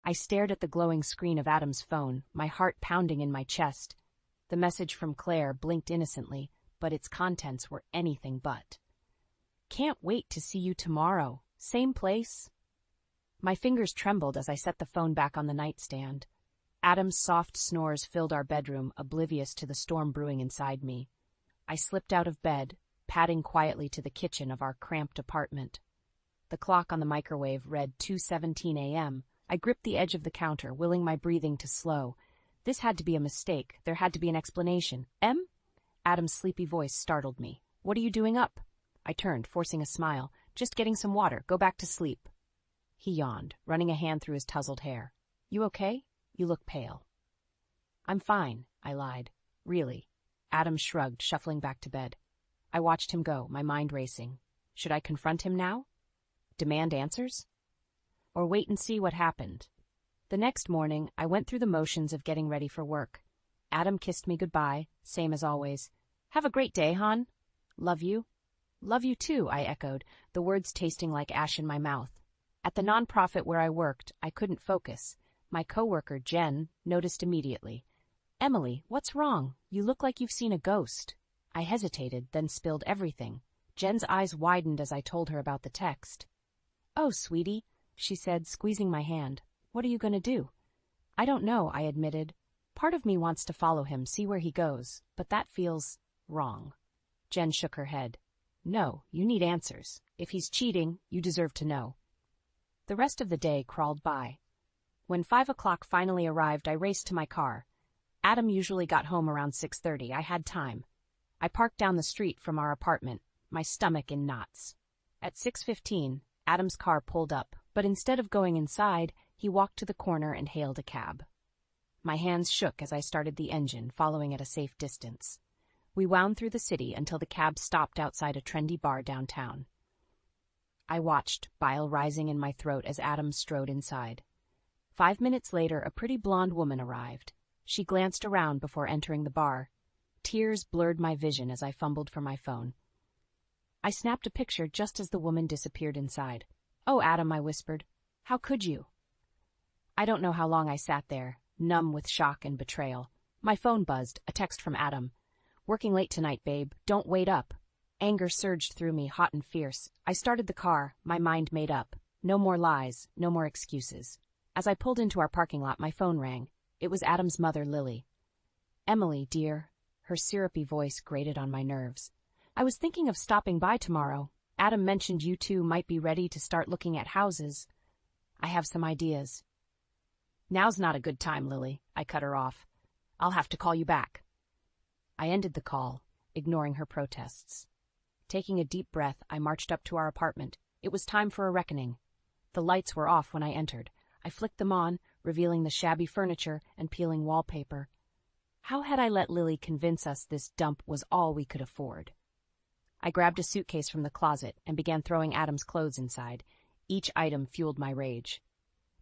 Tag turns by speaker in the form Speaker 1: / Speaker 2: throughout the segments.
Speaker 1: I stared at the glowing screen of Adam's phone, my heart pounding in my chest. The message from Claire blinked innocently, but its contents were anything but. "Can't wait to see you tomorrow. Same place." My fingers trembled as I set the phone back on the nightstand. Adam's soft snores filled our bedroom, oblivious to the storm brewing inside me. I slipped out of bed, padding quietly to the kitchen of our cramped apartment. The clock on the microwave read 2:17 a.m. I gripped the edge of the counter, willing my breathing to slow. This had to be a mistake. There had to be an explanation. "Em?" Adam's sleepy voice startled me. "What are you doing up?" I turned, forcing a smile. "Just getting some water. Go back to sleep." He yawned, running a hand through his tousled hair. "You okay? You look pale." "I'm fine," I lied. "Really." Adam shrugged, shuffling back to bed. I watched him go, my mind racing. Should I confront him now? Demand answers? Or wait and see what happened? The next morning, I went through the motions of getting ready for work. Adam kissed me goodbye, same as always. "Have a great day, hon." "Love you." "Love you too," I echoed, the words tasting like ash in my mouth. At the nonprofit where I worked, I couldn't focus. My coworker, Jen, noticed immediately. "Emily, what's wrong? You look like you've seen a ghost." I hesitated, then spilled everything. Jen's eyes widened as I told her about the text. "Oh, sweetie," she said, squeezing my hand. "What are you going to do?" "I don't know," I admitted. "Part of me wants to follow him, see where he goes, but that feels wrong." Jen shook her head. "No, you need answers. If he's cheating, you deserve to know." The rest of the day crawled by. When 5 o'clock finally arrived, I raced to my car. Adam usually got home around 6:30. I had time. I parked down the street from our apartment, my stomach in knots. At 6:15, Adam's car pulled up, but instead of going inside, he walked to the corner and hailed a cab. My hands shook as I started the engine, following at a safe distance. We wound through the city until the cab stopped outside a trendy bar downtown. I watched, bile rising in my throat as Adam strode inside. 5 minutes later, a pretty blonde woman arrived. She glanced around before entering the bar. Tears blurred my vision as I fumbled for my phone. I snapped a picture just as the woman disappeared inside. "Oh, Adam," I whispered. "How could you?" I don't know how long I sat there, numb with shock and betrayal. My phone buzzed, a text from Adam. "Working late tonight, babe. Don't wait up." Anger surged through me, hot and fierce. I started the car, my mind made up. No more lies, no more excuses. As I pulled into our parking lot, my phone rang. It was Adam's mother, Lily. "Emily, dear." Her syrupy voice grated on my nerves. "I was thinking of stopping by tomorrow. Adam mentioned you two might be ready to start looking at houses. I have some ideas." "Now's not a good time, Lily," I cut her off. "I'll have to call you back." I ended the call, ignoring her protests. Taking a deep breath, I marched up to our apartment. It was time for a reckoning. The lights were off when I entered. I flicked them on, revealing the shabby furniture and peeling wallpaper. How had I let Lily convince us this dump was all we could afford? I grabbed a suitcase from the closet and began throwing Adam's clothes inside. Each item fueled my rage.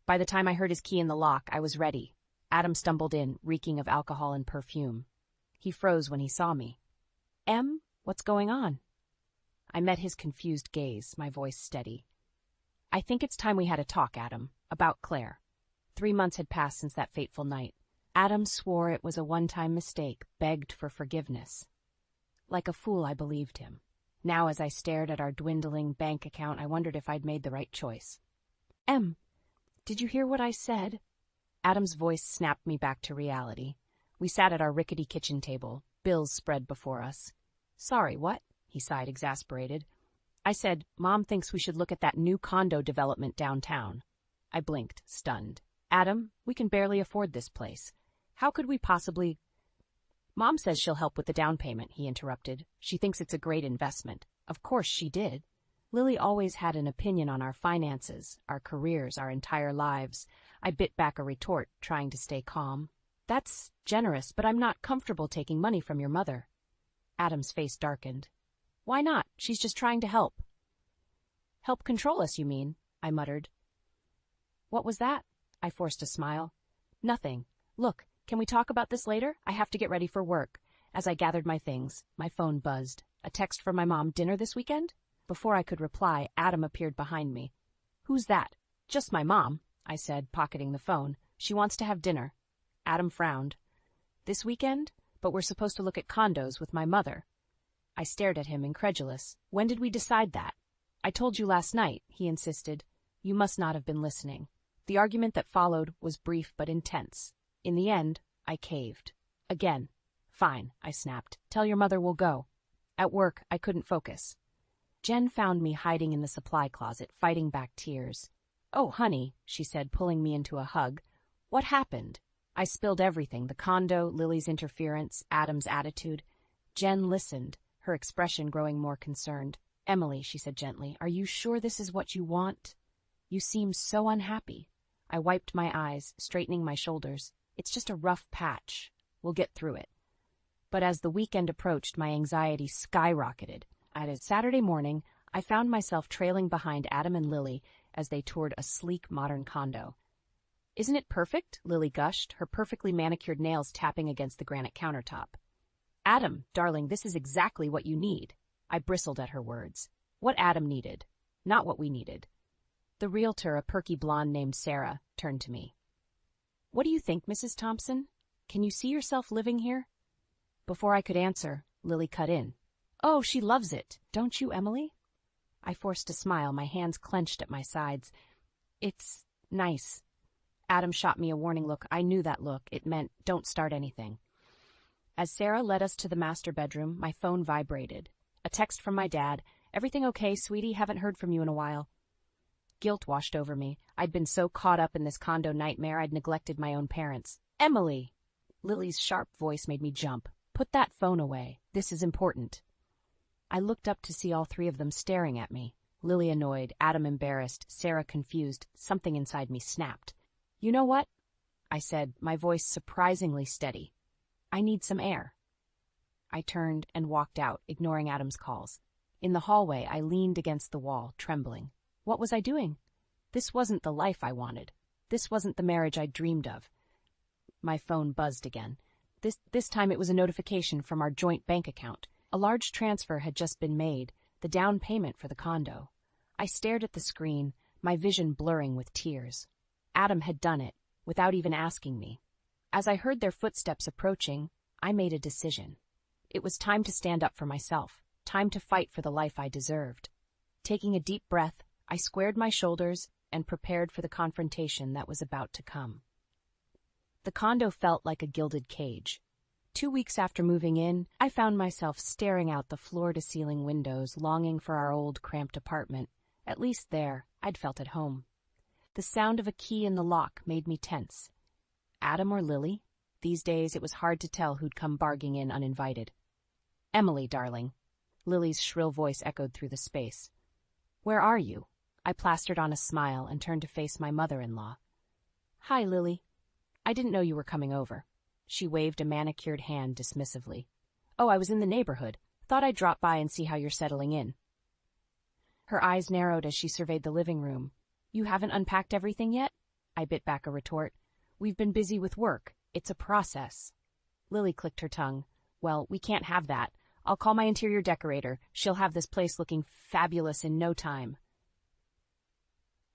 Speaker 1: By the time I heard his key in the lock, I was ready. Adam stumbled in, reeking of alcohol and perfume. He froze when he saw me. "Em, what's going on?" I met his confused gaze, my voice steady. "I think it's time we had a talk, Adam, about Claire." 3 months had passed since that fateful night. Adam swore it was a one-time mistake, begged for forgiveness. Like a fool, I believed him. Now, as I stared at our dwindling bank account, I wondered if I'd made the right choice. "Em, did you hear what I said?" Adam's voice snapped me back to reality. We sat at our rickety kitchen table, bills spread before us. "Sorry, what?" he sighed, exasperated. "I said, Mom thinks we should look at that new condo development downtown." I blinked, stunned. "Adam, we can barely afford this place. How could we possibly—" "Mom says she'll help with the down payment," he interrupted. "She thinks it's a great investment." Of course she did. Lily always had an opinion on our finances, our careers, our entire lives. I bit back a retort, trying to stay calm. "That's generous, but I'm not comfortable taking money from your mother." Adam's face darkened. "Why not? She's just trying to help." "Help control us, you mean?" I muttered. "What was that?" I forced a smile. "Nothing. Look, can we talk about this later? I have to get ready for work." As I gathered my things, my phone buzzed. A text from my mom, "Dinner this weekend?" Before I could reply, Adam appeared behind me. "Who's that?" "Just my mom." I said, pocketing the phone. She wants to have dinner. Adam frowned. This weekend? But we're supposed to look at condos with my mother. I stared at him, incredulous. When did we decide that? I told you last night, he insisted. You must not have been listening. The argument that followed was brief but intense. In the end, I caved. Again. Fine, I snapped. Tell your mother we'll go. At work, I couldn't focus. Jen found me hiding in the supply closet, fighting back tears. Oh, honey, she said, pulling me into a hug. What happened? I spilled everything, the condo, Lily's interference, Adam's attitude. Jen listened, her expression growing more concerned. Emily, she said gently, are you sure this is what you want? You seem so unhappy. I wiped my eyes, straightening my shoulders. It's just a rough patch. We'll get through it. But as the weekend approached, my anxiety skyrocketed. At a Saturday morning, I found myself trailing behind Adam and Lily as they toured a sleek, modern condo. Isn't it perfect? Lily gushed, her perfectly manicured nails tapping against the granite countertop. Adam, darling, this is exactly what you need. I bristled at her words. What Adam needed, not what we needed. The realtor, a perky blonde named Sarah, turned to me. What do you think, Mrs. Thompson? Can you see yourself living here? Before I could answer, Lily cut in. Oh, she loves it. Don't you, Emily? I forced a smile, my hands clenched at my sides. It's nice. Adam shot me a warning look. I knew that look. It meant, don't start anything. As Sarah led us to the master bedroom, my phone vibrated. A text from my dad. Everything okay, sweetie? Haven't heard from you in a while. Guilt washed over me. I'd been so caught up in this condo nightmare I'd neglected my own parents. Emily! Lily's sharp voice made me jump. Put that phone away. This is important. I looked up to see all three of them staring at me. Lily annoyed, Adam embarrassed, Sarah confused. Something inside me snapped. You know what? I said, my voice surprisingly steady. I need some air. I turned and walked out, ignoring Adam's calls. In the hallway, I leaned against the wall, trembling. What was I doing? This wasn't the life I wanted. This wasn't the marriage I dreamed of. My phone buzzed again. This time it was a notification from our joint bank account. A large transfer had just been made, the down payment for the condo. I stared at the screen, my vision blurring with tears. Adam had done it, without even asking me. As I heard their footsteps approaching, I made a decision. It was time to stand up for myself, time to fight for the life I deserved. Taking a deep breath, I squared my shoulders and prepared for the confrontation that was about to come. The condo felt like a gilded cage. 2 weeks after moving in, I found myself staring out the floor-to-ceiling windows, longing for our old, cramped apartment. At least there, I'd felt at home. The sound of a key in the lock made me tense. Adam or Lily? These days, it was hard to tell who'd come barging in uninvited. Emily, darling. Lily's shrill voice echoed through the space. Where are you? I plastered on a smile and turned to face my mother-in-law. Hi, Lily. I didn't know you were coming over. She waved a manicured hand dismissively. Oh, I was in the neighborhood. Thought I'd drop by and see how you're settling in. Her eyes narrowed as she surveyed the living room. You haven't unpacked everything yet? I bit back a retort. We've been busy with work. It's a process. Lily clicked her tongue. Well, we can't have that. I'll call my interior decorator. She'll have this place looking fabulous in no time.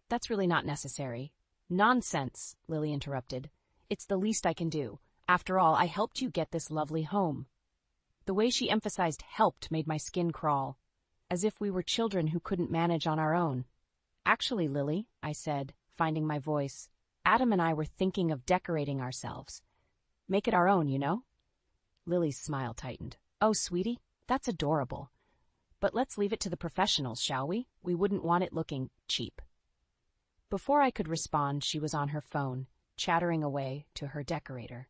Speaker 1: That's really not necessary. Nonsense, Lily interrupted. It's the least I can do. After all, I helped you get this lovely home. The way she emphasized helped made my skin crawl, as if we were children who couldn't manage on our own. Actually, Lily, I said, finding my voice, Adam and I were thinking of decorating ourselves. Make it our own, you know? Lily's smile tightened. Oh, sweetie, that's adorable. But let's leave it to the professionals, shall we? We wouldn't want it looking cheap. Before I could respond, she was on her phone, chattering away to her decorator.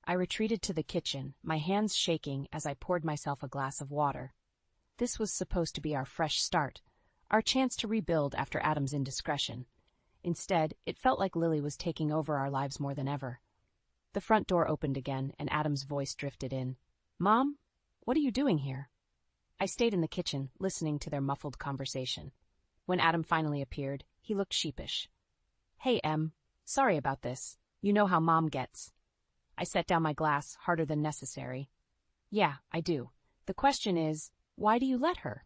Speaker 1: I retreated to the kitchen, my hands shaking as I poured myself a glass of water. This was supposed to be our fresh start, our chance to rebuild after Adam's indiscretion. Instead, it felt like Lily was taking over our lives more than ever. The front door opened again, and Adam's voice drifted in. Mom, what are you doing here? I stayed in the kitchen, listening to their muffled conversation. When Adam finally appeared, he looked sheepish. Hey, Em. Sorry about this. You know how Mom gets. I set down my glass, harder than necessary. Yeah, I do. The question is, why do you let her?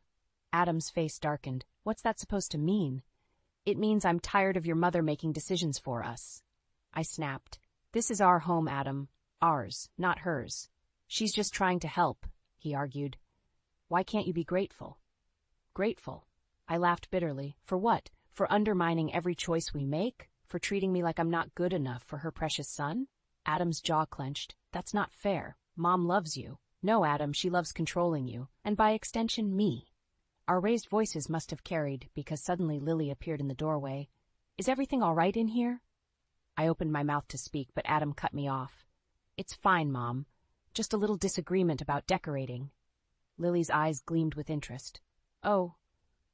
Speaker 1: Adam's face darkened. What's that supposed to mean? It means I'm tired of your mother making decisions for us. I snapped. This is our home, Adam. Ours, not hers. She's just trying to help, he argued. Why can't you be grateful? Grateful? I laughed bitterly. For what? For undermining every choice we make? For treating me like I'm not good enough for her precious son? Adam's jaw clenched. That's not fair. Mom loves you. No, Adam, she loves controlling you, and by extension, me. Our raised voices must have carried, because suddenly Lily appeared in the doorway. Is everything all right in here? I opened my mouth to speak, but Adam cut me off. It's fine, Mom. Just a little disagreement about decorating. Lily's eyes gleamed with interest. Oh,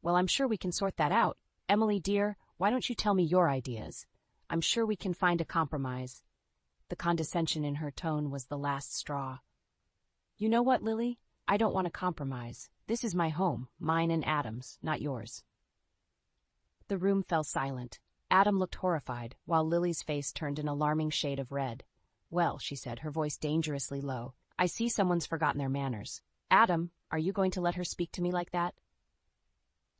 Speaker 1: well, I'm sure we can sort that out. Emily, dear, why don't you tell me your ideas? I'm sure we can find a compromise. The condescension in her tone was the last straw. You know what, Lily? I don't want to compromise. This is my home, mine and Adam's, not yours. The room fell silent. Adam looked horrified, while Lily's face turned an alarming shade of red. Well, she said, her voice dangerously low, I see someone's forgotten their manners. Adam, are you going to let her speak to me like that?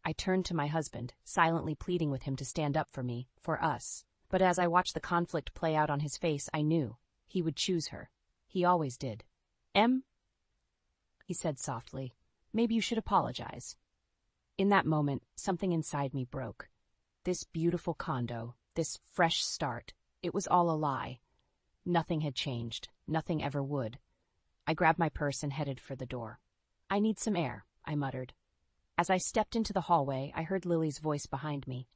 Speaker 1: I turned to my husband, silently pleading with him to stand up for me, for us. But as I watched the conflict play out on his face, I knew he would choose her. He always did. Em, he said softly, maybe you should apologize. In that moment, something inside me broke. This beautiful condo, this fresh start, it was all a lie. Nothing had changed, nothing ever would. I grabbed my purse and headed for the door. I need some air, I muttered. As I stepped into the hallway, I heard Lily's voice behind me.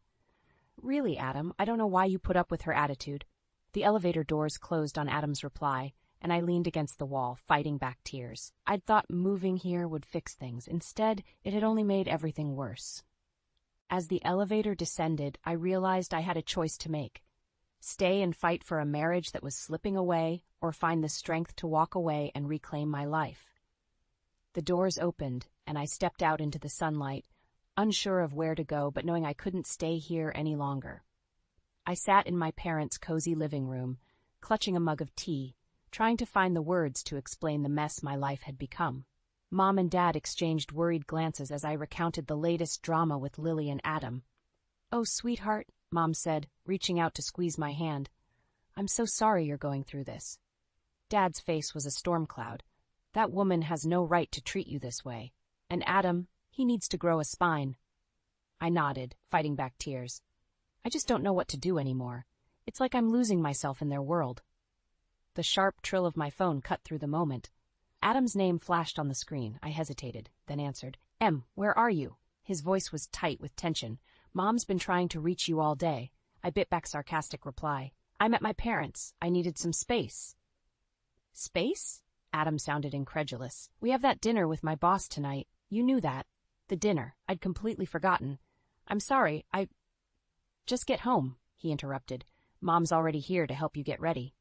Speaker 1: Really, Adam, I don't know why you put up with her attitude. The elevator doors closed on Adam's reply, and I leaned against the wall, fighting back tears. I'd thought moving here would fix things. Instead, it had only made everything worse. As the elevator descended, I realized I had a choice to make. Stay and fight for a marriage that was slipping away, or find the strength to walk away and reclaim my life. The doors opened, and I stepped out into the sunlight, unsure of where to go, but knowing I couldn't stay here any longer. I sat in my parents' cozy living room, clutching a mug of tea, trying to find the words to explain the mess my life had become. Mom and Dad exchanged worried glances as I recounted the latest drama with Lily and Adam. Oh, sweetheart, Mom said, reaching out to squeeze my hand. I'm so sorry you're going through this. Dad's face was a storm cloud. That woman has no right to treat you this way. And Adam, he needs to grow a spine. I nodded, fighting back tears. I just don't know what to do anymore. It's like I'm losing myself in their world. The sharp trill of my phone cut through the moment. Adam's name flashed on the screen. I hesitated, then answered. Em, where are you? His voice was tight with tension. Mom's been trying to reach you all day. I bit back sarcastic reply. I'm at my parents'. I needed some space. Space? Adam sounded incredulous. We have that dinner with my boss tonight. You knew that. The dinner. I'd completely forgotten. I'm sorry, Just get home, he interrupted. Mom's already here to help you get ready.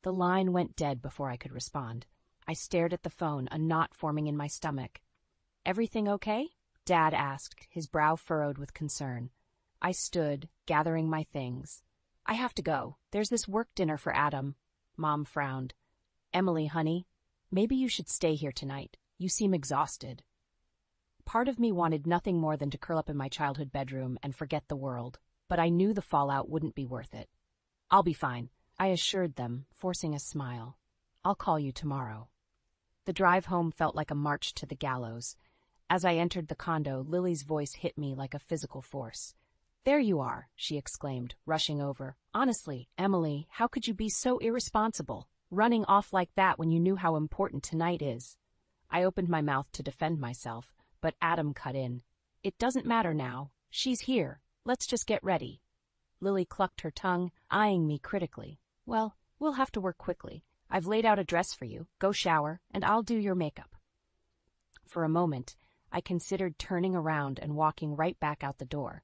Speaker 1: The line went dead before I could respond. I stared at the phone, a knot forming in my stomach. Everything okay? Dad asked, his brow furrowed with concern. I stood, gathering my things. I have to go. There's this work dinner for Adam. Mom frowned. Emily, honey, maybe you should stay here tonight. You seem exhausted. Part of me wanted nothing more than to curl up in my childhood bedroom and forget the world, but I knew the fallout wouldn't be worth it. I'll be fine, I assured them, forcing a smile. I'll call you tomorrow. The drive home felt like a march to the gallows. As I entered the condo, Lily's voice hit me like a physical force. There you are, she exclaimed, rushing over. Honestly, Emily, how could you be so irresponsible, running off like that when you knew how important tonight is? I opened my mouth to defend myself, but Adam cut in. It doesn't matter now. She's here. Let's just get ready. Lily clucked her tongue, eyeing me critically. Well, we'll have to work quickly. I've laid out a dress for you. Go shower, and I'll do your makeup. For a moment, I considered turning around and walking right back out the door.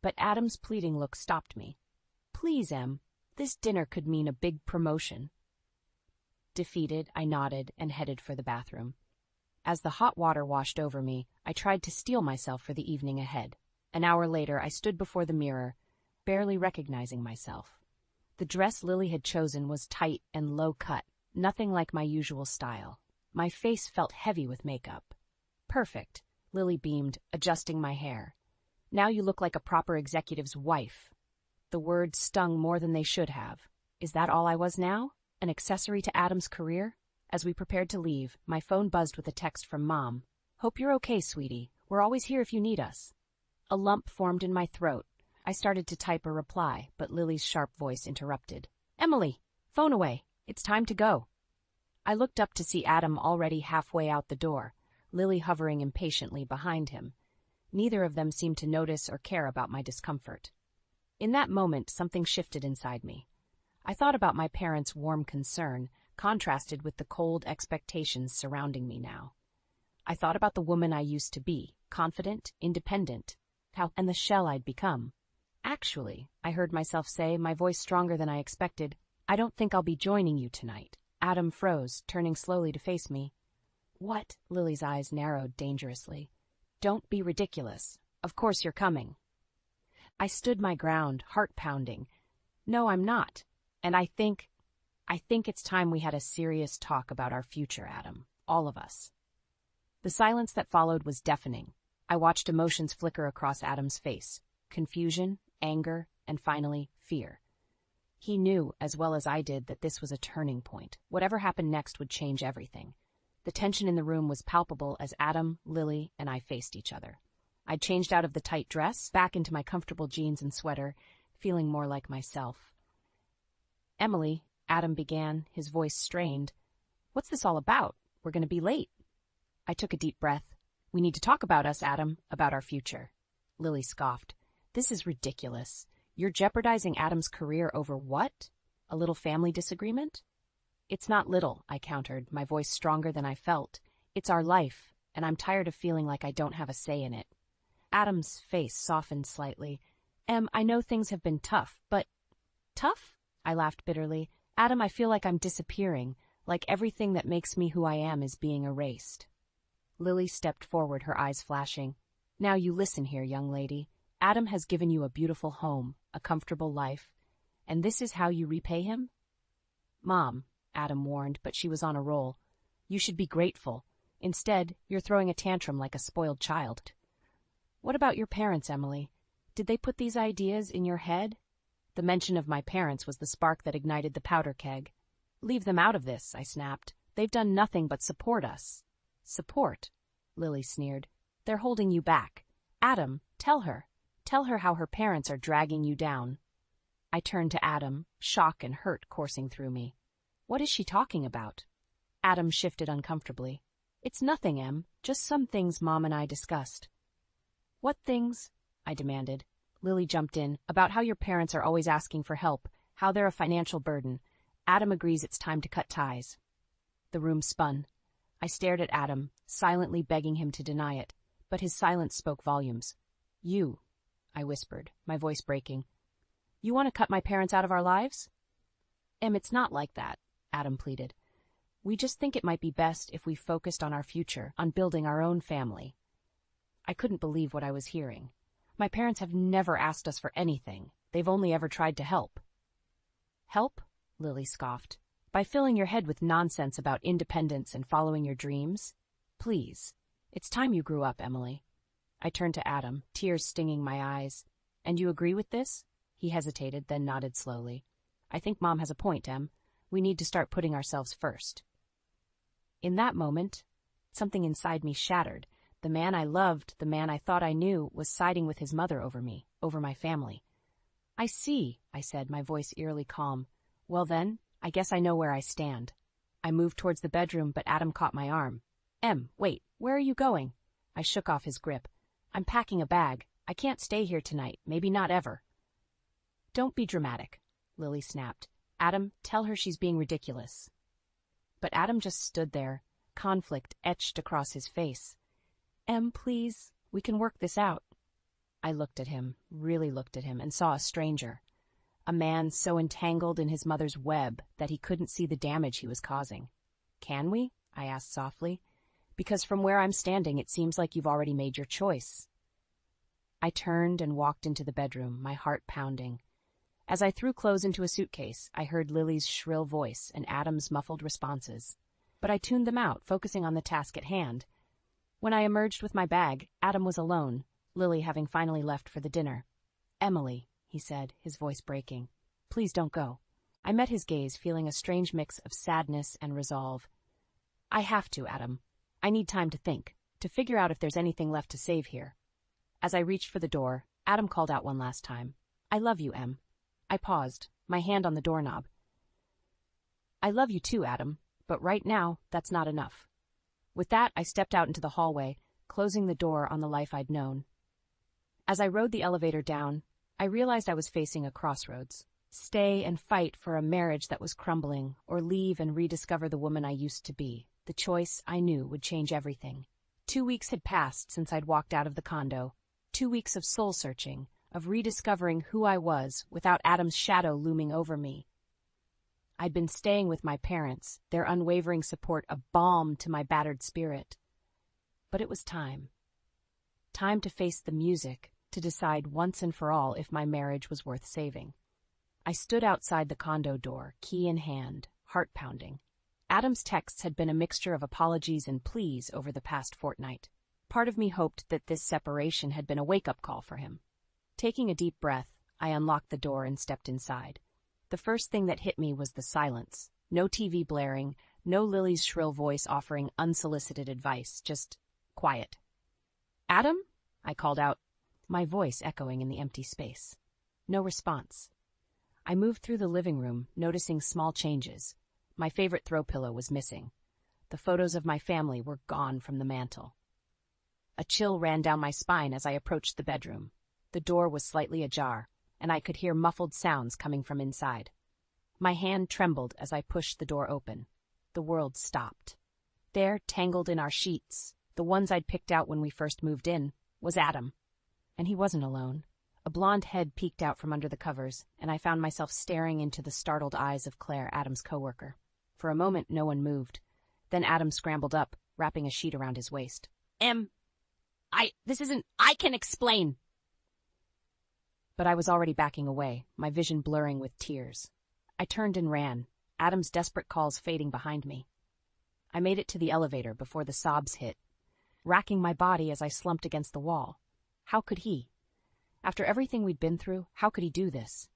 Speaker 1: But Adam's pleading look stopped me. Please, Em, this dinner could mean a big promotion. Defeated, I nodded and headed for the bathroom. As the hot water washed over me, I tried to steel myself for the evening ahead. An hour later, I stood before the mirror, barely recognizing myself. The dress Lily had chosen was tight and low-cut, nothing like my usual style. My face felt heavy with makeup. Perfect, Lily beamed, adjusting my hair. Now you look like a proper executive's wife. The words stung more than they should have. Is that all I was now? An accessory to Adam's career? As we prepared to leave, my phone buzzed with a text from Mom. Hope you're okay, sweetie. We're always here if you need us. A lump formed in my throat. I started to type a reply, but Lily's sharp voice interrupted. Emily, phone away. It's time to go. I looked up to see Adam already halfway out the door, Lily hovering impatiently behind him. Neither of them seemed to notice or care about my discomfort. In that moment, something shifted inside me. I thought about my parents' warm concern, contrasted with the cold expectations surrounding me now. I thought about the woman I used to be, confident, independent, and the shell I'd become. Actually, I heard myself say, my voice stronger than I expected, I don't think I'll be joining you tonight. Adam froze, turning slowly to face me. What? Lily's eyes narrowed dangerously. Don't be ridiculous. Of course you're coming. I stood my ground, heart pounding. No, I'm not. And I think it's time we had a serious talk about our future, Adam. All of us. The silence that followed was deafening. I watched emotions flicker across Adam's face. Confusion, anger, and finally, fear. He knew, as well as I did, that this was a turning point. Whatever happened next would change everything. The tension in the room was palpable as Adam, Lily, and I faced each other. I'd changed out of the tight dress, back into my comfortable jeans and sweater, feeling more like myself. Emily, Adam began, his voice strained. What's this all about? We're going to be late. I took a deep breath. We need to talk about us, Adam, about our future. Lily scoffed. This is ridiculous. You're jeopardizing Adam's career over what? A little family disagreement? It's not little, I countered, my voice stronger than I felt. It's our life, and I'm tired of feeling like I don't have a say in it. Adam's face softened slightly. I know things have been tough, but... Tough? I laughed bitterly. Adam, I feel like I'm disappearing, like everything that makes me who I am is being erased. Lily stepped forward, her eyes flashing. Now you listen here, young lady. Adam has given you a beautiful home, a comfortable life, and this is how you repay him? Mom, Adam warned, but she was on a roll. You should be grateful. Instead, you're throwing a tantrum like a spoiled child. What about your parents, Emily? Did they put these ideas in your head? The mention of my parents was the spark that ignited the powder keg. Leave them out of this, I snapped. They've done nothing but support us. Support? Lily sneered. They're holding you back. Adam, tell her. Tell her how her parents are dragging you down. I turned to Adam, shock and hurt coursing through me. What is she talking about? Adam shifted uncomfortably. It's nothing, Em. Just some things Mom and I discussed. What things? I demanded. Lily jumped in, about how your parents are always asking for help, how they're a financial burden. Adam agrees it's time to cut ties. The room spun. I stared at Adam, silently begging him to deny it, but his silence spoke volumes. You, I whispered, my voice breaking. You want to cut my parents out of our lives? Em, it's not like that, Adam pleaded. We just think it might be best if we focused on our future, on building our own family. I couldn't believe what I was hearing. My parents have never asked us for anything. They've only ever tried to help. Help? Lily scoffed. By filling your head with nonsense about independence and following your dreams? Please. It's time you grew up, Emily. I turned to Adam, tears stinging my eyes. And you agree with this? He hesitated, then nodded slowly. I think Mom has a point, Em. We need to start putting ourselves first. In that moment, something inside me shattered. The man I loved, the man I thought I knew, was siding with his mother over me, over my family. I see, I said, my voice eerily calm. Well then, I guess I know where I stand. I moved towards the bedroom, but Adam caught my arm. Em, wait, where are you going? I shook off his grip. I'm packing a bag. I can't stay here tonight, maybe not ever. Don't be dramatic, Lily snapped. Adam, tell her she's being ridiculous. But Adam just stood there, conflict etched across his face. Em, please, we can work this out. I looked at him, really looked at him, and saw a stranger. A man so entangled in his mother's web that he couldn't see the damage he was causing. Can we? I asked softly. Because from where I'm standing, it seems like you've already made your choice. I turned and walked into the bedroom, my heart pounding. As I threw clothes into a suitcase, I heard Lily's shrill voice and Adam's muffled responses. But I tuned them out, focusing on the task at hand. When I emerged with my bag, Adam was alone. Lily having finally left for the dinner. "Emily," he said, his voice breaking. "Please don't go." I met his gaze, feeling a strange mix of sadness and resolve. "I have to, Adam. I need time to think, to figure out if there's anything left to save here." As I reached for the door, Adam called out one last time. "I love you, Em." I paused, my hand on the doorknob. "I love you too, Adam, but right now, that's not enough." With that, I stepped out into the hallway, closing the door on the life I'd known. As I rode the elevator down, I realized I was facing a crossroads. Stay and fight for a marriage that was crumbling, or leave and rediscover the woman I used to be. The choice, I knew, would change everything. 2 weeks had passed since I'd walked out of the condo. 2 weeks of soul-searching, of rediscovering who I was without Adam's shadow looming over me. I'd been staying with my parents, their unwavering support a balm to my battered spirit. But it was time. Time to face the music, to decide once and for all if my marriage was worth saving. I stood outside the condo door, key in hand, heart pounding. Adam's texts had been a mixture of apologies and pleas over the past fortnight. Part of me hoped that this separation had been a wake-up call for him. Taking a deep breath, I unlocked the door and stepped inside. The first thing that hit me was the silence. No TV blaring, no Lily's shrill voice offering unsolicited advice, just quiet. "Adam?" I called out, my voice echoing in the empty space. No response. I moved through the living room, noticing small changes. My favorite throw pillow was missing. The photos of my family were gone from the mantel. A chill ran down my spine as I approached the bedroom. The door was slightly ajar, and I could hear muffled sounds coming from inside. My hand trembled as I pushed the door open. The world stopped. There, tangled in our sheets, the ones I'd picked out when we first moved in, was Adam. And he wasn't alone. A blonde head peeked out from under the covers, and I found myself staring into the startled eyes of Claire, Adam's coworker. For a moment, no one moved. Then Adam scrambled up, wrapping a sheet around his waist. I can explain." But I was already backing away, my vision blurring with tears. I turned and ran, Adam's desperate calls fading behind me. I made it to the elevator before the sobs hit, racking my body as I slumped against the wall. How could he? After everything we'd been through, how could he do this?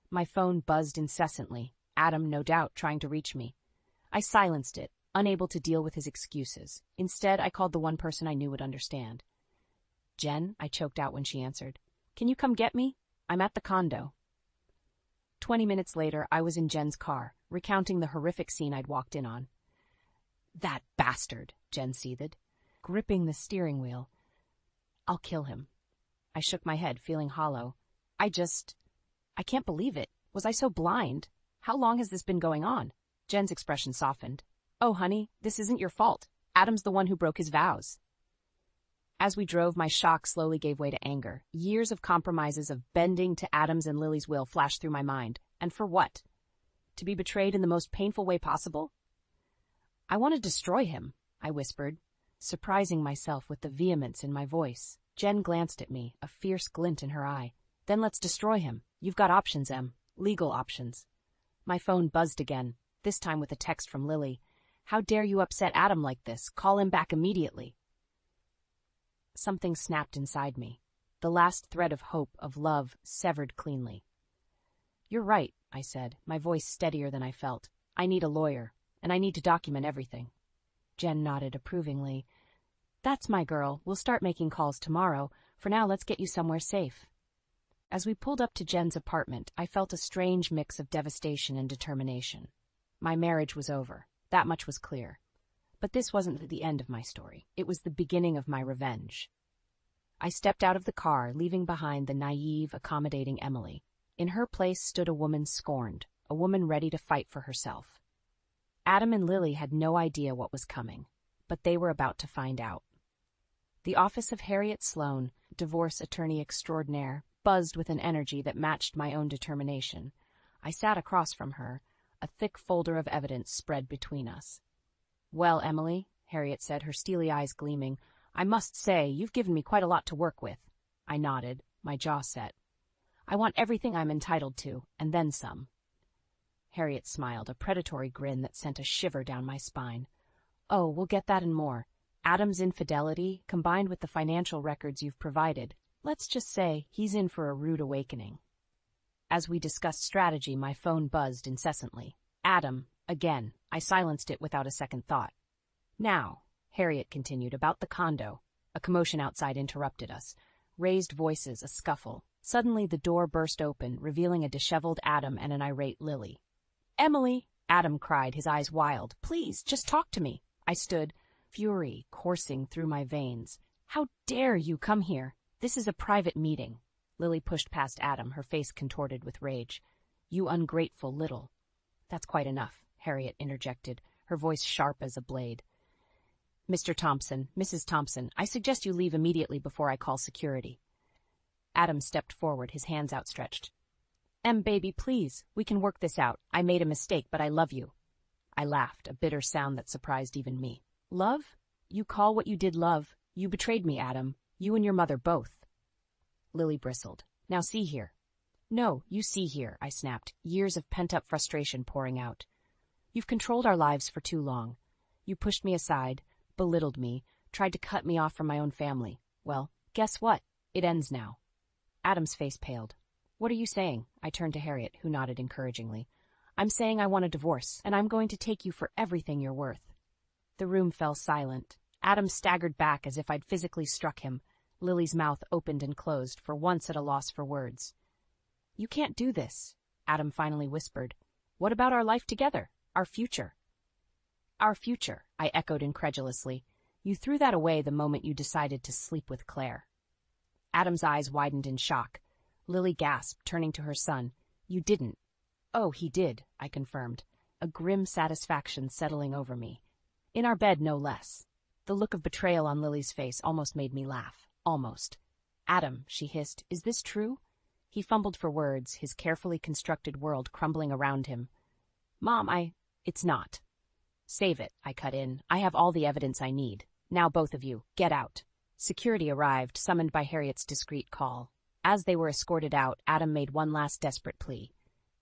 Speaker 1: My phone buzzed incessantly, Adam, no doubt, trying to reach me. I silenced it, unable to deal with his excuses. Instead, I called the one person I knew would understand. "Jen," I choked out when she answered. "Can you come get me? I'm at the condo." 20 minutes later, I was in Jen's car, recounting the horrific scene I'd walked in on. "That bastard," Jen seethed, gripping the steering wheel. "I'll kill him." I shook my head, feeling hollow. I can't believe it. Was I so blind? How long has this been going on? Jen's expression softened. "Oh, honey, this isn't your fault. Adam's the one who broke his vows." As we drove, my shock slowly gave way to anger. Years of compromises, of bending to Adam's and Lily's will flashed through my mind. And for what? To be betrayed in the most painful way possible? "I want to destroy him," I whispered, surprising myself with the vehemence in my voice. Jen glanced at me, a fierce glint in her eye. "Then let's destroy him. You've got options, Em. Legal options." My phone buzzed again, this time with a text from Lily. "How dare you upset Adam like this? Call him back immediately." Something snapped inside me. The last thread of hope, of love, severed cleanly. "You're right," I said, my voice steadier than I felt. "I need a lawyer, and I need to document everything." Jen nodded approvingly. "That's my girl. We'll start making calls tomorrow. For now, let's get you somewhere safe." As we pulled up to Jen's apartment, I felt a strange mix of devastation and determination. My marriage was over. That much was clear. But this wasn't the end of my story. It was the beginning of my revenge. I stepped out of the car, leaving behind the naive, accommodating Emily. In her place stood a woman scorned, a woman ready to fight for herself. Adam and Lily had no idea what was coming, but they were about to find out. The office of Harriet Sloane, divorce attorney extraordinaire, buzzed with an energy that matched my own determination. I sat across from her, a thick folder of evidence spread between us. "Well, Emily," Harriet said, her steely eyes gleaming, "I must say, you've given me quite a lot to work with." I nodded, my jaw set. "I want everything I'm entitled to, and then some." Harriet smiled, a predatory grin that sent a shiver down my spine. "Oh, we'll get that and more. Adam's infidelity, combined with the financial records you've provided, Let's just say he's in for a rude awakening. As we discussed strategy, my phone buzzed incessantly. Adam, again. I silenced it without a second thought. Now, Harriet continued, about the condo. A commotion outside interrupted us. Raised voices, a scuffle. Suddenly the door burst open, revealing a disheveled Adam and an irate Lily. "Emily!" Adam cried, his eyes wild. "Please, just talk to me." I stood, fury coursing through my veins. "How dare you come here? This is a private meeting." Lily pushed past Adam, her face contorted with rage. "You ungrateful little—" "That's quite enough," Harriet interjected, her voice sharp as a blade. "Mr. Thompson, Mrs. Thompson, I suggest you leave immediately before I call security." Adam stepped forward, his hands outstretched. Baby, please, we can work this out. I made a mistake, but I love you." I laughed, a bitter sound that surprised even me. "Love? You call what you did love? You betrayed me, Adam. You and your mother both." Lily bristled. "Now see here." "No, you see here," I snapped, years of pent-up frustration pouring out. "You've controlled our lives for too long. You pushed me aside, belittled me, tried to cut me off from my own family. Well, guess what? It ends now." Adam's face paled. "What are you saying?" I turned to Harriet, who nodded encouragingly. "I'm saying I want a divorce, and I'm going to take you for everything you're worth." The room fell silent. Adam staggered back as if I'd physically struck him. Lily's mouth opened and closed, for once at a loss for words. "You can't do this," Adam finally whispered. "What about our life together? Our future?" "Our future," I echoed incredulously. "You threw that away the moment you decided to sleep with Claire." Adam's eyes widened in shock. Lily gasped, turning to her son. "You didn't." "Oh, he did," I confirmed, a grim satisfaction settling over me. "In our bed, no less." The look of betrayal on Lily's face almost made me laugh. Almost. "Adam," she hissed, "is this true?" He fumbled for words, his carefully constructed world crumbling around him. "Mom, It's not." "Save it," I cut in. "I have all the evidence I need. Now both of you, get out." Security arrived, summoned by Harriet's discreet call. As they were escorted out, Adam made one last desperate plea.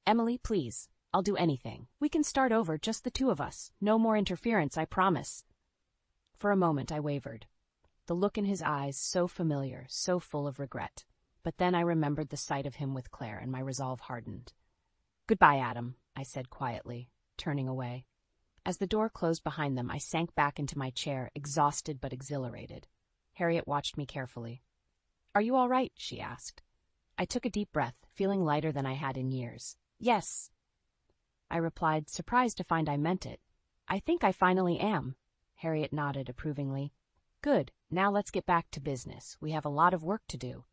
Speaker 1: "Emily, please. I'll do anything. We can start over, just the two of us. No more interference, I promise." For a moment I wavered. The look in his eyes, so familiar, so full of regret. But then I remembered the sight of him with Claire, and my resolve hardened. "Goodbye, Adam," I said quietly, turning away. As the door closed behind them, I sank back into my chair, exhausted but exhilarated. Harriet watched me carefully. "Are you all right?" she asked. I took a deep breath, feeling lighter than I had in years. "Yes," I replied, surprised to find I meant it. "I think I finally am." Harriet nodded approvingly. "Good. Now let's get back to business. We have a lot of work to do."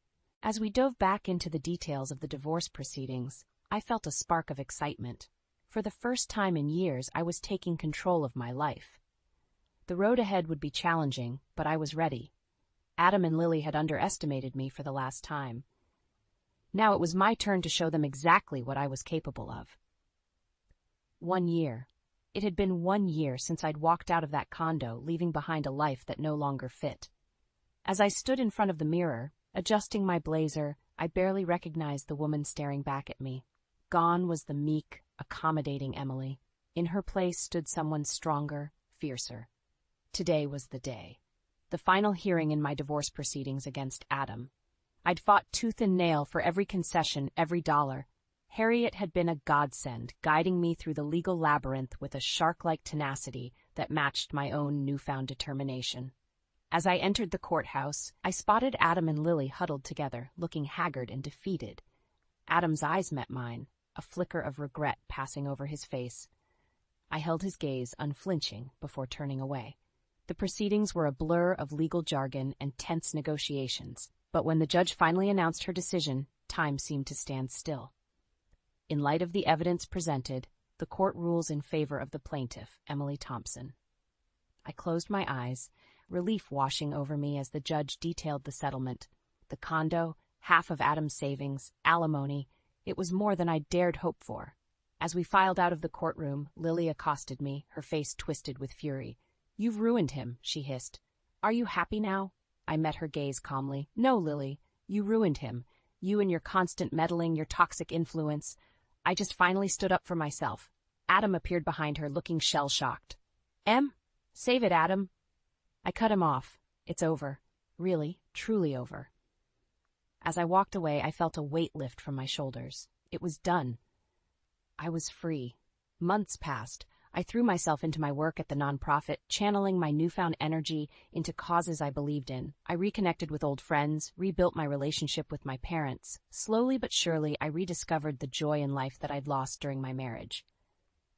Speaker 1: As we dove back into the details of the divorce proceedings, I felt a spark of excitement. For the first time in years, I was taking control of my life. The road ahead would be challenging, but I was ready. Adam and Lily had underestimated me for the last time. Now it was my turn to show them exactly what I was capable of. 1 year. It had been 1 year since I'd walked out of that condo, leaving behind a life that no longer fit. As I stood in front of the mirror, adjusting my blazer, I barely recognized the woman staring back at me. Gone was the meek, accommodating Emily. In her place stood someone stronger, fiercer. Today was the day. The final hearing in my divorce proceedings against Adam. I'd fought tooth and nail for every concession, every dollar. Harriet had been a godsend, guiding me through the legal labyrinth with a shark-like tenacity that matched my own newfound determination. As I entered the courthouse, I spotted Adam and Lily huddled together, looking haggard and defeated. Adam's eyes met mine, a flicker of regret passing over his face. I held his gaze, unflinching, before turning away. The proceedings were a blur of legal jargon and tense negotiations, but when the judge finally announced her decision, time seemed to stand still. In light of the evidence presented, the court rules in favor of the plaintiff, Emily Thompson. I closed my eyes, relief washing over me as the judge detailed the settlement. The condo, half of Adam's savings, alimony. It was more than I dared hope for. As we filed out of the courtroom, Lily accosted me, her face twisted with fury. "You've ruined him," she hissed. "Are you happy now?" I met her gaze calmly. "No, Lily, you ruined him. You and your constant meddling, your toxic influence. I just finally stood up for myself." Adam appeared behind her, looking shell-shocked. Save it, Adam." I cut him off. "It's over. Really, truly over." As I walked away, I felt a weight lift from my shoulders. It was done. I was free. Months passed. I threw myself into my work at the nonprofit, channeling my newfound energy into causes I believed in. I reconnected with old friends, rebuilt my relationship with my parents. Slowly but surely, I rediscovered the joy in life that I'd lost during my marriage.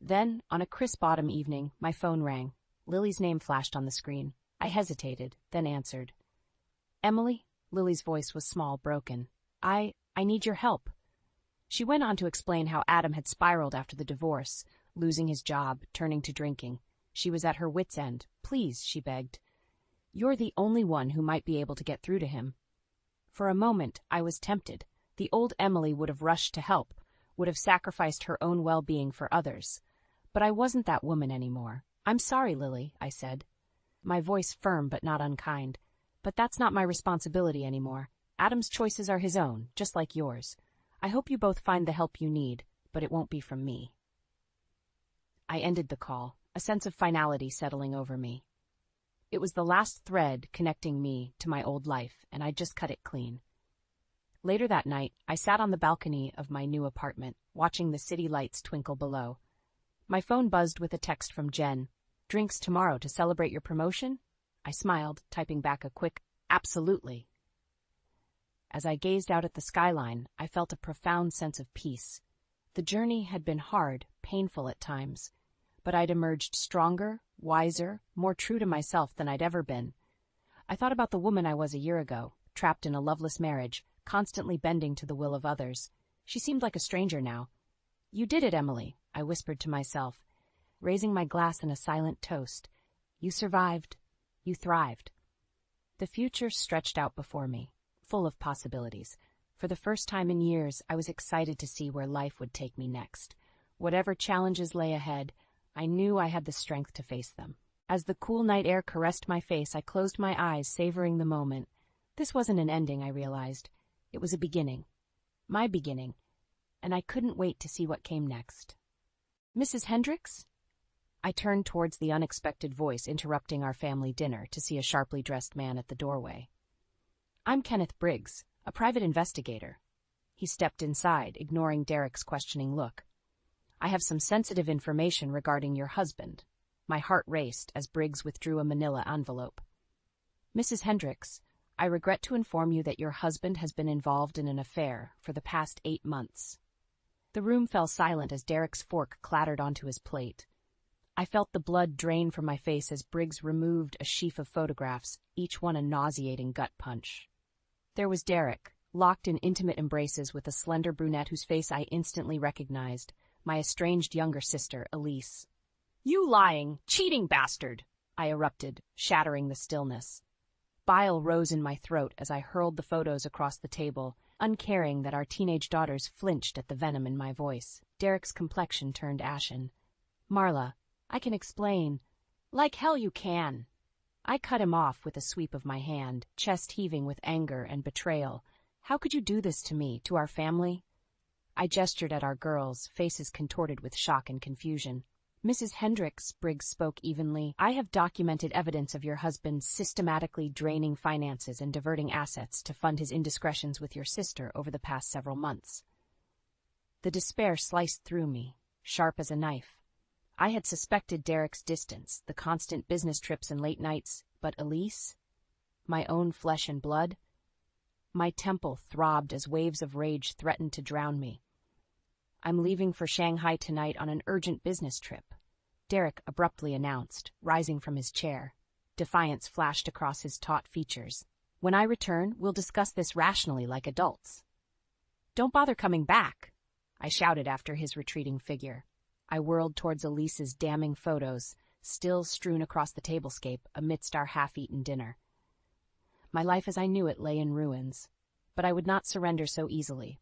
Speaker 1: Then, on a crisp autumn evening, my phone rang. Lily's name flashed on the screen. I hesitated, then answered. "Emily?" Lily's voice was small, broken. I need your help." She went on to explain how Adam had spiraled after the divorce, losing his job, turning to drinking. She was at her wit's end. "Please," she begged. "You're the only one who might be able to get through to him." For a moment, I was tempted. The old Emily would have rushed to help, would have sacrificed her own well-being for others. But I wasn't that woman anymore. "I'm sorry, Lily," I said, my voice firm but not unkind. "But that's not my responsibility anymore. Adam's choices are his own, just like yours. I hope you both find the help you need, but it won't be from me." I ended the call, a sense of finality settling over me. It was the last thread connecting me to my old life, and I'd just cut it clean. Later that night, I sat on the balcony of my new apartment, watching the city lights twinkle below. My phone buzzed with a text from Jen. "Drinks tomorrow to celebrate your promotion?" I smiled, typing back a quick, "Absolutely." As I gazed out at the skyline, I felt a profound sense of peace. The journey had been hard, painful at times, but I'd emerged stronger, wiser, more true to myself than I'd ever been. I thought about the woman I was a year ago, trapped in a loveless marriage, constantly bending to the will of others. She seemed like a stranger now. "You did it, Emily," I whispered to myself, raising my glass in a silent toast. "You survived. You thrived." The future stretched out before me, full of possibilities. For the first time in years, I was excited to see where life would take me next. Whatever challenges lay ahead, I knew I had the strength to face them. As the cool night air caressed my face, I closed my eyes, savoring the moment. This wasn't an ending, I realized. It was a beginning. My beginning. And I couldn't wait to see what came next. "Mrs. Hendricks?" I turned towards the unexpected voice interrupting our family dinner to see a sharply dressed man at the doorway. "I'm Kenneth Briggs, a private investigator." He stepped inside, ignoring Derek's questioning look. "I have some sensitive information regarding your husband." My heart raced as Briggs withdrew a manila envelope. "Mrs. Hendricks, I regret to inform you that your husband has been involved in an affair for the past 8 months. The room fell silent as Derek's fork clattered onto his plate. I felt the blood drain from my face as Briggs removed a sheaf of photographs, each one a nauseating gut punch. There was Derek, locked in intimate embraces with a slender brunette whose face I instantly recognized, my estranged younger sister, Elise. "You lying, cheating bastard!" I erupted, shattering the stillness. Bile rose in my throat as I hurled the photos across the table, uncaring that our teenage daughters flinched at the venom in my voice. Derek's complexion turned ashen. "Marla, I can explain." "Like hell you can." I cut him off with a sweep of my hand, chest heaving with anger and betrayal. "How could you do this to me, to our family?" I gestured at our girls, faces contorted with shock and confusion. "Mrs. Hendricks," Briggs spoke evenly, "I have documented evidence of your husband systematically draining finances and diverting assets to fund his indiscretions with your sister over the past several months." The despair sliced through me, sharp as a knife. I had suspected Derek's distance, the constant business trips and late nights, but Elise? My own flesh and blood? My temple throbbed as waves of rage threatened to drown me. "I'm leaving for Shanghai tonight on an urgent business trip," Derek abruptly announced, rising from his chair. Defiance flashed across his taut features. "When I return, we'll discuss this rationally like adults." "Don't bother coming back," I shouted after his retreating figure. I whirled towards Elise's damning photos, still strewn across the tablescape amidst our half-eaten dinner. My life as I knew it lay in ruins, but I would not surrender so easily.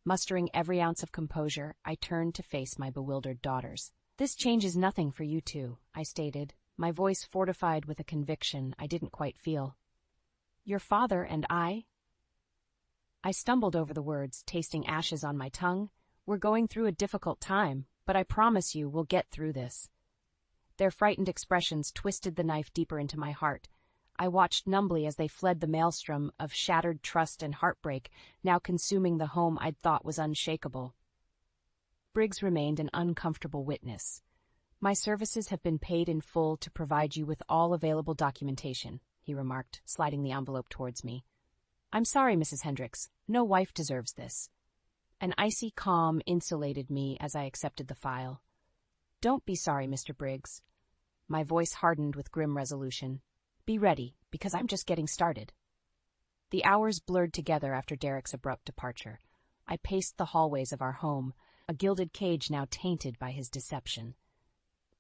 Speaker 1: Mustering every ounce of composure, I turned to face my bewildered daughters. "This changes nothing for you two," I stated, my voice fortified with a conviction I didn't quite feel. "Your father and I..." I stumbled over the words, tasting ashes on my tongue. "We're going through a difficult time, but I promise you we'll get through this." Their frightened expressions twisted the knife deeper into my heart. I watched numbly as they fled the maelstrom of shattered trust and heartbreak, now consuming the home I'd thought was unshakable. Briggs remained an uncomfortable witness. "My services have been paid in full to provide you with all available documentation," he remarked, sliding the envelope towards me. "I'm sorry, Mrs. Hendricks. No wife deserves this." An icy calm insulated me as I accepted the file. "Don't be sorry, Mr. Briggs." My voice hardened with grim resolution. "Be ready, because I'm just getting started." The hours blurred together after Derek's abrupt departure. I paced the hallways of our home, a gilded cage now tainted by his deception.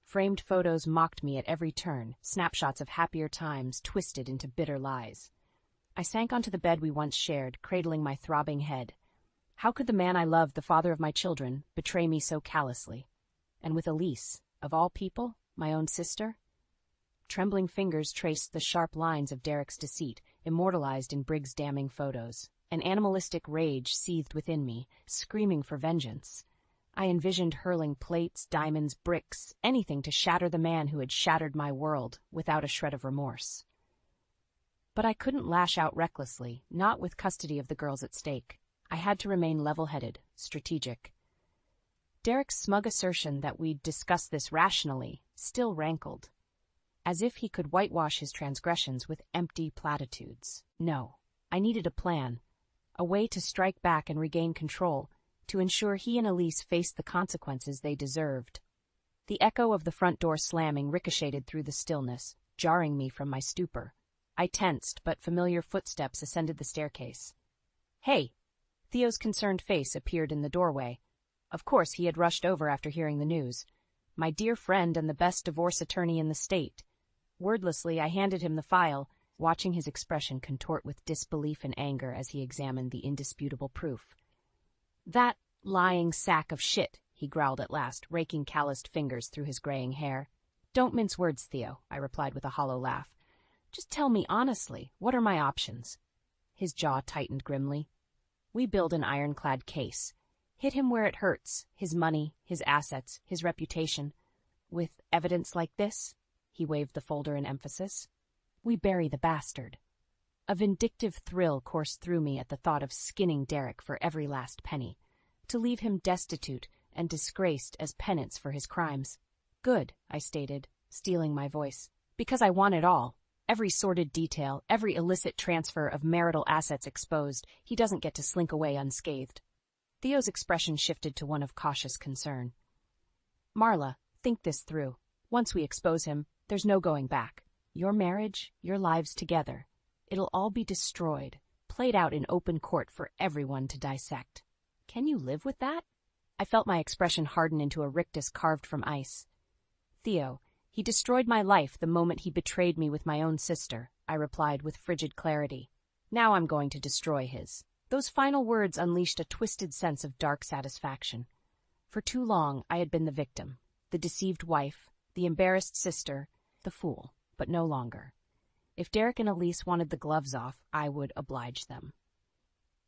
Speaker 1: Framed photos mocked me at every turn, snapshots of happier times twisted into bitter lies. I sank onto the bed we once shared, cradling my throbbing head. How could the man I loved, the father of my children, betray me so callously? And with Elise, of all people, my own sister? Trembling fingers traced the sharp lines of Derek's deceit, immortalized in Briggs' damning photos. An animalistic rage seethed within me, screaming for vengeance. I envisioned hurling plates, diamonds, bricks, anything to shatter the man who had shattered my world, without a shred of remorse. But I couldn't lash out recklessly, not with custody of the girls at stake. I had to remain level-headed, strategic. Derek's smug assertion that we'd discuss this rationally still rankled, as if he could whitewash his transgressions with empty platitudes. No, I needed a plan, a way to strike back and regain control, to ensure he and Elise faced the consequences they deserved. The echo of the front door slamming ricocheted through the stillness, jarring me from my stupor. I tensed, but familiar footsteps ascended the staircase. "Hey!" Theo's concerned face appeared in the doorway. Of course, he had rushed over after hearing the news. My dear friend and the best divorce attorney in the state. Wordlessly, I handed him the file, watching his expression contort with disbelief and anger as he examined the indisputable proof. "That lying sack of shit," he growled at last, raking calloused fingers through his graying hair. "Don't mince words, Theo," I replied with a hollow laugh. "Just tell me honestly, what are my options?" His jaw tightened grimly. "We build an ironclad case. Hit him where it hurts, his money, his assets, his reputation. With evidence like this," he waved the folder in emphasis, "we bury the bastard." A vindictive thrill coursed through me at the thought of skinning Derek for every last penny, to leave him destitute and disgraced as penance for his crimes. "Good," I stated, steeling my voice, "because I want it all. Every sordid detail, every illicit transfer of marital assets exposed. He doesn't get to slink away unscathed." Theo's expression shifted to one of cautious concern. "Marla, think this through. Once we expose him, there's no going back. Your marriage, your lives together. It'll all be destroyed, played out in open court for everyone to dissect. Can you live with that?" I felt my expression harden into a rictus carved from ice. "Theo, he destroyed my life the moment he betrayed me with my own sister," I replied with frigid clarity. "Now I'm going to destroy his." Those final words unleashed a twisted sense of dark satisfaction. For too long, I had been the victim, the deceived wife, the embarrassed sister, the fool, but no longer. If Derek and Elise wanted the gloves off, I would oblige them.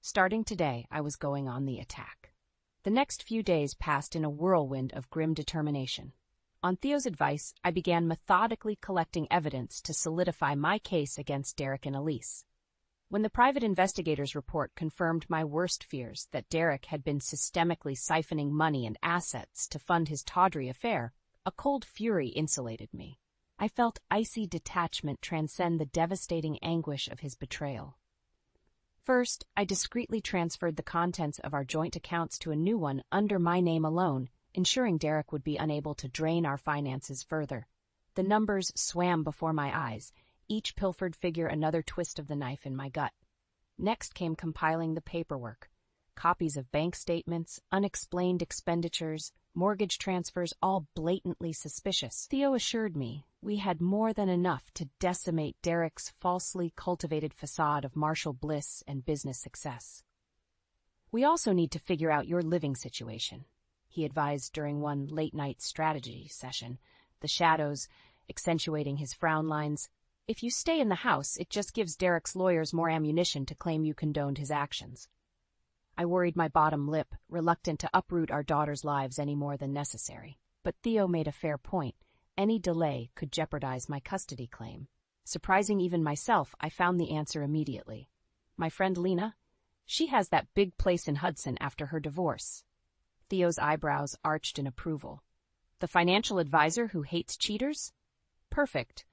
Speaker 1: Starting today, I was going on the attack. The next few days passed in a whirlwind of grim determination. On Theo's advice, I began methodically collecting evidence to solidify my case against Derek and Elise. When the private investigator's report confirmed my worst fears that Derek had been systemically siphoning money and assets to fund his tawdry affair, a cold fury insulated me. I felt icy detachment transcend the devastating anguish of his betrayal. First, I discreetly transferred the contents of our joint accounts to a new one under my name alone, ensuring Derek would be unable to drain our finances further. The numbers swam before my eyes, each pilfered figure another twist of the knife in my gut. Next came compiling the paperwork. Copies of bank statements, unexplained expenditures, mortgage transfers, all blatantly suspicious. Theo assured me we had more than enough to decimate Derek's falsely cultivated facade of marital bliss and business success. "We also need to figure out your living situation," he advised during one late-night strategy session, the shadows accentuating his frown lines. "If you stay in the house, it just gives Derek's lawyers more ammunition to claim you condoned his actions." I worried my bottom lip, reluctant to uproot our daughters' lives any more than necessary. But Theo made a fair point. Any delay could jeopardize my custody claim. Surprising even myself, I found the answer immediately. My friend Lena? She has that big place in Hudson after her divorce. Theo's eyebrows arched in approval. The financial advisor who hates cheaters? Perfect.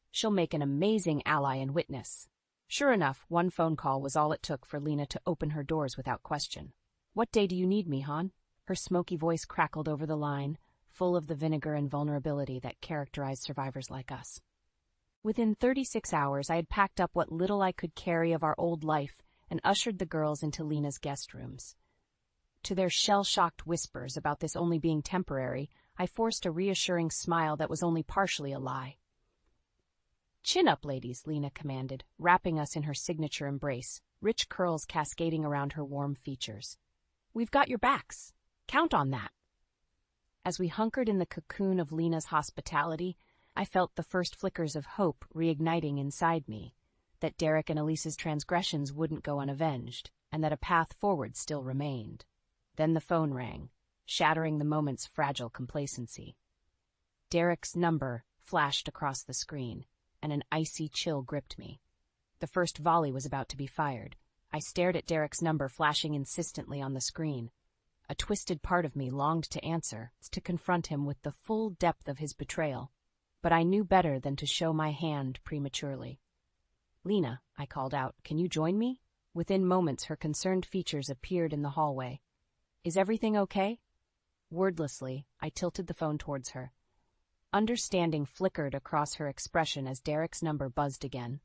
Speaker 1: She'll make an amazing ally and witness. Sure enough, one phone call was all it took for Lena to open her doors without question. What day do you need me, Han? Her smoky voice crackled over the line, full of the vinegar and vulnerability that characterize survivors like us. Within 36 hours, I had packed up what little I could carry of our old life and ushered the girls into Lena's guest rooms. To their shell-shocked whispers about this only being temporary, I forced a reassuring smile that was only partially a lie. Chin up, ladies, Lena commanded, wrapping us in her signature embrace, rich curls cascading around her warm features. We've got your backs. Count on that. As we hunkered in the cocoon of Lena's hospitality, I felt the first flickers of hope reigniting inside me, that Derek and Elise's transgressions wouldn't go unavenged, and that a path forward still remained. Then the phone rang, shattering the moment's fragile complacency. Derek's number flashed across the screen, and an icy chill gripped me. The first volley was about to be fired. I stared at Derek's number flashing insistently on the screen. A twisted part of me longed to answer, to confront him with the full depth of his betrayal. But I knew better than to show my hand prematurely. Lena, I called out, can you join me? Within moments, her concerned features appeared in the hallway. Is everything okay? Wordlessly, I tilted the phone towards her. Understanding flickered across her expression as Derek's number buzzed again.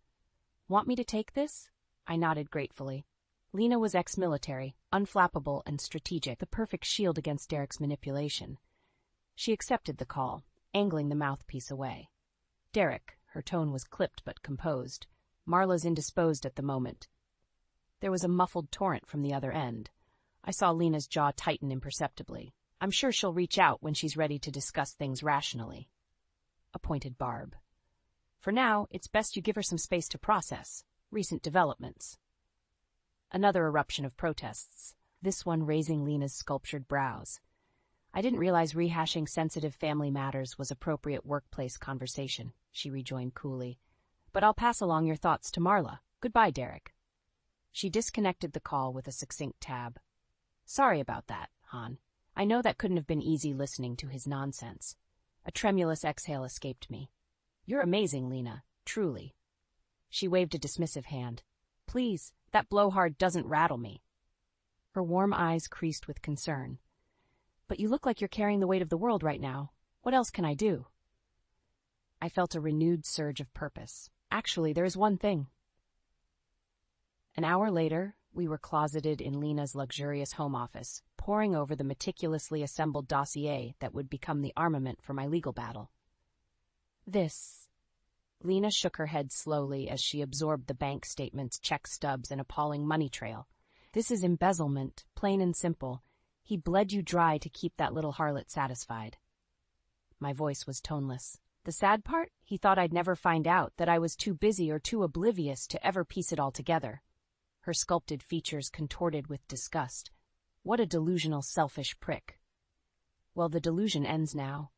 Speaker 1: Want me to take this? I nodded gratefully. Lena was ex-military, unflappable and strategic, the perfect shield against Derek's manipulation. She accepted the call, angling the mouthpiece away. Derek, her tone was clipped but composed. Marla's indisposed at the moment. There was a muffled torrent from the other end. I saw Lena's jaw tighten imperceptibly. I'm sure she'll reach out when she's ready to discuss things rationally. Appointed Barb. For now, it's best you give her some space to process recent developments. Another eruption of protests, this one raising Lena's sculptured brows. I didn't realize rehashing sensitive family matters was appropriate workplace conversation, she rejoined coolly. But I'll pass along your thoughts to Marla. Goodbye, Derek. She disconnected the call with a succinct tab. Sorry about that, Han. I know that couldn't have been easy listening to his nonsense. A tremulous exhale escaped me. You're amazing, Lena, truly. She waved a dismissive hand. Please, that blowhard doesn't rattle me. Her warm eyes creased with concern. But you look like you're carrying the weight of the world right now. What else can I do? I felt a renewed surge of purpose. Actually, there is one thing. An hour later, we were closeted in Lena's luxurious home office, poring over the meticulously assembled dossier that would become the armament for my legal battle. Lena shook her head slowly as she absorbed the bank statements, check stubs, and appalling money trail. This is embezzlement, plain and simple. He bled you dry to keep that little harlot satisfied. My voice was toneless. The sad part? He thought I'd never find out, that I was too busy or too oblivious to ever piece it all together. Her sculpted features contorted with disgust. What a delusional, selfish prick. Well, the delusion ends now.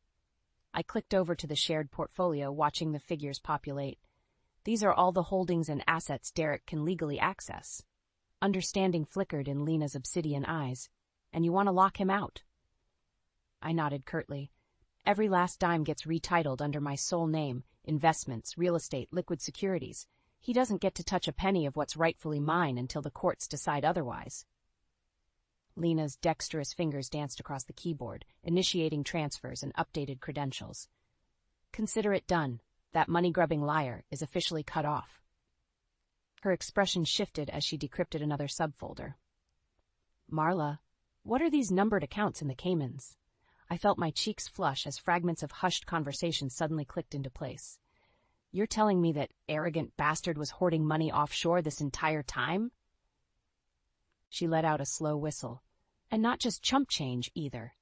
Speaker 1: I clicked over to the shared portfolio, watching the figures populate. These are all the holdings and assets Derek can legally access. Understanding flickered in Lena's obsidian eyes. And you want to lock him out? I nodded curtly. Every last dime gets retitled under my sole name, investments, real estate, liquid securities. He doesn't get to touch a penny of what's rightfully mine until the courts decide otherwise. Lena's dexterous fingers danced across the keyboard, initiating transfers and updated credentials. Consider it done. That money-grubbing liar is officially cut off. Her expression shifted as she decrypted another subfolder. Marla, what are these numbered accounts in the Caymans? I felt my cheeks flush as fragments of hushed conversation suddenly clicked into place. You're telling me that arrogant bastard was hoarding money offshore this entire time? She let out a slow whistle. And not just chump change, either.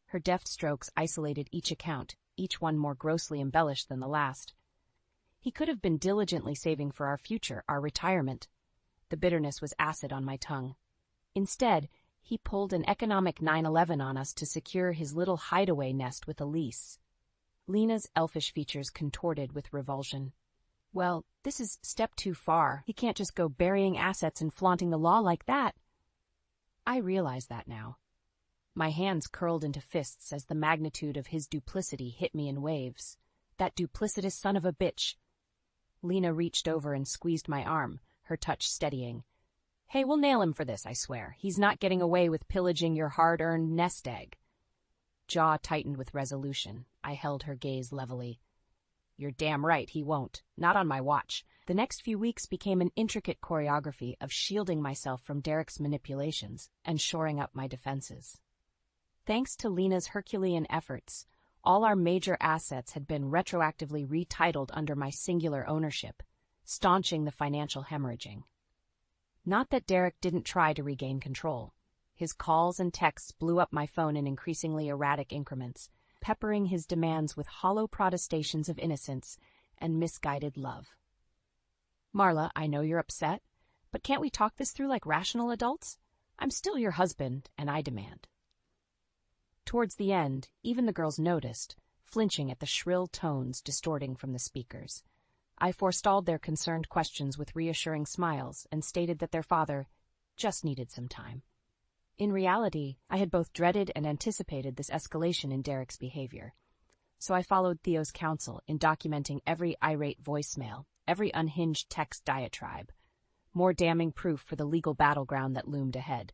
Speaker 1: Her deft strokes isolated each account, each one more grossly embellished than the last. He could have been diligently saving for our future, our retirement. The bitterness was acid on my tongue. Instead, he pulled an economic 9/11 on us to secure his little hideaway nest with Elise. Lena's elfish features contorted with revulsion. Well, this is step too far. He can't just go burying assets and flaunting the law like that. I realize that now. My hands curled into fists as the magnitude of his duplicity hit me in waves. That duplicitous son of a bitch. Lena reached over and squeezed my arm, her touch steadying. Hey, we'll nail him for this, I swear. He's not getting away with pillaging your hard-earned nest egg. Jaw tightened with resolution. I held her gaze levelly. You're damn right, he won't. Not on my watch. The next few weeks became an intricate choreography of shielding myself from Derek's manipulations and shoring up my defenses. Thanks to Lena's Herculean efforts, all our major assets had been retroactively retitled under my singular ownership, staunching the financial hemorrhaging. Not that Derek didn't try to regain control. His calls and texts blew up my phone in increasingly erratic increments, peppering his demands with hollow protestations of innocence and misguided love. Marla, I know you're upset, but can't we talk this through like rational adults? I'm still your husband, and I demand. Towards the end, even the girls noticed, flinching at the shrill tones distorting from the speakers. I forestalled their concerned questions with reassuring smiles and stated that their father just needed some time. In reality, I had both dreaded and anticipated this escalation in Derek's behavior. So I followed Theo's counsel in documenting every irate voicemail, every unhinged text diatribe. More damning proof for the legal battleground that loomed ahead.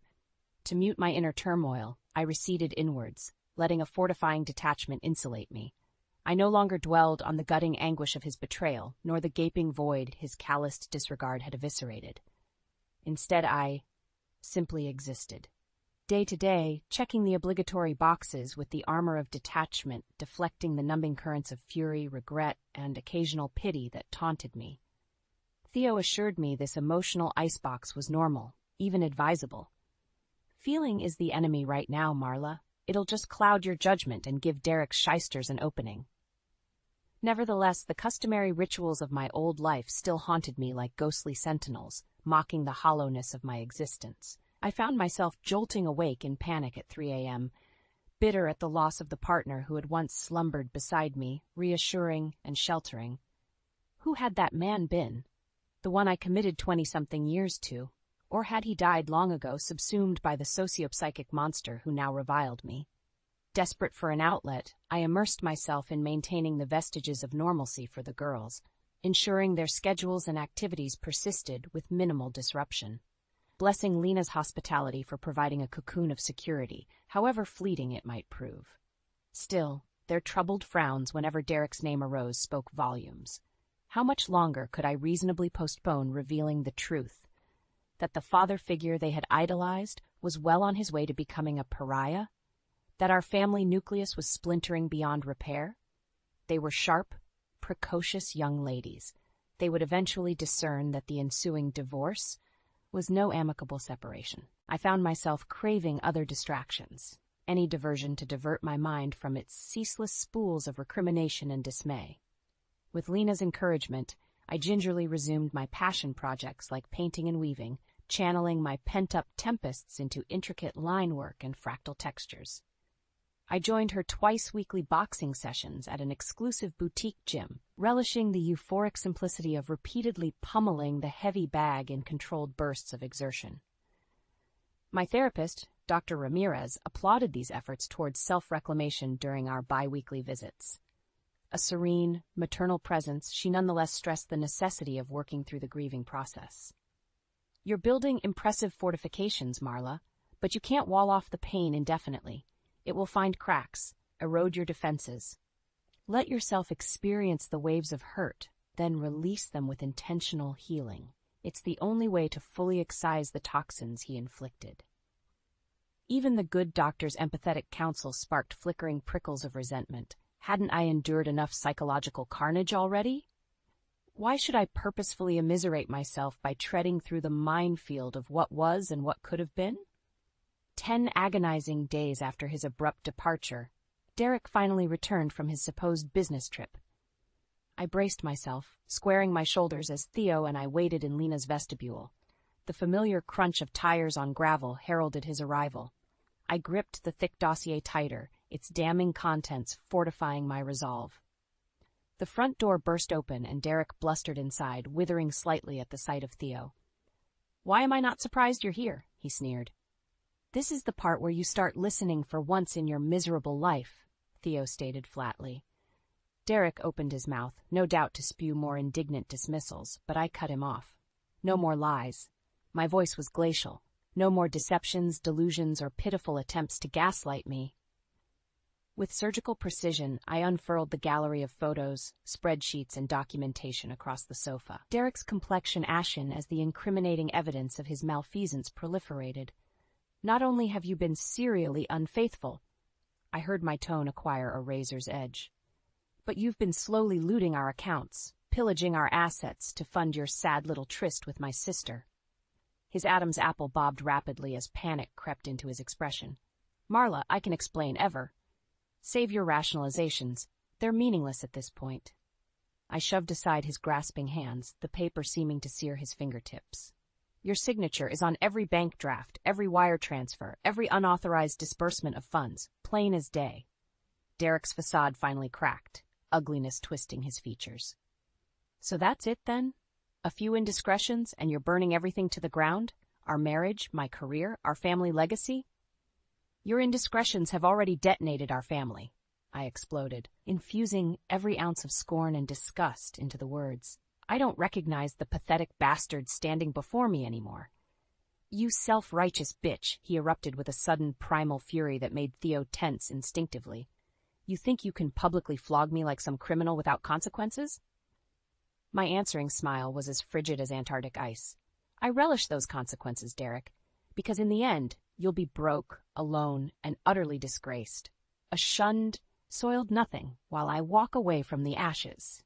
Speaker 1: To mute my inner turmoil, I receded inwards, letting a fortifying detachment insulate me. I no longer dwelled on the gutting anguish of his betrayal, nor the gaping void his calloused disregard had eviscerated. Instead, I simply existed. Day to day, checking the obligatory boxes with the armor of detachment, deflecting the numbing currents of fury, regret, and occasional pity that taunted me. Theo assured me this emotional icebox was normal, even advisable. Feeling is the enemy right now, Marla. It'll just cloud your judgment and give Derek's shysters an opening. Nevertheless, the customary rituals of my old life still haunted me like ghostly sentinels, mocking the hollowness of my existence. I found myself jolting awake in panic at 3 a.m., bitter at the loss of the partner who had once slumbered beside me, reassuring and sheltering. Who had that man been? The one I committed 20-something years to? Or had he died long ago, subsumed by the sociopsychic monster who now reviled me? Desperate for an outlet, I immersed myself in maintaining the vestiges of normalcy for the girls, ensuring their schedules and activities persisted with minimal disruption. Blessing Lena's hospitality for providing a cocoon of security, however fleeting it might prove. Still, their troubled frowns whenever Derek's name arose spoke volumes. How much longer could I reasonably postpone revealing the truth? That the father figure they had idolized was well on his way to becoming a pariah? That our family nucleus was splintering beyond repair? They were sharp, precocious young ladies. They would eventually discern that the ensuing divorce was no amicable separation. I found myself craving other distractions, any diversion to divert my mind from its ceaseless spools of recrimination and dismay. With Lena's encouragement, I gingerly resumed my passion projects like painting and weaving, channeling my pent-up tempests into intricate line work and fractal textures. I joined her twice-weekly boxing sessions at an exclusive boutique gym, relishing the euphoric simplicity of repeatedly pummeling the heavy bag in controlled bursts of exertion. My therapist, Dr. Ramirez, applauded these efforts towards self-reclamation during our bi-weekly visits. A serene, maternal presence, she nonetheless stressed the necessity of working through the grieving process. You're building impressive fortifications, Marla, but you can't wall off the pain indefinitely. It will find cracks, erode your defenses. Let yourself experience the waves of hurt, then release them with intentional healing. It's the only way to fully excise the toxins he inflicted. Even the good doctor's empathetic counsel sparked flickering prickles of resentment. Hadn't I endured enough psychological carnage already? Why should I purposefully immiserate myself by treading through the minefield of what was and what could have been? 10 agonizing days after his abrupt departure, Derek finally returned from his supposed business trip. I braced myself, squaring my shoulders as Theo and I waited in Lena's vestibule. The familiar crunch of tires on gravel heralded his arrival. I gripped the thick dossier tighter, its damning contents fortifying my resolve. The front door burst open and Derek blustered inside, withering slightly at the sight of Theo. "Why am I not surprised you're here?" he sneered. "This is the part where you start listening for once in your miserable life," Theo stated flatly. Derek opened his mouth, no doubt to spew more indignant dismissals, but I cut him off. No more lies. My voice was glacial. No more deceptions, delusions, or pitiful attempts to gaslight me. With surgical precision, I unfurled the gallery of photos, spreadsheets, and documentation across the sofa. Derek's complexion ashen as the incriminating evidence of his malfeasance proliferated. "Not only have you been serially unfaithful," I heard my tone acquire a razor's edge, "but you've been slowly looting our accounts, pillaging our assets to fund your sad little tryst with my sister." His Adam's apple bobbed rapidly as panic crept into his expression. "Marla, I can explain ever. Save your rationalizations. They're meaningless at this point." I shoved aside his grasping hands, the paper seeming to sear his fingertips. "Your signature is on every bank draft, every wire transfer, every unauthorized disbursement of funds, plain as day." Derek's facade finally cracked, ugliness twisting his features. "So that's it, then? A few indiscretions, and you're burning everything to the ground? Our marriage, my career, our family legacy?" "Your indiscretions have already detonated our family," I exploded, infusing every ounce of scorn and disgust into the words. "I don't recognize the pathetic bastard standing before me anymore." "You self-righteous bitch," he erupted with a sudden primal fury that made Theo tense instinctively. "You think you can publicly flog me like some criminal without consequences?" My answering smile was as frigid as Antarctic ice. "I relish those consequences, Derek, because in the end, you'll be broke, alone, and utterly disgraced. A shunned, soiled nothing, while I walk away from the ashes."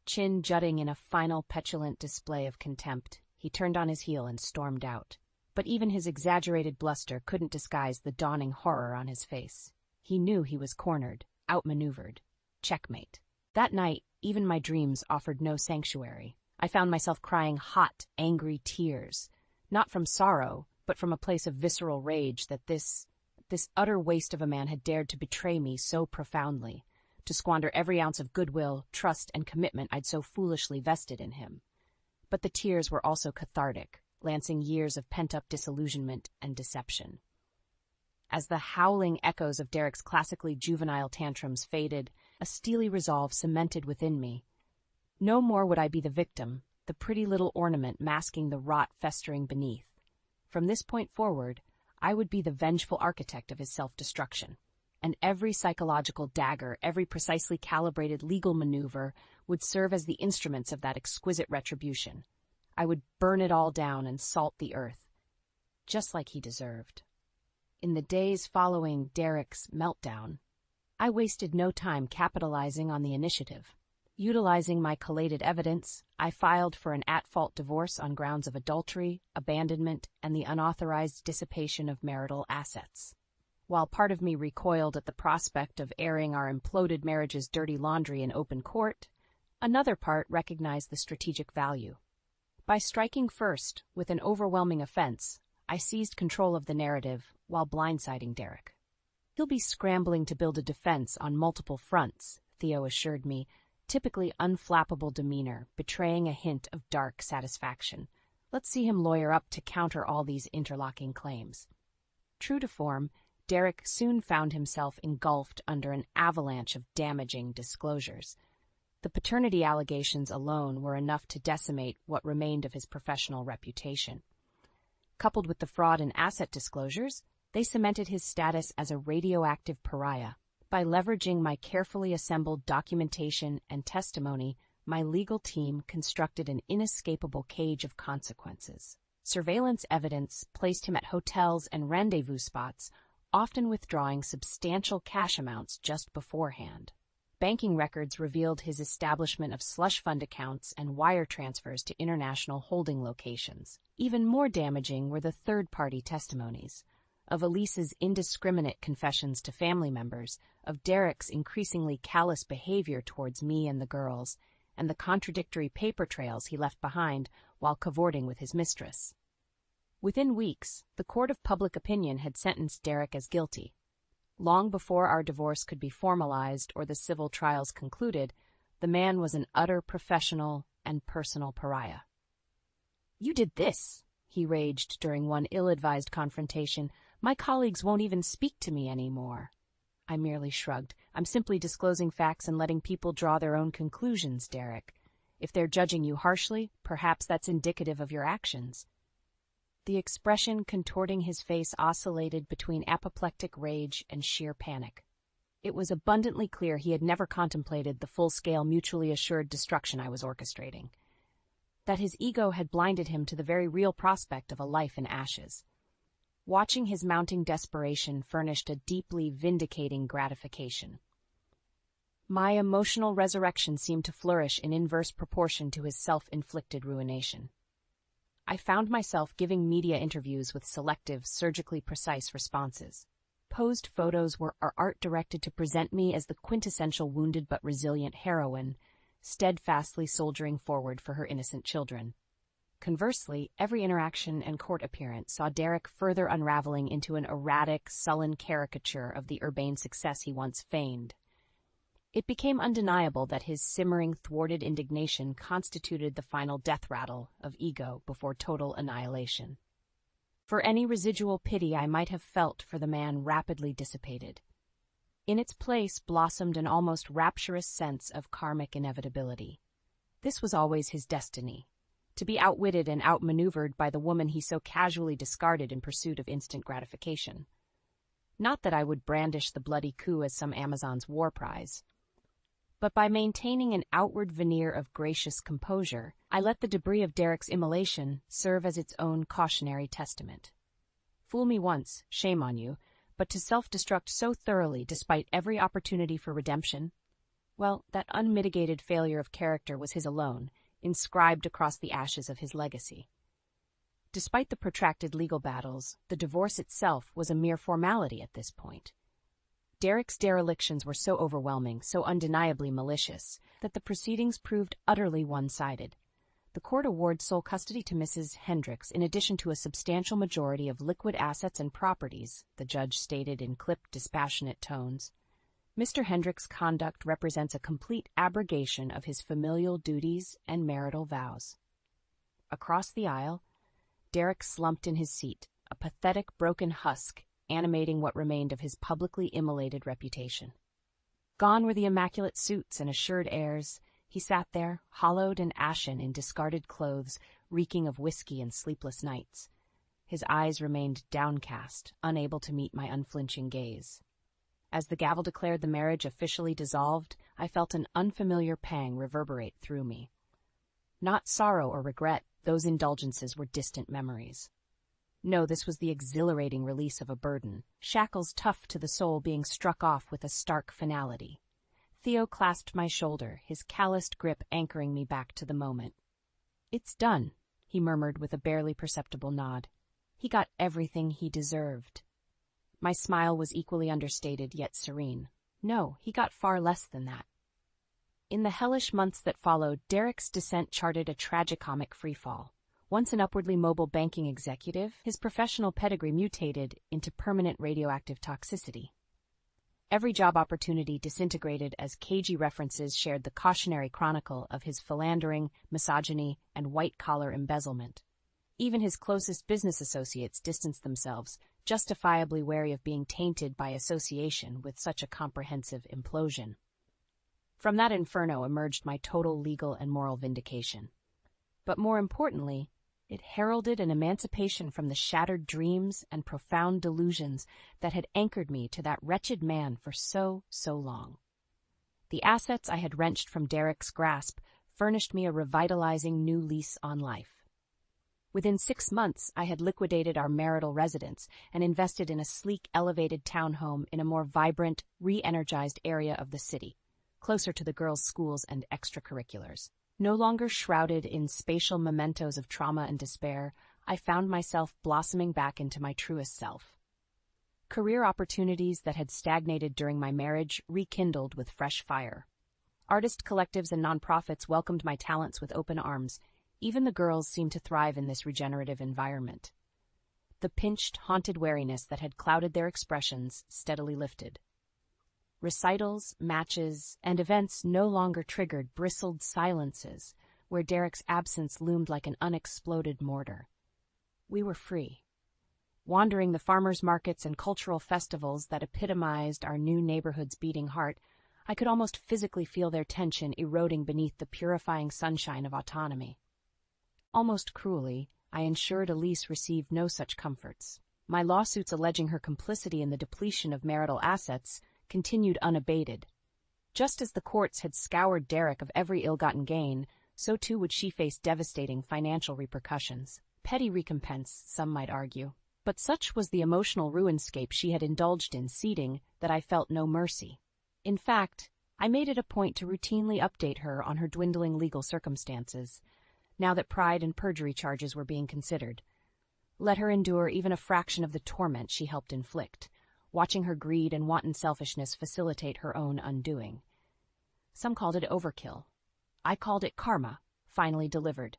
Speaker 1: Chin jutting in a final petulant display of contempt, he turned on his heel and stormed out. But even his exaggerated bluster couldn't disguise the dawning horror on his face. He knew he was cornered, outmaneuvered. Checkmate. That night, even my dreams offered no sanctuary. I found myself crying hot, angry tears, not from sorrow, but from a place of visceral rage that this utter waste of a man had dared to betray me so profoundly, to squander every ounce of goodwill, trust, and commitment I'd so foolishly vested in him. But the tears were also cathartic, lancing years of pent-up disillusionment and deception. As the howling echoes of Derek's classically juvenile tantrums faded, a steely resolve cemented within me. No more would I be the victim, the pretty little ornament masking the rot festering beneath. From this point forward, I would be the vengeful architect of his self-destruction, and every psychological dagger, every precisely calibrated legal maneuver would serve as the instruments of that exquisite retribution. I would burn it all down and salt the earth, just like he deserved. In the days following Derek's meltdown, I wasted no time capitalizing on the initiative. Utilizing my collated evidence, I filed for an at-fault divorce on grounds of adultery, abandonment, and the unauthorized dissipation of marital assets. While part of me recoiled at the prospect of airing our imploded marriage's dirty laundry in open court, another part recognized the strategic value. By striking first with an overwhelming offense, I seized control of the narrative while blindsiding Derek. "He'll be scrambling to build a defense on multiple fronts," Theo assured me, typically unflappable demeanor, betraying a hint of dark satisfaction. "Let's see him lawyer up to counter all these interlocking claims." True to form, Derek soon found himself engulfed under an avalanche of damaging disclosures. The paternity allegations alone were enough to decimate what remained of his professional reputation. Coupled with the fraud in asset disclosures, they cemented his status as a radioactive pariah. By leveraging my carefully assembled documentation and testimony, my legal team constructed an inescapable cage of consequences. Surveillance evidence placed him at hotels and rendezvous spots, often withdrawing substantial cash amounts just beforehand. Banking records revealed his establishment of slush fund accounts and wire transfers to international holding locations. Even more damaging were the third-party testimonies of Elise's indiscriminate confessions to family members, of Derek's increasingly callous behavior towards me and the girls, and the contradictory paper trails he left behind while cavorting with his mistress. Within weeks, the court of public opinion had sentenced Derek as guilty. Long before our divorce could be formalized or the civil trials concluded, The man was an utter professional and personal pariah. "You did this," he raged during one ill-advised confrontation. "My colleagues won't even speak to me anymore." I merely shrugged. "I'm simply disclosing facts and letting people draw their own conclusions, Derek. If they're judging you harshly, perhaps that's indicative of your actions." The expression contorting his face oscillated between apoplectic rage and sheer panic. It was abundantly clear he had never contemplated the full-scale, mutually assured destruction I was orchestrating. That his ego had blinded him to the very real prospect of a life in ashes. Watching his mounting desperation furnished a deeply vindicating gratification. My emotional resurrection seemed to flourish in inverse proportion to his self-inflicted ruination. I found myself giving media interviews with selective, surgically precise responses. Posed photos were our art directed to present me as the quintessential wounded but resilient heroine, steadfastly soldiering forward for her innocent children. Conversely, every interaction and court appearance saw Derek further unraveling into an erratic, sullen caricature of the urbane success he once feigned. It became undeniable that his simmering, thwarted indignation constituted the final death rattle of ego before total annihilation. For any residual pity I might have felt for the man rapidly dissipated. In its place blossomed an almost rapturous sense of karmic inevitability. This was always his destiny, to be outwitted and outmaneuvered by the woman he so casually discarded in pursuit of instant gratification. Not that I would brandish the bloody coup as some Amazon's war prize, but by maintaining an outward veneer of gracious composure, I let the debris of Derek's immolation serve as its own cautionary testament. Fool me once, shame on you, but to self-destruct so thoroughly despite every opportunity for redemption? Well, that unmitigated failure of character was his alone, inscribed across the ashes of his legacy. Despite the protracted legal battles, the divorce itself was a mere formality at this point. Derek's derelictions were so overwhelming, so undeniably malicious, that the proceedings proved utterly one-sided. The court awards sole custody to Mrs. Hendricks in addition to a substantial majority of liquid assets and properties, the judge stated in clipped, dispassionate tones. Mr. Hendricks' conduct represents a complete abrogation of his familial duties and marital vows. Across the aisle, Derek slumped in his seat, a pathetic, broken husk animating what remained of his publicly immolated reputation. Gone were the immaculate suits and assured airs. He sat there, hollowed and ashen in discarded clothes, reeking of whiskey and sleepless nights. His eyes remained downcast, unable to meet my unflinching gaze. As the gavel declared the marriage officially dissolved, I felt an unfamiliar pang reverberate through me. Not sorrow or regret, those indulgences were distant memories. No, this was the exhilarating release of a burden, shackles tough to the soul being struck off with a stark finality. Theo clasped my shoulder, his calloused grip anchoring me back to the moment. "It's done," he murmured with a barely perceptible nod. "He got everything he deserved." My smile was equally understated yet serene. No, he got far less than that. In the hellish months that followed, Derek's descent charted a tragicomic freefall. Once an upwardly mobile banking executive, his professional pedigree mutated into permanent radioactive toxicity. Every job opportunity disintegrated as cagey references shared the cautionary chronicle of his philandering, misogyny, and white-collar embezzlement. Even his closest business associates distanced themselves, justifiably wary of being tainted by association with such a comprehensive implosion. From that inferno emerged my total legal and moral vindication. But more importantly, it heralded an emancipation from the shattered dreams and profound delusions that had anchored me to that wretched man for so long. The assets I had wrenched from Derek's grasp furnished me a revitalizing new lease on life. Within 6 months, I had liquidated our marital residence and invested in a sleek, elevated townhome in a more vibrant, re-energized area of the city, closer to the girls' schools and extracurriculars. No longer shrouded in spatial mementos of trauma and despair, I found myself blossoming back into my truest self. Career opportunities that had stagnated during my marriage rekindled with fresh fire. Artist collectives and nonprofits welcomed my talents with open arms. Even the girls seemed to thrive in this regenerative environment. The pinched, haunted wariness that had clouded their expressions steadily lifted. Recitals, matches, and events no longer triggered bristled silences where Derek's absence loomed like an unexploded mortar. We were free. Wandering the farmers' markets and cultural festivals that epitomized our new neighborhood's beating heart, I could almost physically feel their tension eroding beneath the purifying sunshine of autonomy. Almost cruelly, I ensured Elise received no such comforts. My lawsuits alleging her complicity in the depletion of marital assets continued unabated. Just as the courts had scoured Derek of every ill-gotten gain, so too would she face devastating financial repercussions. Petty recompense, some might argue. But such was the emotional ruinscape she had indulged in seeding that I felt no mercy. In fact, I made it a point to routinely update her on her dwindling legal circumstances, now that pride and perjury charges were being considered. Let her endure even a fraction of the torment she helped inflict, watching her greed and wanton selfishness facilitate her own undoing. Some called it overkill. I called it karma, finally delivered.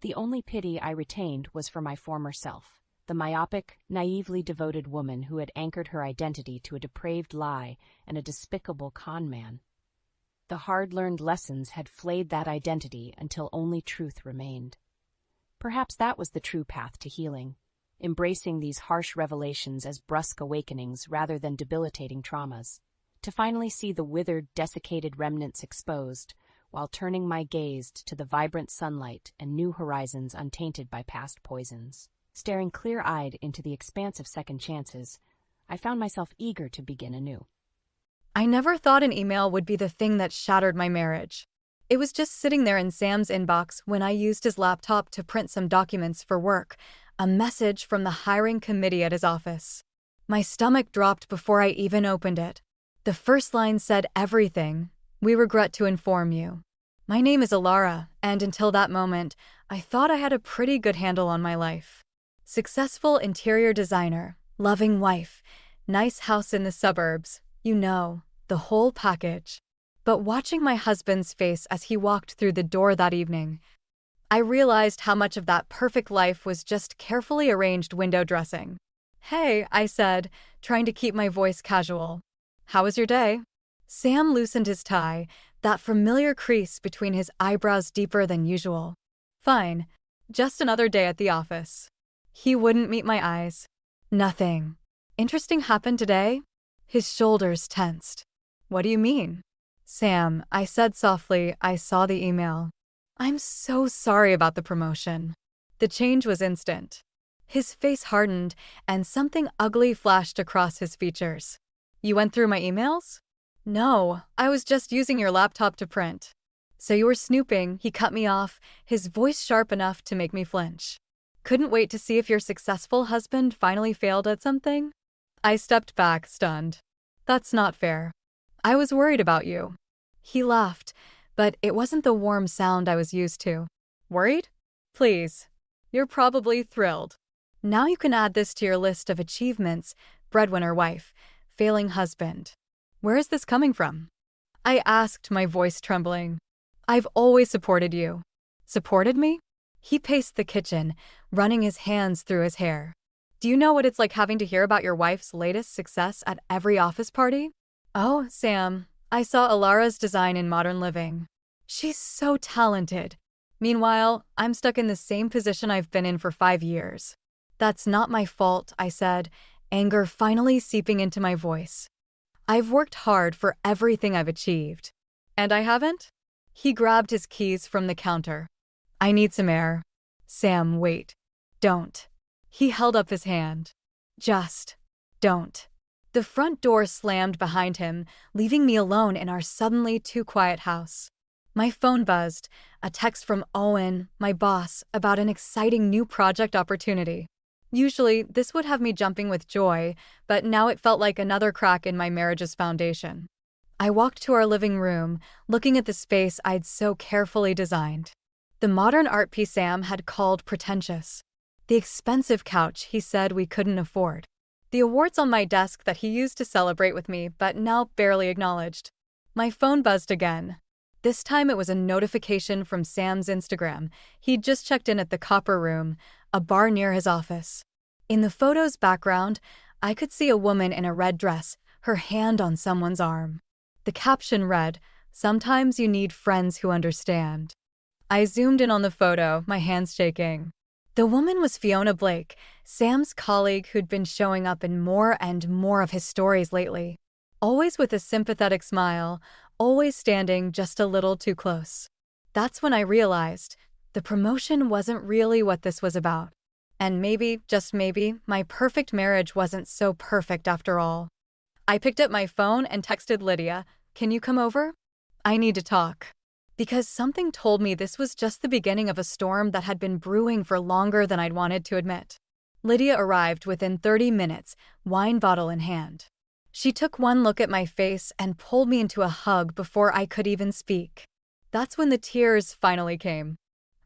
Speaker 1: The only pity I retained was for my former self, the myopic, naively devoted woman who had anchored her identity to a depraved lie and a despicable con man. The hard-learned lessons had flayed that identity until only truth remained. Perhaps that was the true path to healing, embracing these harsh revelations as brusque awakenings rather than debilitating traumas, to finally see the withered, desiccated remnants exposed, while turning my gaze to the vibrant sunlight and new horizons untainted by past poisons. Staring clear-eyed into the expanse of second chances, I found myself eager to begin anew.
Speaker 2: I never thought an email would be the thing that shattered my marriage. It was just sitting there in Sam's inbox when I used his laptop to print some documents for work, a message from the hiring committee at his office. My stomach dropped before I even opened it. The first line said everything. "We regret to inform you." My name is Alara, and until that moment, I thought I had a pretty good handle on my life. Successful interior designer, loving wife, nice house in the suburbs, the whole package. But watching my husband's face as he walked through the door that evening, I realized how much of that perfect life was just carefully arranged window dressing. "Hey," I said, trying to keep my voice casual. "How was your day?" Sam loosened his tie, that familiar crease between his eyebrows deeper than usual. "Fine. Just another day at the office." He wouldn't meet my eyes. "Nothing interesting happened today?" His shoulders tensed. "What do you mean?" "Sam," I said softly, "I saw the email. I'm so sorry about the promotion." The change was instant. His face hardened, and something ugly flashed across his features. "You went through my emails?" "No, I was just using your laptop to print." "So you were snooping," he cut me off, his voice sharp enough to make me flinch. "Couldn't wait to see if your successful husband finally failed at something?" I stepped back, stunned. "That's not fair. I was worried about you." He laughed, but it wasn't the warm sound I was used to. "Worried? Please. You're probably thrilled. Now you can add this to your list of achievements: breadwinner wife, failing husband. Where is this coming from?" I asked, my voice trembling. "I've always supported you." "Supported me?" He paced the kitchen, running his hands through his hair. "Do you know what it's like having to hear about your wife's latest success at every office party?" "Oh, Sam, I saw Alara's design in Modern Living. She's so talented. Meanwhile, I'm stuck in the same position I've been in for 5 years." "That's not my fault," I said, anger finally seeping into my voice. "I've worked hard for everything I've achieved." "And I haven't?" He grabbed his keys from the counter. "I need some air." "Sam, wait. Don't." He held up his hand. "Just don't." The front door slammed behind him, leaving me alone in our suddenly too quiet house. My phone buzzed, a text from Owen, my boss, about an exciting new project opportunity. Usually, this would have me jumping with joy, but now it felt like another crack in my marriage's foundation. I walked to our living room, looking at the space I'd so carefully designed. The modern art piece Sam had called pretentious. The expensive couch he said we couldn't afford. The awards on my desk that he used to celebrate with me, but now barely acknowledged. My phone buzzed again. This time it was a notification from Sam's Instagram. He'd just checked in at the Copper Room, a bar near his office. In the photo's background, I could see a woman in a red dress, her hand on someone's arm. The caption read, "Sometimes you need friends who understand." I zoomed in on the photo, my hands shaking. The woman was Fiona Blake, Sam's colleague who'd been showing up in more and more of his stories lately. Always with a sympathetic smile, always standing just a little too close. That's when I realized the promotion wasn't really what this was about. And maybe, just maybe, my perfect marriage wasn't so perfect after all. I picked up my phone and texted Lydia, "Can you come over? I need to talk." Because something told me this was just the beginning of a storm that had been brewing for longer than I'd wanted to admit. Lydia arrived within 30 minutes, wine bottle in hand. She took one look at my face and pulled me into a hug before I could even speak. That's when the tears finally came.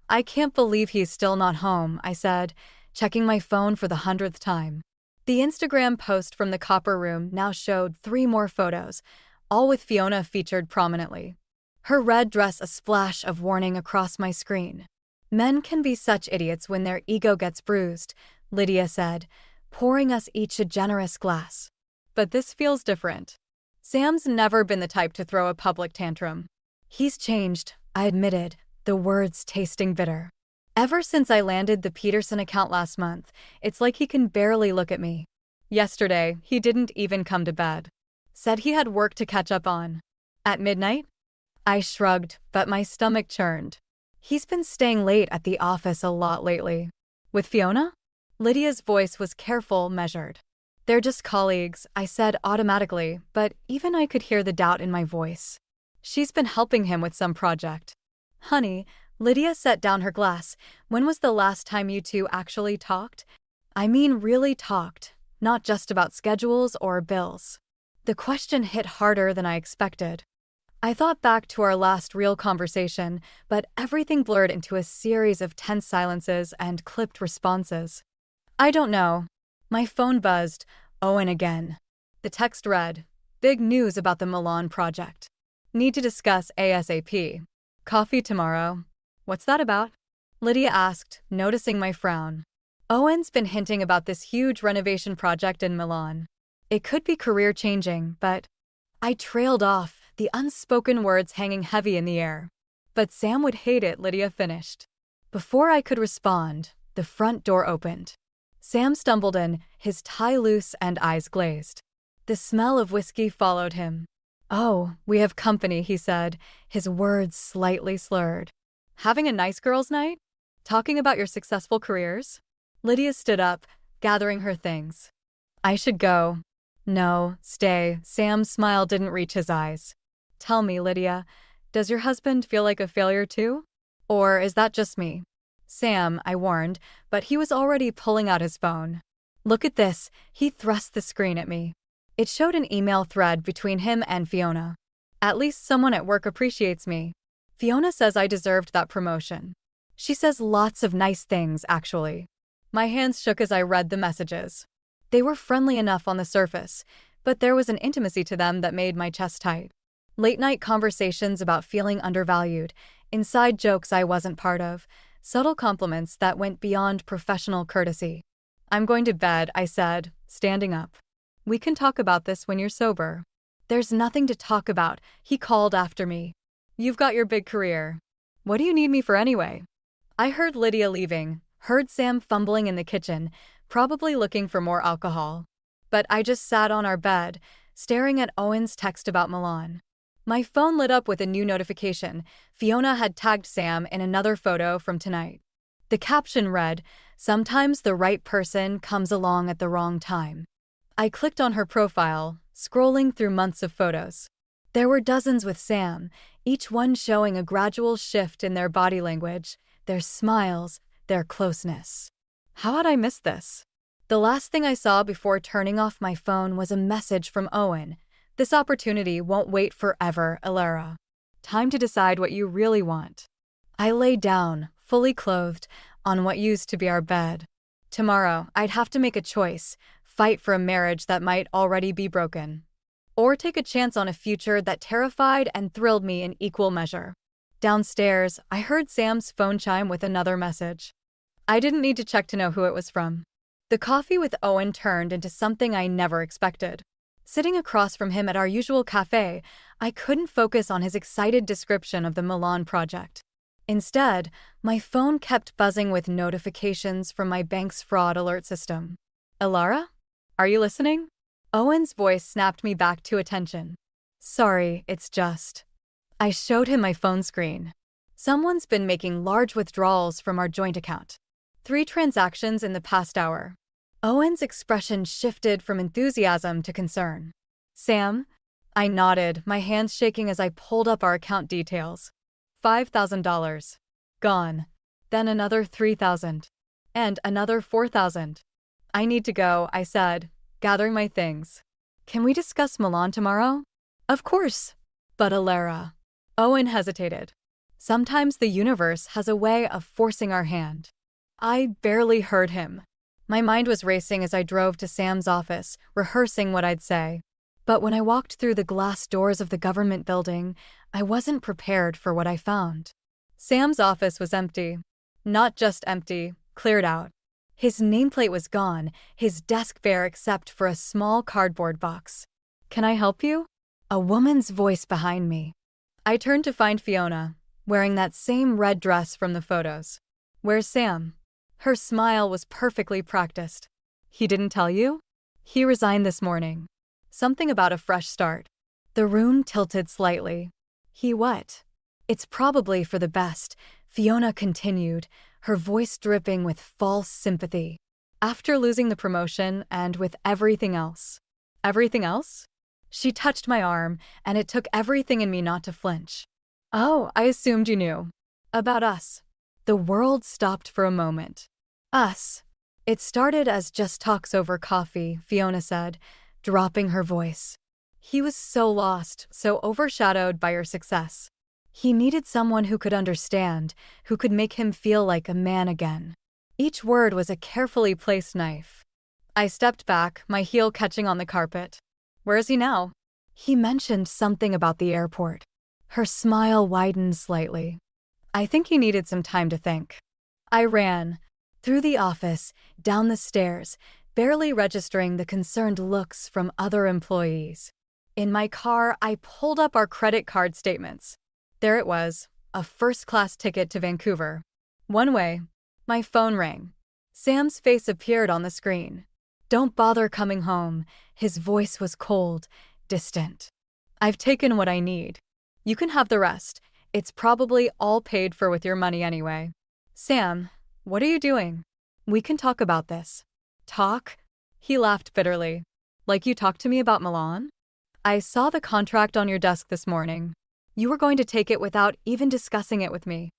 Speaker 2: "I can't believe he's still not home," I said, checking my phone for the 100th time. The Instagram post from the copper room now showed 3 more photos, all with Fiona featured prominently. Her red dress a splash of warning across my screen. "Men can be such idiots when their ego gets bruised," Lydia said, pouring us each a generous glass. But this feels different. Sam's never been the type to throw a public tantrum. He's changed, I admitted, the words tasting bitter. Ever since I landed the Peterson account last month, it's like he can barely look at me. Yesterday, he didn't even come to bed. Said he had work to catch up on. At midnight? I shrugged, but my stomach churned. He's been staying late at the office a lot lately. With Fiona? Lydia's voice was careful, measured. "They're just colleagues," I said automatically, but even I could hear the doubt in my voice. "She's been helping him with some project." "Honey," Lydia set down her glass, "when was the last time you two actually talked? I mean really talked, not just about schedules or bills." The question hit harder than I expected. I thought back to our last real conversation, but everything blurred into a series of tense silences and clipped responses. "I don't know." My phone buzzed. Owen again. The text read, "Big news about the Milan project. Need to discuss ASAP. Coffee tomorrow." "What's that about?" Lydia asked, noticing my frown. "Owen's been hinting about this huge renovation project in Milan. It could be career-changing, but..." I trailed off, the unspoken words hanging heavy in the air. "But Sam would hate it," Lydia finished. Before I could respond, the front door opened. Sam stumbled in, his tie loose and eyes glazed. The smell of whiskey followed him. "Oh, we have company," he said, his words slightly slurred. "Having a nice girls' night? Talking about your successful careers?" Lydia stood up, gathering her things. "I should go." "No, stay." Sam's smile didn't reach his eyes. "Tell me, Lydia, does your husband feel like a failure too? Or is that just me?" "Sam," I warned, but he was already pulling out his phone. "Look at this." He thrust the screen at me. It showed an email thread between him and Fiona. "At least someone at work appreciates me. Fiona says I deserved that promotion. She says lots of nice things, actually." My hands shook as I read the messages. They were friendly enough on the surface, but there was an intimacy to them that made my chest tight. Late-night conversations about feeling undervalued, inside jokes I wasn't part of, subtle compliments that went beyond professional courtesy. "I'm going to bed," I said, standing up. "We can talk about this when you're sober." "There's nothing to talk about," he called after me. "You've got your big career. What do you need me for anyway?" I heard Lydia leaving, heard Sam fumbling in the kitchen, probably looking for more alcohol. But I just sat on our bed, staring at Owen's text about Milan. My phone lit up with a new notification. Fiona had tagged Sam in another photo from tonight. The caption read, "Sometimes the right person comes along at the wrong time." I clicked on her profile, scrolling through months of photos. There were dozens with Sam, each one showing a gradual shift in their body language, their smiles, their closeness. How had I missed this? The last thing I saw before turning off my phone was a message from Owen. "This opportunity won't wait forever, Alara. Time to decide what you really want." I lay down, fully clothed, on what used to be our bed. Tomorrow, I'd have to make a choice, fight for a marriage that might already be broken, or take a chance on a future that terrified and thrilled me in equal measure. Downstairs, I heard Sam's phone chime with another message. I didn't need to check to know who it was from. The coffee with Owen turned into something I never expected. Sitting across from him at our usual cafe, I couldn't focus on his excited description of the Milan project. Instead, my phone kept buzzing with notifications from my bank's fraud alert system. Ilara? Are you listening? Owen's voice snapped me back to attention. Sorry, it's just. I showed him my phone screen. Someone's been making large withdrawals from our joint account. 3 transactions in the past hour. Owen's expression shifted from enthusiasm to concern. Sam? I nodded, my hands shaking as I pulled up our account details. $5,000. Gone. Then another $3,000. And another $4,000. I need to go, I said, gathering my things. Can we discuss Milan tomorrow? Of course. But Ilara. Owen hesitated. Sometimes the universe has a way of forcing our hand. I barely heard him. My mind was racing as I drove to Sam's office, rehearsing what I'd say. But when I walked through the glass doors of the government building, I wasn't prepared for what I found. Sam's office was empty. Not just empty, cleared out. His nameplate was gone, his desk bare except for a small cardboard box. Can I help you? A woman's voice behind me. I turned to find Fiona, wearing that same red dress from the photos. Where's Sam? Her smile was perfectly practiced. He didn't tell you? He resigned this morning. Something about a fresh start. The room tilted slightly. He what? It's probably for the best, Fiona continued, her voice dripping with false sympathy. After losing the promotion and with everything else. Everything else? She touched my arm, and it took everything in me not to flinch. Oh, I assumed you knew. About us. The world stopped for a moment. Us. It started as just talks over coffee, Fiona said, dropping her voice. He was so lost, so overshadowed by her success. He needed someone who could understand, who could make him feel like a man again. Each word was a carefully placed knife. I stepped back, my heel catching on the carpet. Where is he now? He mentioned something about the airport. Her smile widened slightly. I think he needed some time to think. I ran. Through the office, down the stairs, barely registering the concerned looks from other employees. In my car, I pulled up our credit card statements. There it was, a first-class ticket to Vancouver. One way. My phone rang. Sam's face appeared on the screen. Don't bother coming home. His voice was cold, distant. I've taken what I need. You can have the rest. It's probably all paid for with your money anyway. Sam, what are you doing? We can talk about this. Talk? He laughed bitterly. Like you talked to me about Milan? I saw the contract on your desk this morning. You were going to take it without even discussing it with me.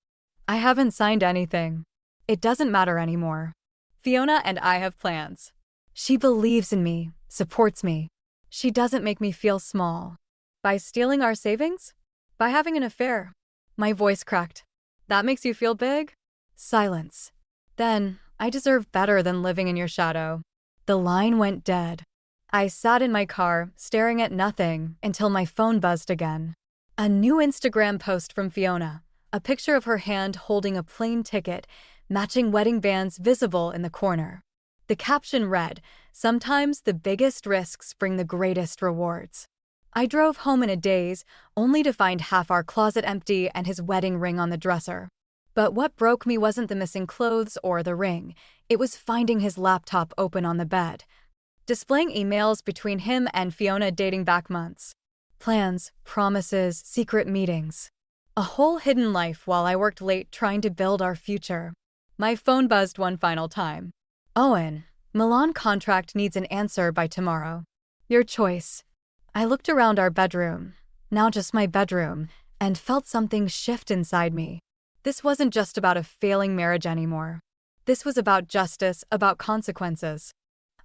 Speaker 2: I haven't signed anything. It doesn't matter anymore. Fiona and I have plans. She believes in me, supports me. She doesn't make me feel small. By stealing our savings? By having an affair. My voice cracked. That makes you feel big? Silence. Then, I deserve better than living in your shadow. The line went dead. I sat in my car, staring at nothing, until my phone buzzed again. A new Instagram post from Fiona, a picture of her hand holding a plane ticket, matching wedding bands visible in the corner. The caption read, "Sometimes the biggest risks bring the greatest rewards." I drove home in a daze, only to find half our closet empty and his wedding ring on the dresser. But what broke me wasn't the missing clothes or the ring. It was finding his laptop open on the bed, displaying emails between him and Fiona dating back months. Plans, promises, secret meetings. A whole hidden life while I worked late trying to build our future. My phone buzzed one final time. Owen, Milan contract needs an answer by tomorrow. Your choice. I looked around our bedroom, now just my bedroom, and felt something shift inside me. This wasn't just about a failing marriage anymore. This was about justice, about consequences.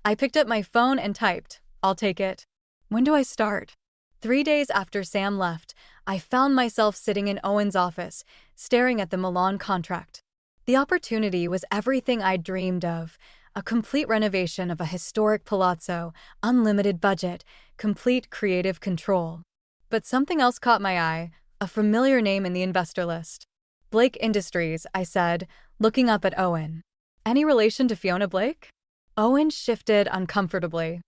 Speaker 2: I picked up my phone and typed, "I'll take it." When do I start? 3 days after Sam left, I found myself sitting in Owen's office, staring at the Milan contract. The opportunity was everything I'd dreamed of. A complete renovation of a historic palazzo, unlimited budget, complete creative control. But something else caught my eye, a familiar name in the investor list. Blake Industries, I said, looking up at Owen. Any relation to Fiona Blake? Owen shifted uncomfortably.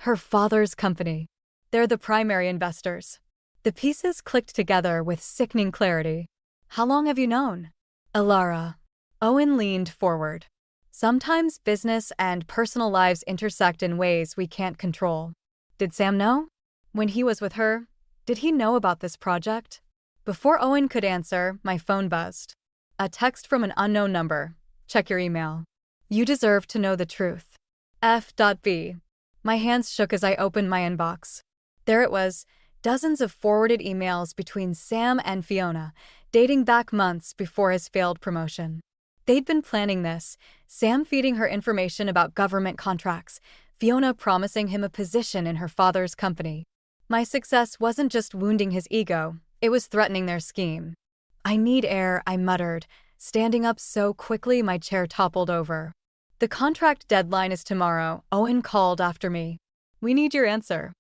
Speaker 2: Her father's company. They're the primary investors. The pieces clicked together with sickening clarity. How long have you known? Alara. Owen leaned forward. Sometimes business and personal lives intersect in ways we can't control. Did Sam know? When he was with her, did he know about this project? Before Owen could answer, my phone buzzed. A text from an unknown number. Check your email. You deserve to know the truth. F.B. My hands shook as I opened my inbox. There it was, dozens of forwarded emails between Sam and Fiona, dating back months before his failed promotion. They'd been planning this, Sam feeding her information about government contracts, Fiona promising him a position in her father's company. My success wasn't just wounding his ego, it was threatening their scheme. I need air, I muttered, standing up so quickly my chair toppled over. The contract deadline is tomorrow, Owen called after me. We need your answer.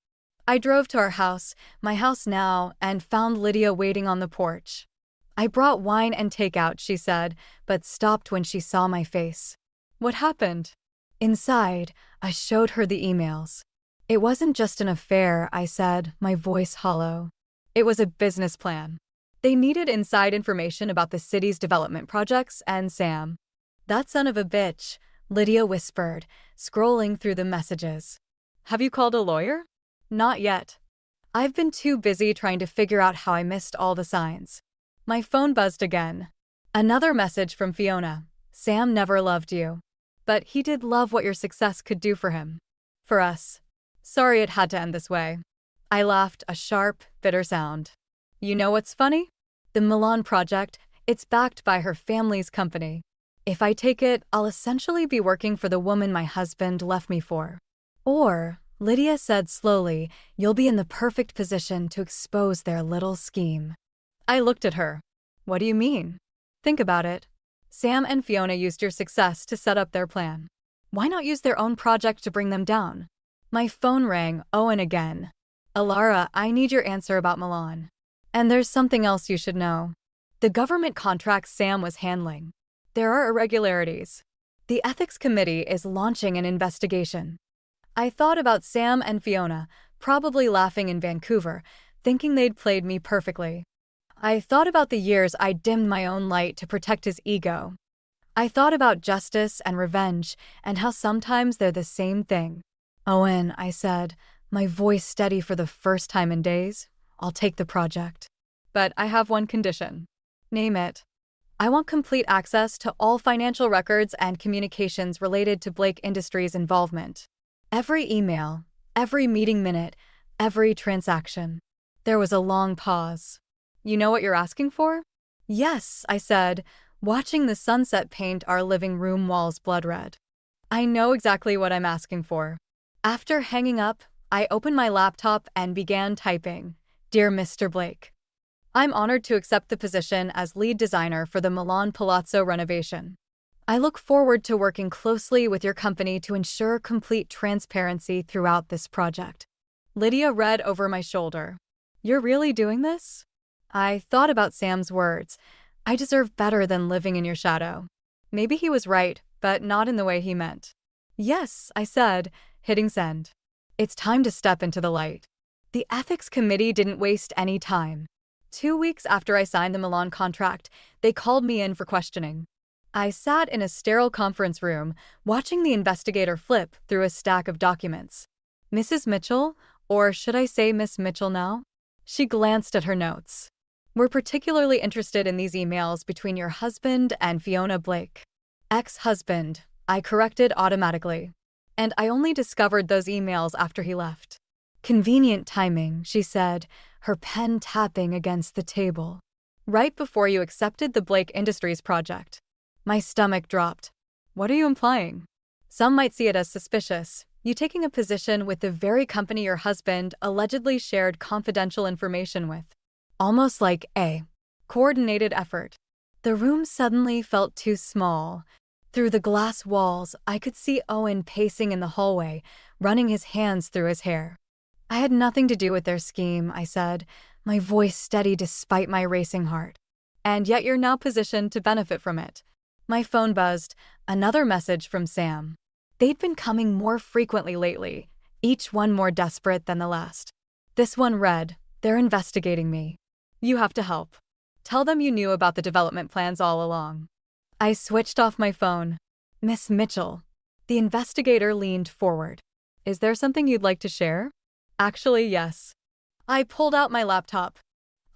Speaker 2: I drove to our house, my house now, and found Lydia waiting on the porch. I brought wine and takeout, she said, but stopped when she saw my face. What happened? Inside, I showed her the emails. It wasn't just an affair, I said, my voice hollow. It was a business plan. They needed inside information about the city's development projects and Sam. That son of a bitch, Lydia whispered, scrolling through the messages. Have you called a lawyer? Not yet. I've been too busy trying to figure out how I missed all the signs. My phone buzzed again. Another message from Fiona. Sam never loved you. But he did love what your success could do for him. For us. Sorry it had to end this way. I laughed, a sharp, bitter sound. You know what's funny? The Milan project, it's backed by her family's company. If I take it, I'll essentially be working for the woman my husband left me for. Or, Lydia said slowly, you'll be in the perfect position to expose their little scheme. I looked at her. What do you mean? Think about it. Sam and Fiona used your success to set up their plan. Why not use their own project to bring them down? My phone rang, Owen again. Alara, I need your answer about Milan. And there's something else you should know. The government contracts Sam was handling. There are irregularities. The ethics committee is launching an investigation. I thought about Sam and Fiona, probably laughing in Vancouver, thinking they'd played me perfectly. I thought about the years I dimmed my own light to protect his ego. I thought about justice and revenge and how sometimes they're the same thing. Owen, I said, my voice steady for the first time in days, I'll take the project. But I have one condition. Name it. I want complete access to all financial records and communications related to Blake Industries' involvement. Every email, every meeting minute, every transaction. There was a long pause. You know what you're asking for? Yes, I said, watching the sunset paint our living room walls blood red. I know exactly what I'm asking for. After hanging up, I opened my laptop and began typing, Dear Mr. Blake. I'm honored to accept the position as lead designer for the Milan Palazzo renovation. I look forward to working closely with your company to ensure complete transparency throughout this project. Lydia read over my shoulder. You're really doing this? I thought about Sam's words. I deserve better than living in your shadow. Maybe he was right, but not in the way he meant. Yes, I said, hitting send. It's time to step into the light. The ethics committee didn't waste any time. 2 weeks after I signed the Milan contract, they called me in for questioning. I sat in a sterile conference room, watching the investigator flip through a stack of documents. Mrs. Mitchell, or should I say Miss Mitchell now? She glanced at her notes. We're particularly interested in these emails between your husband and Fiona Blake. Ex-husband, I corrected automatically. And I only discovered those emails after he left. Convenient timing, she said, her pen tapping against the table. Right before you accepted the Blake Industries project. My stomach dropped. What are you implying? Some might see it as suspicious, you taking a position with the very company your husband allegedly shared confidential information with. Almost like a coordinated effort. The room suddenly felt too small. Through the glass walls, I could see Owen pacing in the hallway, running his hands through his hair. I had nothing to do with their scheme, I said, my voice steady despite my racing heart. And yet you're now positioned to benefit from it. My phone buzzed, another message from Sam. They'd been coming more frequently lately, each one more desperate than the last. This one read, "They're investigating me. You have to help. Tell them you knew about the development plans all along." I switched off my phone. "Miss Mitchell." The investigator leaned forward. "Is there something you'd like to share?" "Actually, yes." I pulled out my laptop.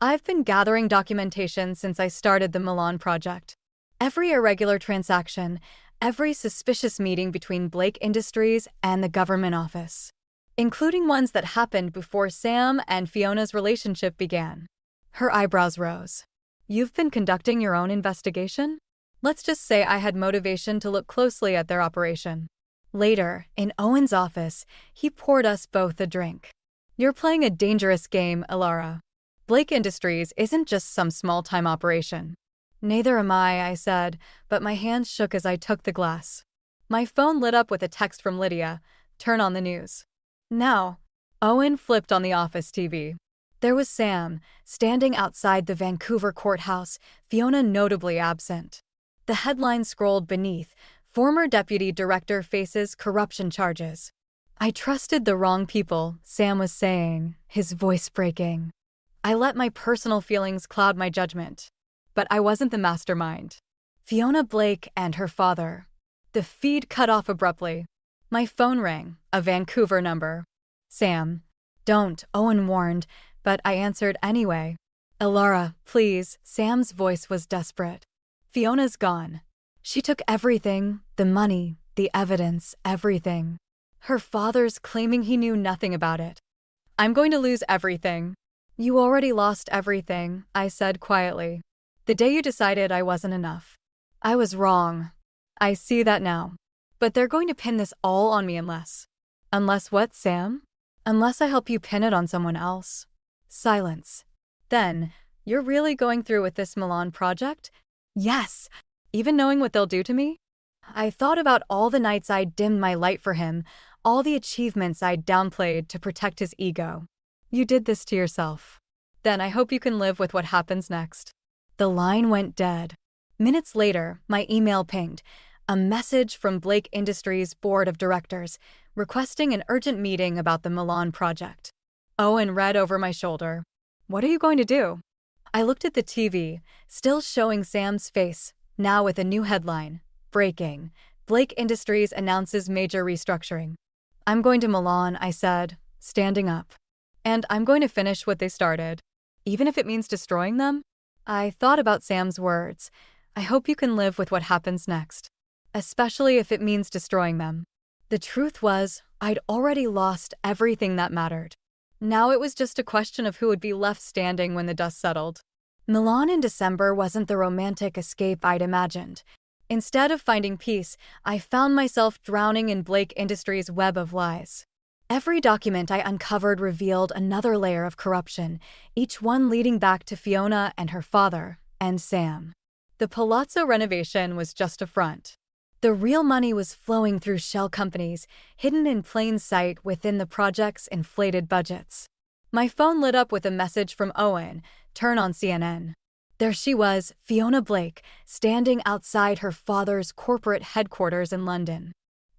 Speaker 2: "I've been gathering documentation since I started the Milan project. Every irregular transaction, every suspicious meeting between Blake Industries and the government office, including ones that happened before Sam and Fiona's relationship began." Her eyebrows rose. "You've been conducting your own investigation?" Let's just say I had motivation to look closely at their operation. Later, in Owen's office, he poured us both a drink. "You're playing a dangerous game, Alara. Blake Industries isn't just some small-time operation." "Neither am I said, but my hands shook as I took the glass. My phone lit up with a text from Lydia. "Turn on the news." Now, Owen flipped on the office TV. There was Sam, standing outside the Vancouver courthouse, Fiona notably absent. The headline scrolled beneath, "Former Deputy Director faces corruption charges." "I trusted the wrong people," Sam was saying, his voice breaking. "I let my personal feelings cloud my judgment. But I wasn't the mastermind." Fiona Blake and her father. The feed cut off abruptly. My phone rang, a Vancouver number. "Sam." "Don't," Owen warned, but I answered anyway. "Alara, please." Sam's voice was desperate. "Fiona's gone. She took everything, the money, the evidence, everything. Her father's claiming he knew nothing about it." "I'm going to lose everything." "You already lost everything," I said quietly. "The day you decided I wasn't enough. I was wrong. I see that now. But they're going to pin this all on me unless..." "Unless what, Sam?" "Unless I help you pin it on someone else." Silence. Then, "You're really going through with this Milan project?" "Yes." "Even knowing what they'll do to me?" I thought about all the nights I'd dimmed my light for him, all the achievements I'd downplayed to protect his ego. "You did this to yourself. Then I hope you can live with what happens next." The line went dead. Minutes later, my email pinged. A message from Blake Industries' board of directors, requesting an urgent meeting about the Milan project. Owen read over my shoulder. "What are you going to do?" I looked at the TV, still showing Sam's face, now with a new headline. "Breaking. Blake Industries announces major restructuring." "I'm going to Milan," I said, standing up. "And I'm going to finish what they started. Even if it means destroying them?" I thought about Sam's words. "I hope you can live with what happens next. Especially if it means destroying them." The truth was, I'd already lost everything that mattered. Now it was just a question of who would be left standing when the dust settled. Milan in December wasn't the romantic escape I'd imagined. Instead of finding peace, I found myself drowning in Blake Industries' web of lies. Every document I uncovered revealed another layer of corruption, each one leading back to Fiona and her father, and Sam. The palazzo renovation was just a front. The real money was flowing through shell companies, hidden in plain sight within the project's inflated budgets. My phone lit up with a message from Owen. "Turn on CNN." There she was, Fiona Blake, standing outside her father's corporate headquarters in London.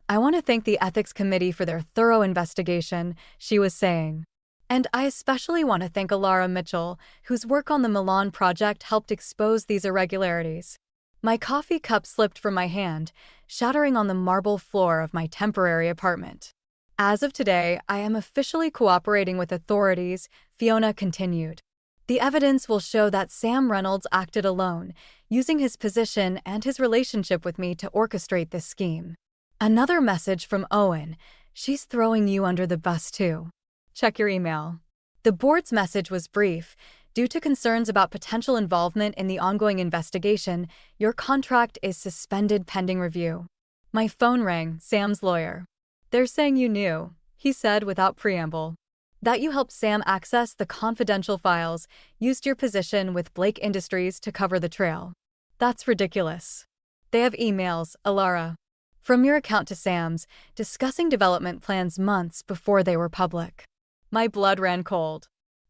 Speaker 2: "I want to thank the Ethics Committee for their thorough investigation," she was saying. "And I especially want to thank Alara Mitchell, whose work on the Milan project helped expose these irregularities." My coffee cup slipped from my hand, shattering on the marble floor of my temporary apartment. "As of today, I am officially cooperating with authorities," Fiona continued. "The evidence will show that Sam Reynolds acted alone, using his position and his relationship with me to orchestrate this scheme." Another message from Owen. "She's throwing you under the bus too. Check your email." The board's message was brief. "Due to concerns about potential involvement in the ongoing investigation, your contract is suspended pending review." My phone rang, Sam's lawyer. "They're saying you knew," he said without preamble. "That you helped Sam access the confidential files, used your position with Blake Industries to cover the trail." "That's ridiculous. They have emails, Alara. From your account to Sam's, discussing development plans months before they were public." My blood ran cold.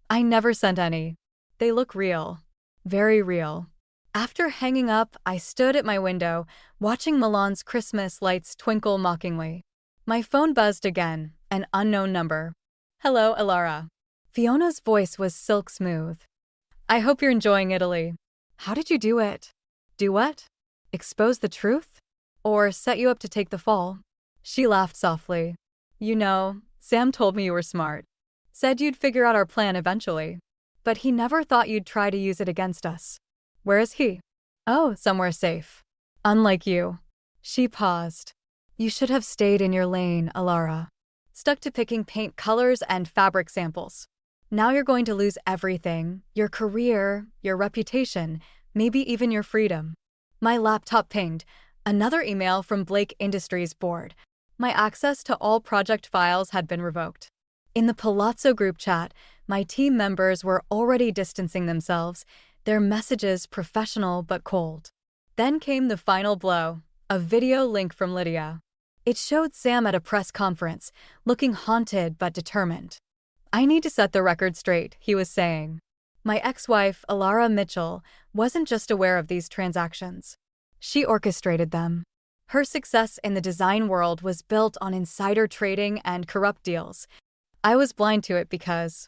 Speaker 2: "I never sent any. They look real. Very real." After hanging up, I stood at my window, watching Milan's Christmas lights twinkle mockingly. My phone buzzed again, an unknown number. "Hello, Alara." Fiona's voice was silk smooth. I hope you're enjoying Italy. How did you do it? Do what? Expose the truth? Or set you up to take the fall? She laughed softly. You know, Sam told me you were smart. Said you'd figure out our plan eventually. But he never thought you'd try to use it against us. Where is he? Oh, somewhere safe. Unlike you. She paused. You should have stayed in your lane, Alara. Stuck to picking paint colors and fabric samples. Now you're going to lose everything. Your career, your reputation, maybe even your freedom. My laptop pinged. Another email from Blake Industries board. My access to all project files had been revoked. In the Palazzo group chat, my team members were already distancing themselves, their messages professional but cold. Then came the final blow, a video link from Lydia. It showed Sam at a press conference, looking haunted but determined. I need to set the record straight, he was saying. My ex-wife, Alara Mitchell, wasn't just aware of these transactions. She orchestrated them. Her success in the design world was built on insider trading and corrupt deals. I was blind to it because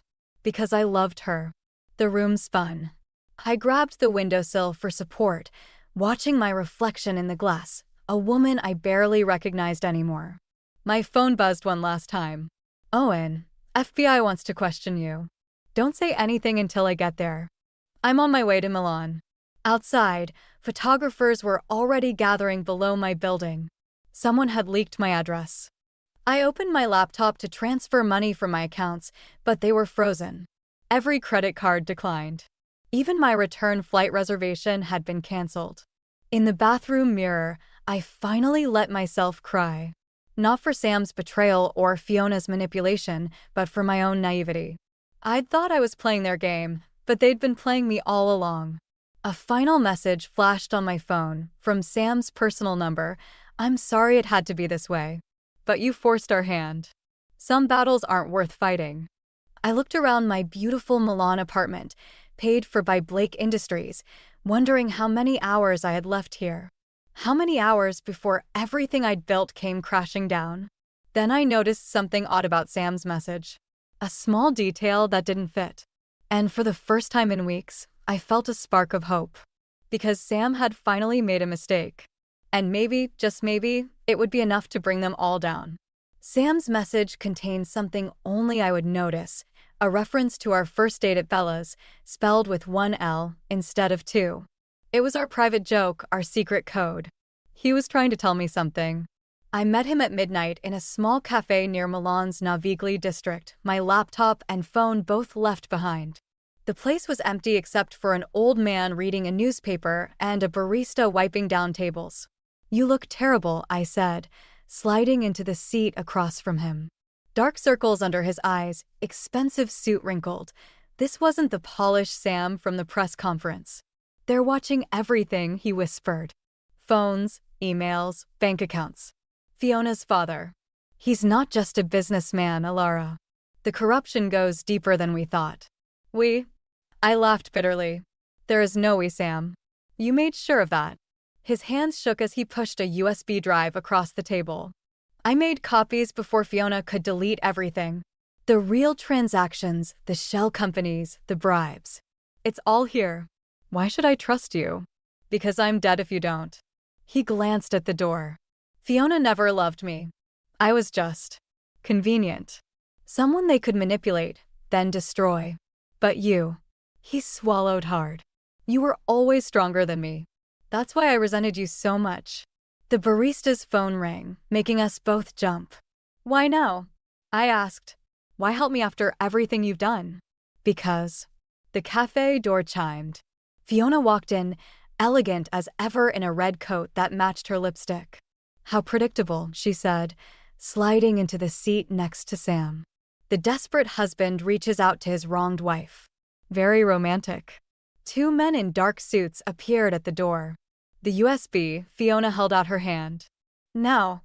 Speaker 2: I loved her. The room spun. I grabbed the windowsill for support, watching my reflection in the glass, a woman I barely recognized anymore. My phone buzzed one last time. Owen, FBI wants to question you. Don't say anything until I get there. I'm on my way to Milan. Outside, photographers were already gathering below my building. Someone had leaked my address. I opened my laptop to transfer money from my accounts, but they were frozen. Every credit card declined. Even my return flight reservation had been canceled. In the bathroom mirror, I finally let myself cry. Not for Sam's betrayal or Fiona's manipulation, but for my own naivety. I'd thought I was playing their game, but they'd been playing me all along. A final message flashed on my phone from Sam's personal number. I'm sorry it had to be this way, but you forced our hand. Some battles aren't worth fighting. I looked around my beautiful Milan apartment, paid for by Blake Industries, wondering how many hours I had left here. How many hours before everything I'd built came crashing down? Then I noticed something odd about Sam's message. A small detail that didn't fit. And for the first time in weeks, I felt a spark of hope. Because Sam had finally made a mistake. And maybe, just maybe, it would be enough to bring them all down. Sam's message contained something only I would notice, a reference to our first date at Bella's, spelled with one L instead of two. It was our private joke, our secret code. He was trying to tell me something. I met him at midnight in a small cafe near Milan's Navigli district, my laptop and phone both left behind. The place was empty except for an old man reading a newspaper and a barista wiping down tables. You look terrible, I said, sliding into the seat across from him. Dark circles under his eyes, expensive suit wrinkled. This wasn't the polished Sam from the press conference. They're watching everything, he whispered. Phones, emails, bank accounts. Fiona's father. He's not just a businessman, Alara. The corruption goes deeper than we thought. I laughed bitterly. There is no we, Sam. You made sure of that. His hands shook as he pushed a USB drive across the table. I made copies before Fiona could delete everything. The real transactions, the shell companies, the bribes. It's all here. Why should I trust you? Because I'm dead if you don't. He glanced at the door. Fiona never loved me. I was just convenient. Someone they could manipulate, then destroy. But you. He swallowed hard. You were always stronger than me. That's why I resented you so much. The barista's phone rang, making us both jump. Why now? I asked. Why help me after everything you've done? Because. The cafe door chimed. Fiona walked in, elegant as ever in a red coat that matched her lipstick. How predictable, she said, sliding into the seat next to Sam. The desperate husband reaches out to his wronged wife. Very romantic. Two men in dark suits appeared at the door. The USB, Fiona held out her hand. Now.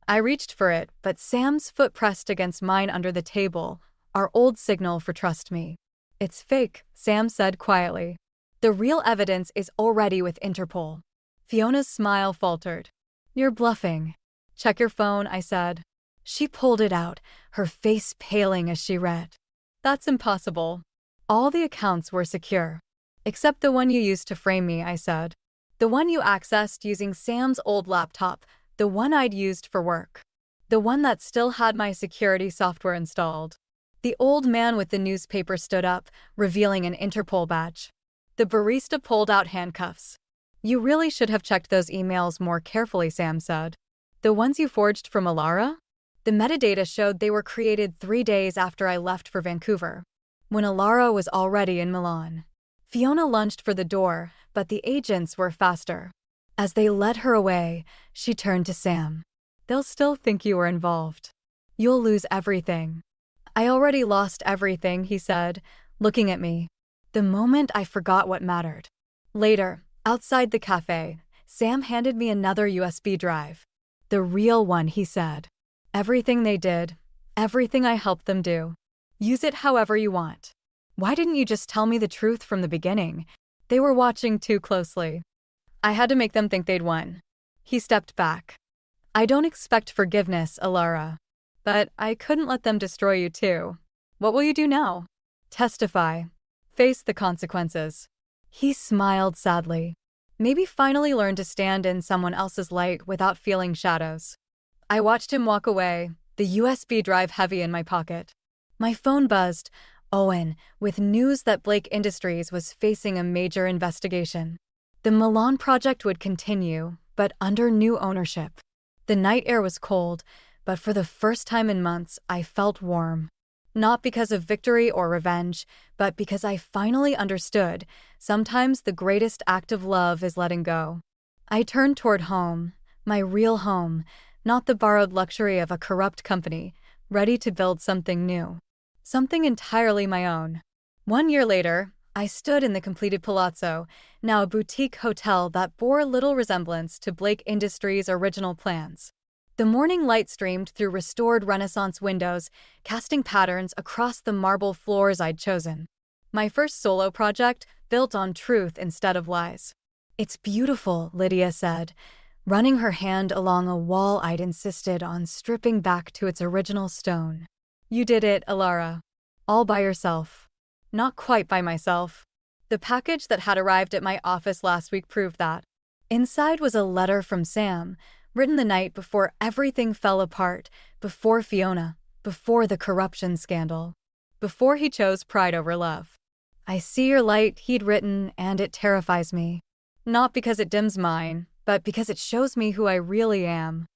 Speaker 2: I reached for it, but Sam's foot pressed against mine under the table, our old signal for trust me. It's fake, Sam said quietly. The real evidence is already with Interpol. Fiona's smile faltered. You're bluffing. Check your phone, I said. She pulled it out, her face paling as she read. That's impossible. All the accounts were secure. Except the one you used to frame me, I said. The one you accessed using Sam's old laptop, the one I'd used for work. The one that still had my security software installed. The old man with the newspaper stood up, revealing an Interpol badge. The barista pulled out handcuffs. You really should have checked those emails more carefully, Sam said. The ones you forged from Alara? The metadata showed they were created 3 days after I left for Vancouver, when Alara was already in Milan. Fiona lunged for the door, but the agents were faster. As they led her away, she turned to Sam. They'll still think you were involved. You'll lose everything. I already lost everything, he said, looking at me. The moment I forgot what mattered. Later, outside the cafe, Sam handed me another USB drive. The real one, he said. Everything they did, everything I helped them do. Use it however you want. Why didn't you just tell me the truth from the beginning? They were watching too closely. I had to make them think they'd won. He stepped back. I don't expect forgiveness, Alara. But I couldn't let them destroy you too. What will you do now? Testify. Face the consequences. He smiled sadly. Maybe finally learn to stand in someone else's light without feeling shadows. I watched him walk away, the USB drive heavy in my pocket. My phone buzzed, Owen, with news that Blake Industries was facing a major investigation. The Milan project would continue, but under new ownership. The night air was cold, but for the first time in months, I felt warm. Not because of victory or revenge, but because I finally understood sometimes the greatest act of love is letting go. I turned toward home, my real home, not the borrowed luxury of a corrupt company, ready to build something new. Something entirely my own. 1 year later, I stood in the completed palazzo, now a boutique hotel that bore little resemblance to Blake Industries' original plans. The morning light streamed through restored Renaissance windows, casting patterns across the marble floors I'd chosen. My first solo project, built on truth instead of lies. It's beautiful, Lydia said, running her hand along a wall I'd insisted on stripping back to its original stone. You did it, Alara. All by yourself. Not quite by myself. The package that had arrived at my office last week proved that. Inside was a letter from Sam, written the night before everything fell apart, before Fiona, before the corruption scandal, before he chose pride over love. I see your light, he'd written, and it terrifies me. Not because it dims mine, but because it shows me who I really am.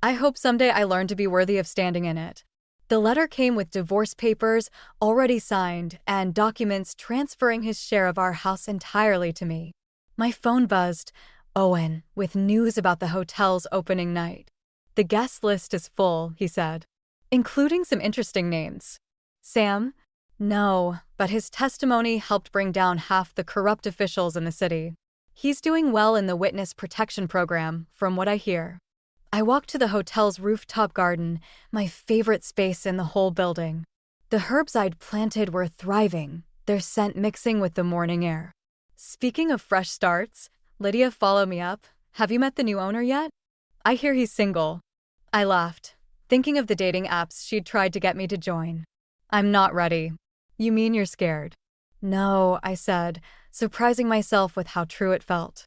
Speaker 2: I hope someday I learn to be worthy of standing in it. The letter came with divorce papers already signed and documents transferring his share of our house entirely to me. My phone buzzed. Owen, with news about the hotel's opening night. The guest list is full, he said, including some interesting names. Sam? No, but his testimony helped bring down half the corrupt officials in the city. He's doing well in the witness protection program, from what I hear. I walked to the hotel's rooftop garden, my favorite space in the whole building. The herbs I'd planted were thriving, their scent mixing with the morning air. Speaking of fresh starts, Lydia followed me up. Have you met the new owner yet? I hear he's single. I laughed, thinking of the dating apps she'd tried to get me to join. I'm not ready. You mean you're scared? No, I said, surprising myself with how true it felt.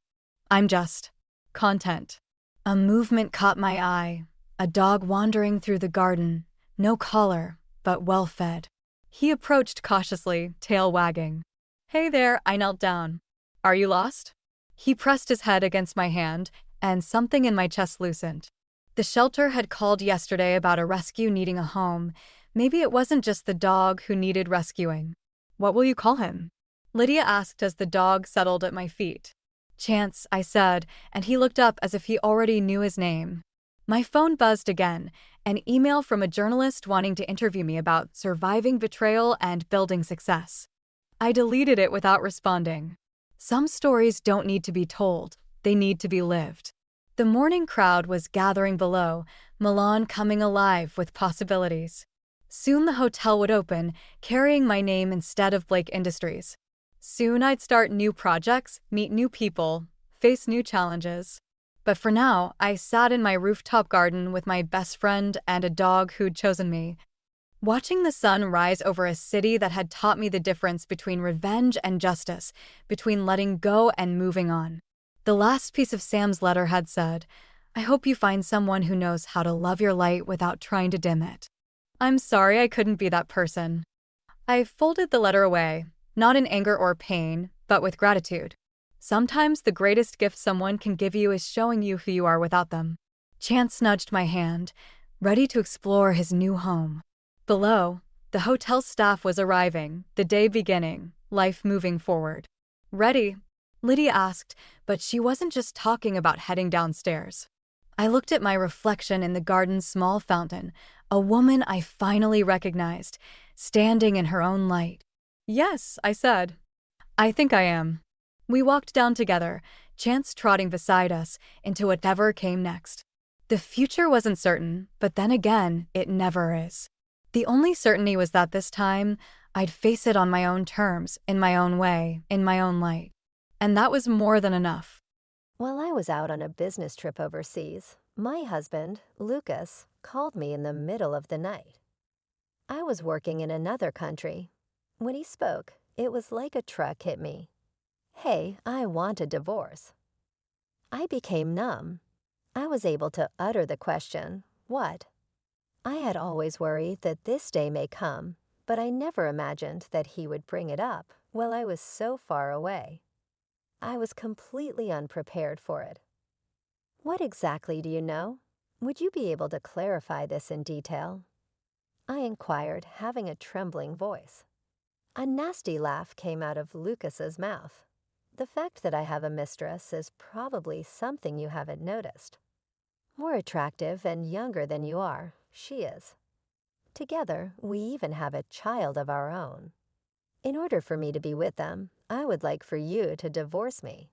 Speaker 2: I'm just content. A movement caught my eye, a dog wandering through the garden, no collar, but well-fed. He approached cautiously, tail wagging. Hey there, I knelt down. Are you lost? He pressed his head against my hand, and something in my chest loosened. The shelter had called yesterday about a rescue needing a home. Maybe it wasn't just the dog who needed rescuing. What will you call him? Lydia asked as the dog settled at my feet. Chance, I said, and he looked up as if he already knew his name. My phone buzzed again, an email from a journalist wanting to interview me about surviving betrayal and building success. I deleted it without responding. Some stories don't need to be told, they need to be lived. The morning crowd was gathering below, Milan coming alive with possibilities. Soon the hotel would open, carrying my name instead of Blake Industries. Soon I'd start new projects, meet new people, face new challenges. But for now, I sat in my rooftop garden with my best friend and a dog who'd chosen me. Watching the sun rise over a city that had taught me the difference between revenge and justice, between letting go and moving on. The last piece of Sam's letter had said, "I hope you find someone who knows how to love your light without trying to dim it." I'm sorry I couldn't be that person. I folded the letter away, not in anger or pain, but with gratitude. Sometimes the greatest gift someone can give you is showing you who you are without them. Chance nudged my hand, ready to explore his new home. Below, the hotel staff was arriving, the day beginning, life moving forward. "Ready?" Lydia asked, but she wasn't just talking about heading downstairs. I looked at my reflection in the garden's small fountain, a woman I finally recognized, standing in her own light. "Yes," I said. "I think I am." We walked down together, Chance trotting beside us, into whatever came next. The future wasn't certain, but then again, it never is. The only certainty was that this time, I'd face it on my own terms, in my own way, in my own light. And that was more than enough.
Speaker 3: While I was out on a business trip overseas, my husband, Lucas, called me in the middle of the night. I was working in another country. When he spoke, it was like a truck hit me. "Hey, I want a divorce." I became numb. I was able to utter the question, "What?" I had always worried that this day may come, but I never imagined that he would bring it up while I was so far away. I was completely unprepared for it. "What exactly do you know? Would you be able to clarify this in detail?" I inquired, having a trembling voice. A nasty laugh came out of Lucas's mouth. "The fact that I have a mistress is probably something you haven't noticed. More attractive and younger than you are, she is. Together, we even have a child of our own. In order for me to be with them, I would like for you to divorce me."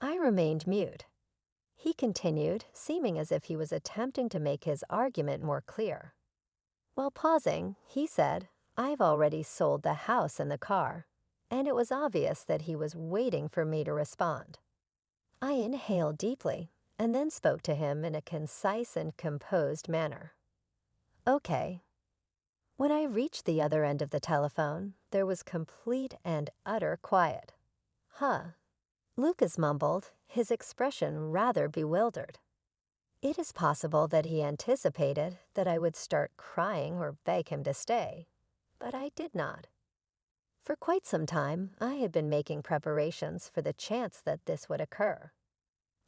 Speaker 3: I remained mute. He continued, seeming as if he was attempting to make his argument more clear. While pausing, he said, "I've already sold the house and the car," and it was obvious that he was waiting for me to respond. I inhaled deeply and then spoke to him in a concise and composed manner. "Okay." When I reached the other end of the telephone, there was complete and utter quiet. "Huh." Lucas mumbled, his expression rather bewildered. It is possible that he anticipated that I would start crying or beg him to stay, but I did not. For quite some time, I had been making preparations for the chance that this would occur.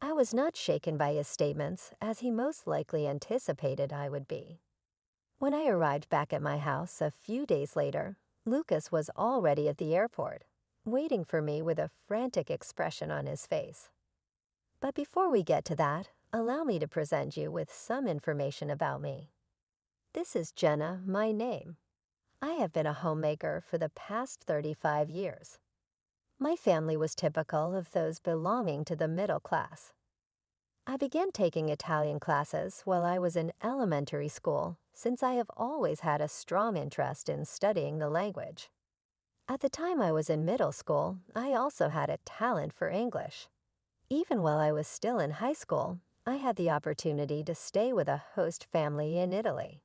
Speaker 3: I was not shaken by his statements, as he most likely anticipated I would be. When I arrived back at my house a few days later, Lucas was already at the airport, waiting for me with a frantic expression on his face. But before we get to that, allow me to present you with some information about me. This is Jenna, my name. I have been a homemaker for the past 35 years. My family was typical of those belonging to the middle class. I began taking Italian classes while I was in elementary school, since I have always had a strong interest in studying the language. At the time I was in middle school, I also had a talent for English. Even while I was still in high school, I had the opportunity to stay with a host family in Italy.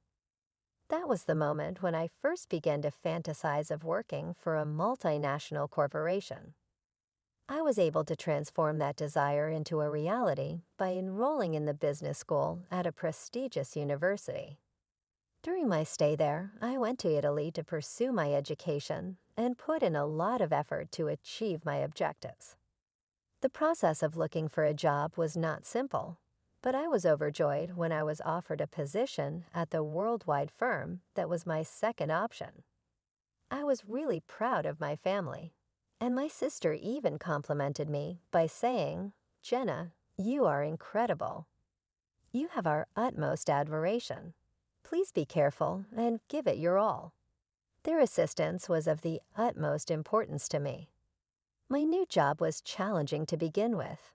Speaker 3: That was the moment when I first began to fantasize of working for a multinational corporation. I was able to transform that desire into a reality by enrolling in the business school at a prestigious university. During my stay there, I went to Italy to pursue my education and put in a lot of effort to achieve my objectives. The process of looking for a job was not simple, but I was overjoyed when I was offered a position at the worldwide firm that was my second option. I was really proud of my family, and my sister even complimented me by saying, "Jenna, you are incredible. You have our utmost admiration. Please be careful and give it your all." Their assistance was of the utmost importance to me. My new job was challenging to begin with.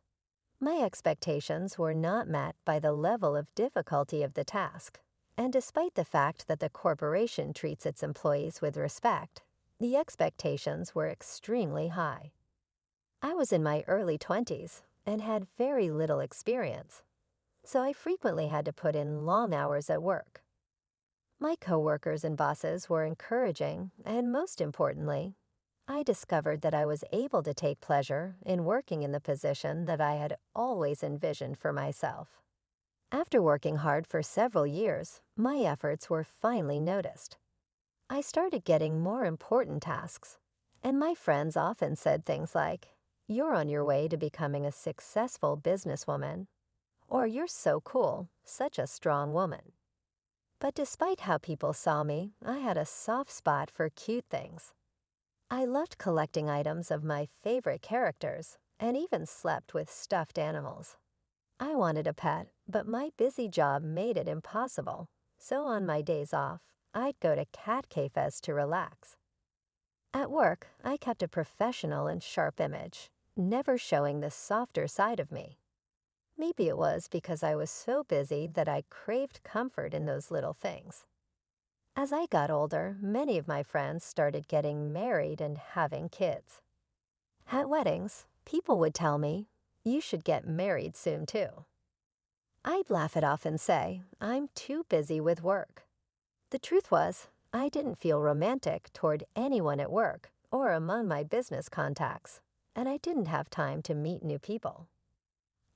Speaker 3: My expectations were not met by the level of difficulty of the task, and despite the fact that the corporation treats its employees with respect, the expectations were extremely high. I was in my early 20s and had very little experience, so I frequently had to put in long hours at work. My coworkers and bosses were encouraging, and most importantly, I discovered that I was able to take pleasure in working in the position that I had always envisioned for myself. After working hard for several years, my efforts were finally noticed. I started getting more important tasks, and my friends often said things like, "You're on your way to becoming a successful businesswoman," or "You're so cool, such a strong woman." But despite how people saw me, I had a soft spot for cute things. I loved collecting items of my favorite characters and even slept with stuffed animals. I wanted a pet, but my busy job made it impossible. So on my days off, I'd go to cat cafes to relax. At work, I kept a professional and sharp image, never showing the softer side of me. Maybe it was because I was so busy that I craved comfort in those little things. As I got older, many of my friends started getting married and having kids. At weddings, people would tell me, "You should get married soon too." I'd laugh it off and say, "I'm too busy with work." The truth was, I didn't feel romantic toward anyone at work or among my business contacts, and I didn't have time to meet new people.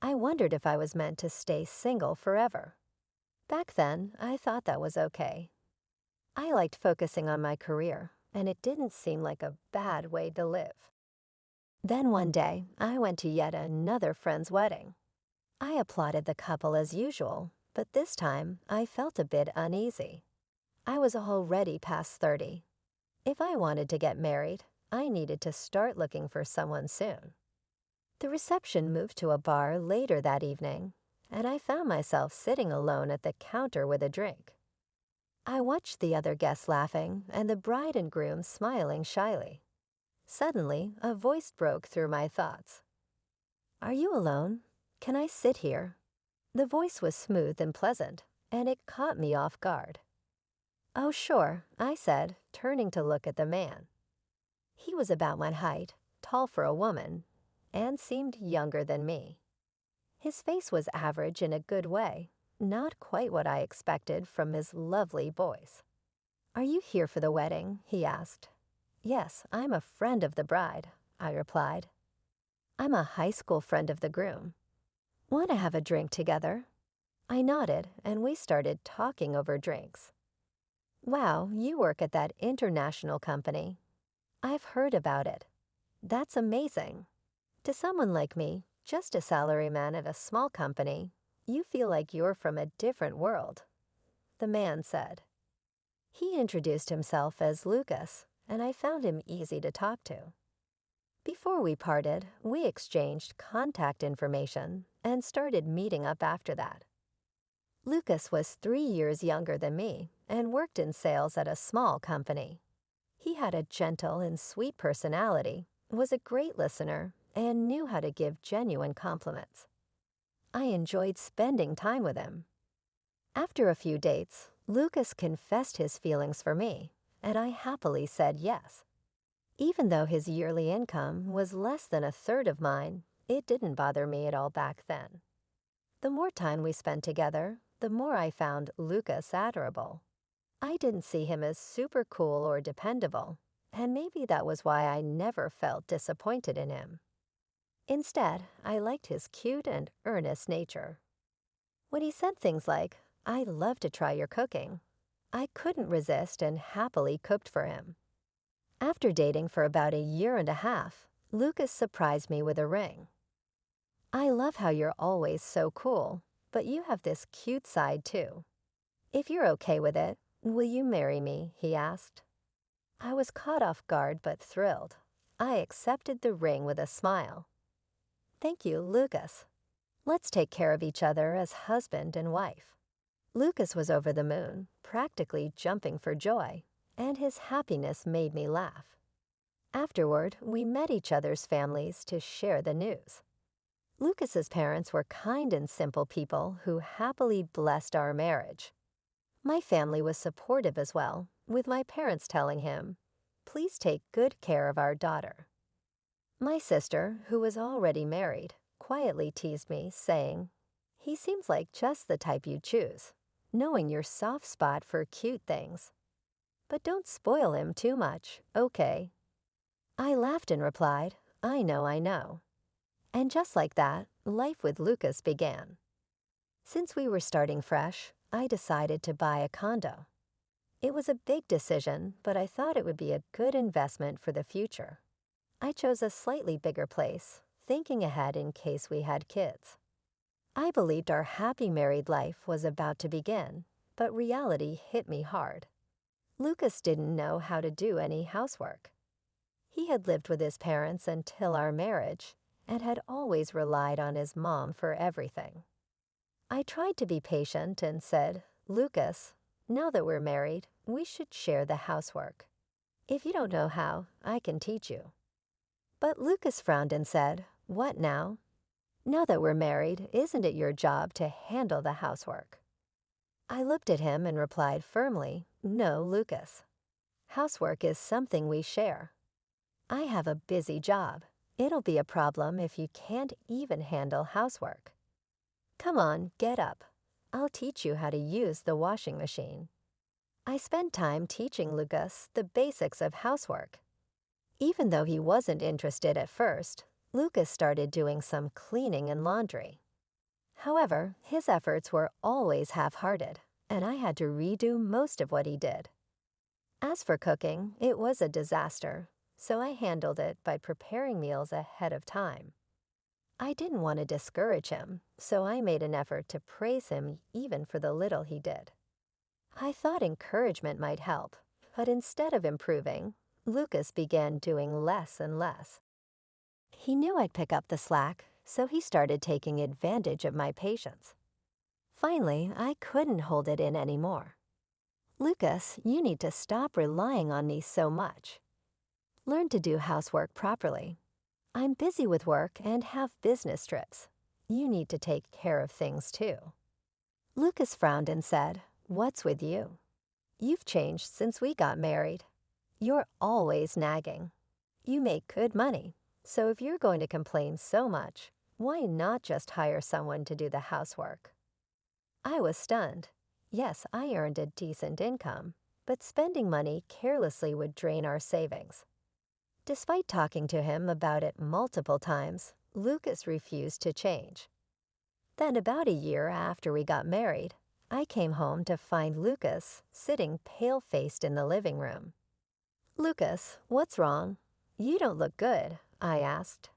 Speaker 3: I wondered if I was meant to stay single forever. Back then, I thought that was okay. I liked focusing on my career, and it didn't seem like a bad way to live. Then one day, I went to yet another friend's wedding. I applauded the couple as usual, but this time I felt a bit uneasy. I was already past 30. If I wanted to get married, I needed to start looking for someone soon. The reception moved to a bar later that evening, and I found myself sitting alone at the counter with a drink. I watched the other guests laughing and the bride and groom smiling shyly. Suddenly, a voice broke through my thoughts. "Are you alone? Can I sit here?" The voice was smooth and pleasant, and it caught me off guard. "Oh, sure," I said, turning to look at the man. He was about my height, tall for a woman, and seemed younger than me. His face was average in a good way, not quite what I expected from his lovely voice. "Are you here for the wedding?" he asked. "Yes, I'm a friend of the bride," I replied. "I'm a high school friend of the groom. Want to have a drink together?" I nodded, and we started talking over drinks. "Wow, you work at that international company. I've heard about it. That's amazing. To someone like me, just a salaryman at a small company, you feel like you're from a different world," the man said. He introduced himself as Lucas, and I found him easy to talk to. Before we parted, we exchanged contact information and started meeting up after that. Lucas was 3 years younger than me and worked in sales at a small company. He had a gentle and sweet personality, was a great listener, and knew how to give genuine compliments. I enjoyed spending time with him. After a few dates, Lucas confessed his feelings for me, and I happily said yes. Even though his yearly income was less than a third of mine, it didn't bother me at all back then. The more time we spent together, the more I found Lucas adorable. I didn't see him as super cool or dependable, and maybe that was why I never felt disappointed in him. Instead, I liked his cute and earnest nature. When he said things like, "I'd love to try your cooking," I couldn't resist and happily cooked for him. After dating for about a year and a half, Lucas surprised me with a ring. "I love how you're always so cool, but you have this cute side too. If you're okay with it, will you marry me?" he asked. I was caught off guard but thrilled. I accepted the ring with a smile. "Thank you, Lucas. Let's take care of each other as husband and wife." Lucas was over the moon, practically jumping for joy, and his happiness made me laugh. Afterward, we met each other's families to share the news. Lucas's parents were kind and simple people who happily blessed our marriage. My family was supportive as well, with my parents telling him, "Please take good care of our daughter." My sister, who was already married, quietly teased me, saying, "He seems like just the type you choose. knowing your soft spot for cute things. But don't spoil him too much, okay? I laughed and replied, I know, I know. And just like that, life with Lucas began. Since we were starting fresh, I decided to buy a condo. It was a big decision, but I thought it would be a good investment for the future. I chose a slightly bigger place, thinking ahead in case we had kids. I believed our happy married life was about to begin, but reality hit me hard. Lucas didn't know how to do any housework. He had lived with his parents until our marriage and had always relied on his mom for everything. I tried to be patient and said, Lucas, now that we're married, we should share the housework. If you don't know how, I can teach you. But Lucas frowned and said, What now? Now that we're married, isn't it your job to handle the housework? I looked at him and replied firmly, No, Lucas. Housework is something we share. I have a busy job. It'll be a problem if you can't even handle housework. Come on, get up. I'll teach you how to use the washing machine. I spent time teaching Lucas the basics of housework. Even though he wasn't interested at first, Lucas started doing some cleaning and laundry. However, his efforts were always half-hearted, and I had to redo most of what he did. As for cooking, it was a disaster, so I handled it by preparing meals ahead of time. I didn't want to discourage him, so I made an effort to praise him even for the little he did. I thought encouragement might help, but instead of improving, Lucas began doing less and less. He knew I'd pick up the slack, so he started taking advantage of my patience. Finally, I couldn't hold it in anymore. Lucas, you need to stop relying on me so much. Learn to do housework properly. I'm busy with work and have business trips. You need to take care of things too. Lucas frowned and said, What's with you? You've changed since we got married. You're always nagging. You make good money, so if you're going to complain so much, why not just hire someone to do the housework? I was stunned. Yes, I earned a decent income, but spending money carelessly would drain our savings. Despite talking to him about it multiple times, Lucas refused to change. Then about a year after we got married, I came home to find Lucas sitting pale-faced in the living room. Lucas, what's wrong? You don't look good, I asked.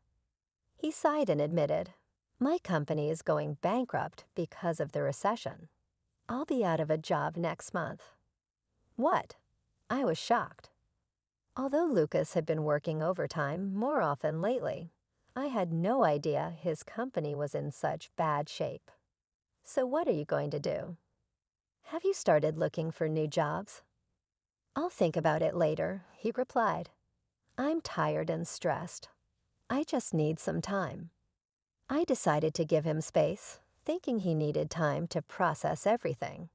Speaker 3: He sighed and admitted, My company is going bankrupt because of the recession. I'll be out of a job next month. What? I was shocked. Although Lucas had been working overtime more often lately, I had no idea his company was in such bad shape. So what are you going to do? Have you started looking for new jobs? I'll think about it later, he replied. I'm tired and stressed. I just need some time. I decided to give him space, thinking he needed time to process everything.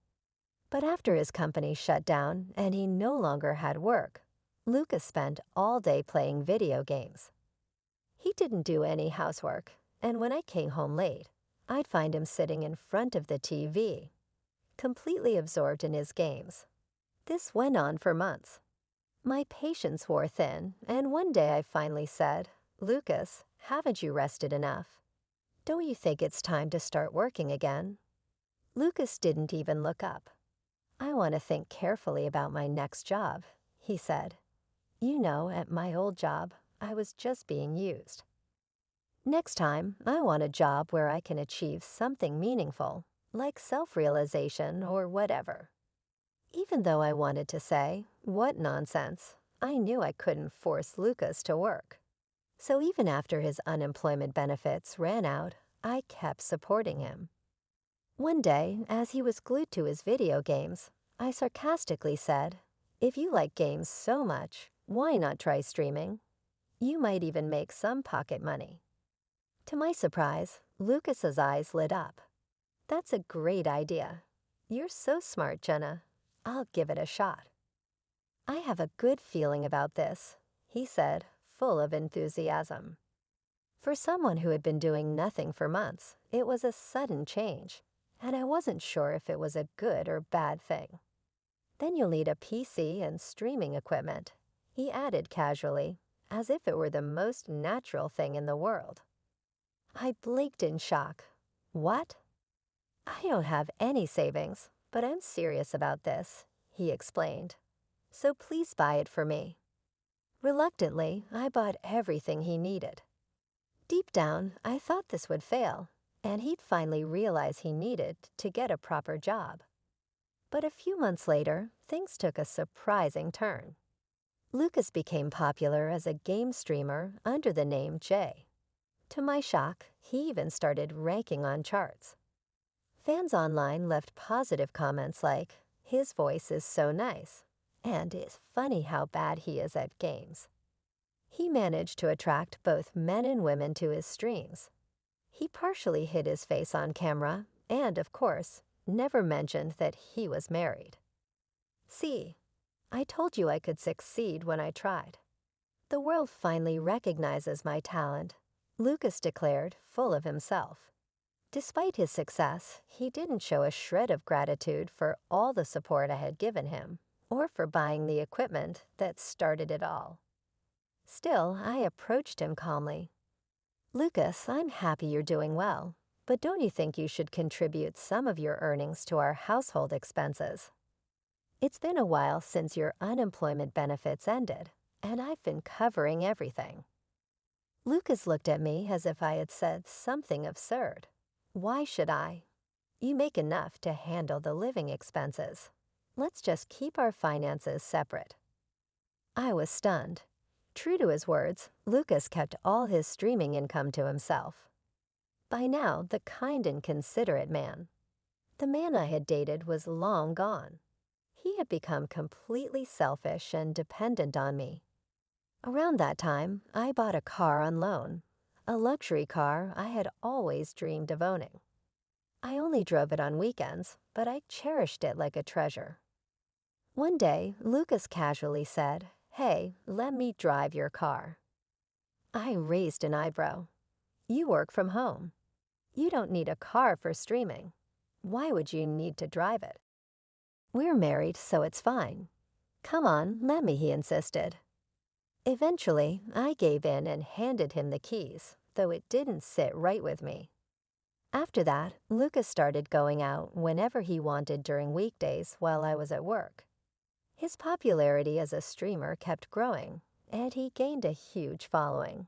Speaker 3: But after his company shut down and he no longer had work, Lucas spent all day playing video games. He didn't do any housework, and when I came home late, I'd find him sitting in front of the TV, completely absorbed in his games. This went on for months. My patience wore thin, and one day I finally said, Lucas, haven't you rested enough? Don't you think it's time to start working again? Lucas didn't even look up. I want to think carefully about my next job, he said. You know, at my old job, I was just being used. Next time, I want a job where I can achieve something meaningful, like self-realization or whatever. Even though I wanted to say, what nonsense, I knew I couldn't force Lucas to work. So even after his unemployment benefits ran out, I kept supporting him. One day, as he was glued to his video games, I sarcastically said, If you like games so much, why not try streaming? You might even make some pocket money. To my surprise, Lucas's eyes lit up. That's a great idea. You're so smart, Jenna. I'll give it a shot. I have a good feeling about this, he said, full of enthusiasm. For someone who had been doing nothing for months, it was a sudden change, and I wasn't sure if it was a good or bad thing. Then you'll need a PC and streaming equipment, he added casually, as if it were the most natural thing in the world. I blinked in shock. What? I don't have any savings, but I'm serious about this, he explained. So please buy it for me. Reluctantly, I bought everything he needed. Deep down, I thought this would fail, and he'd finally realize he needed to get a proper job. But a few months later, things took a surprising turn. Lucas became popular as a game streamer under the name Jay. To my shock, he even started ranking on charts. Fans online left positive comments like, "His voice is so nice," and "It's funny how bad he is at games." He managed to attract both men and women to his streams. He partially hid his face on camera and, of course, never mentioned that he was married. See, I told you I could succeed when I tried. The world finally recognizes my talent, Lucas declared, full of himself. Despite his success, he didn't show a shred of gratitude for all the support I had given him, or for buying the equipment that started it all. Still, I approached him calmly. "Lucas, I'm happy you're doing well, but don't you think you should contribute some of your earnings to our household expenses? It's been a while since your unemployment benefits ended, and I've been covering everything." Lucas looked at me as if I had said something absurd. "Why should I? You make enough to handle the living expenses. Let's just keep our finances separate." I was stunned. True to his words, Lucas kept all his streaming income to himself. By now, the kind and considerate man. The man I had dated was long gone. He had become completely selfish and dependent on me. Around that time, I bought a car on loan, a luxury car I had always dreamed of owning. I only drove it on weekends, but I cherished it like a treasure. One day, Lucas casually said, "Hey, let me drive your car." I raised an eyebrow. "You work from home. You don't need a car for streaming. Why would you need to drive it?" "We're married, so it's fine." "Come on, let me," he insisted. Eventually, I gave in and handed him the keys, though it didn't sit right with me. After that, Lucas started going out whenever he wanted during weekdays while I was at work. His popularity as a streamer kept growing, and he gained a huge following.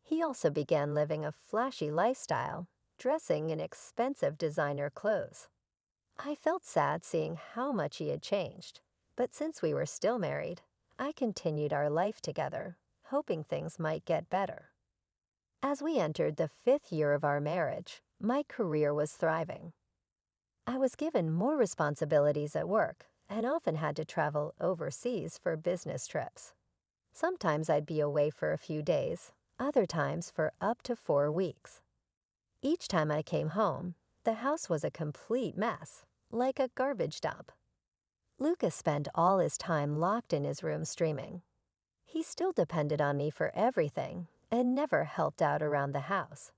Speaker 3: He also began living a flashy lifestyle, dressing in expensive designer clothes. I felt sad seeing how much he had changed, but since we were still married, I continued our life together, hoping things might get better. As we entered the 5th year of our marriage, my career was thriving. I was given more responsibilities at work and often had to travel overseas for business trips. Sometimes I'd be away for a few days, other times for up to 4 weeks. Each time I came home, the house was a complete mess, like a garbage dump. Lucas spent all his time locked in his room streaming. He still depended on me for everything and never helped out around the house.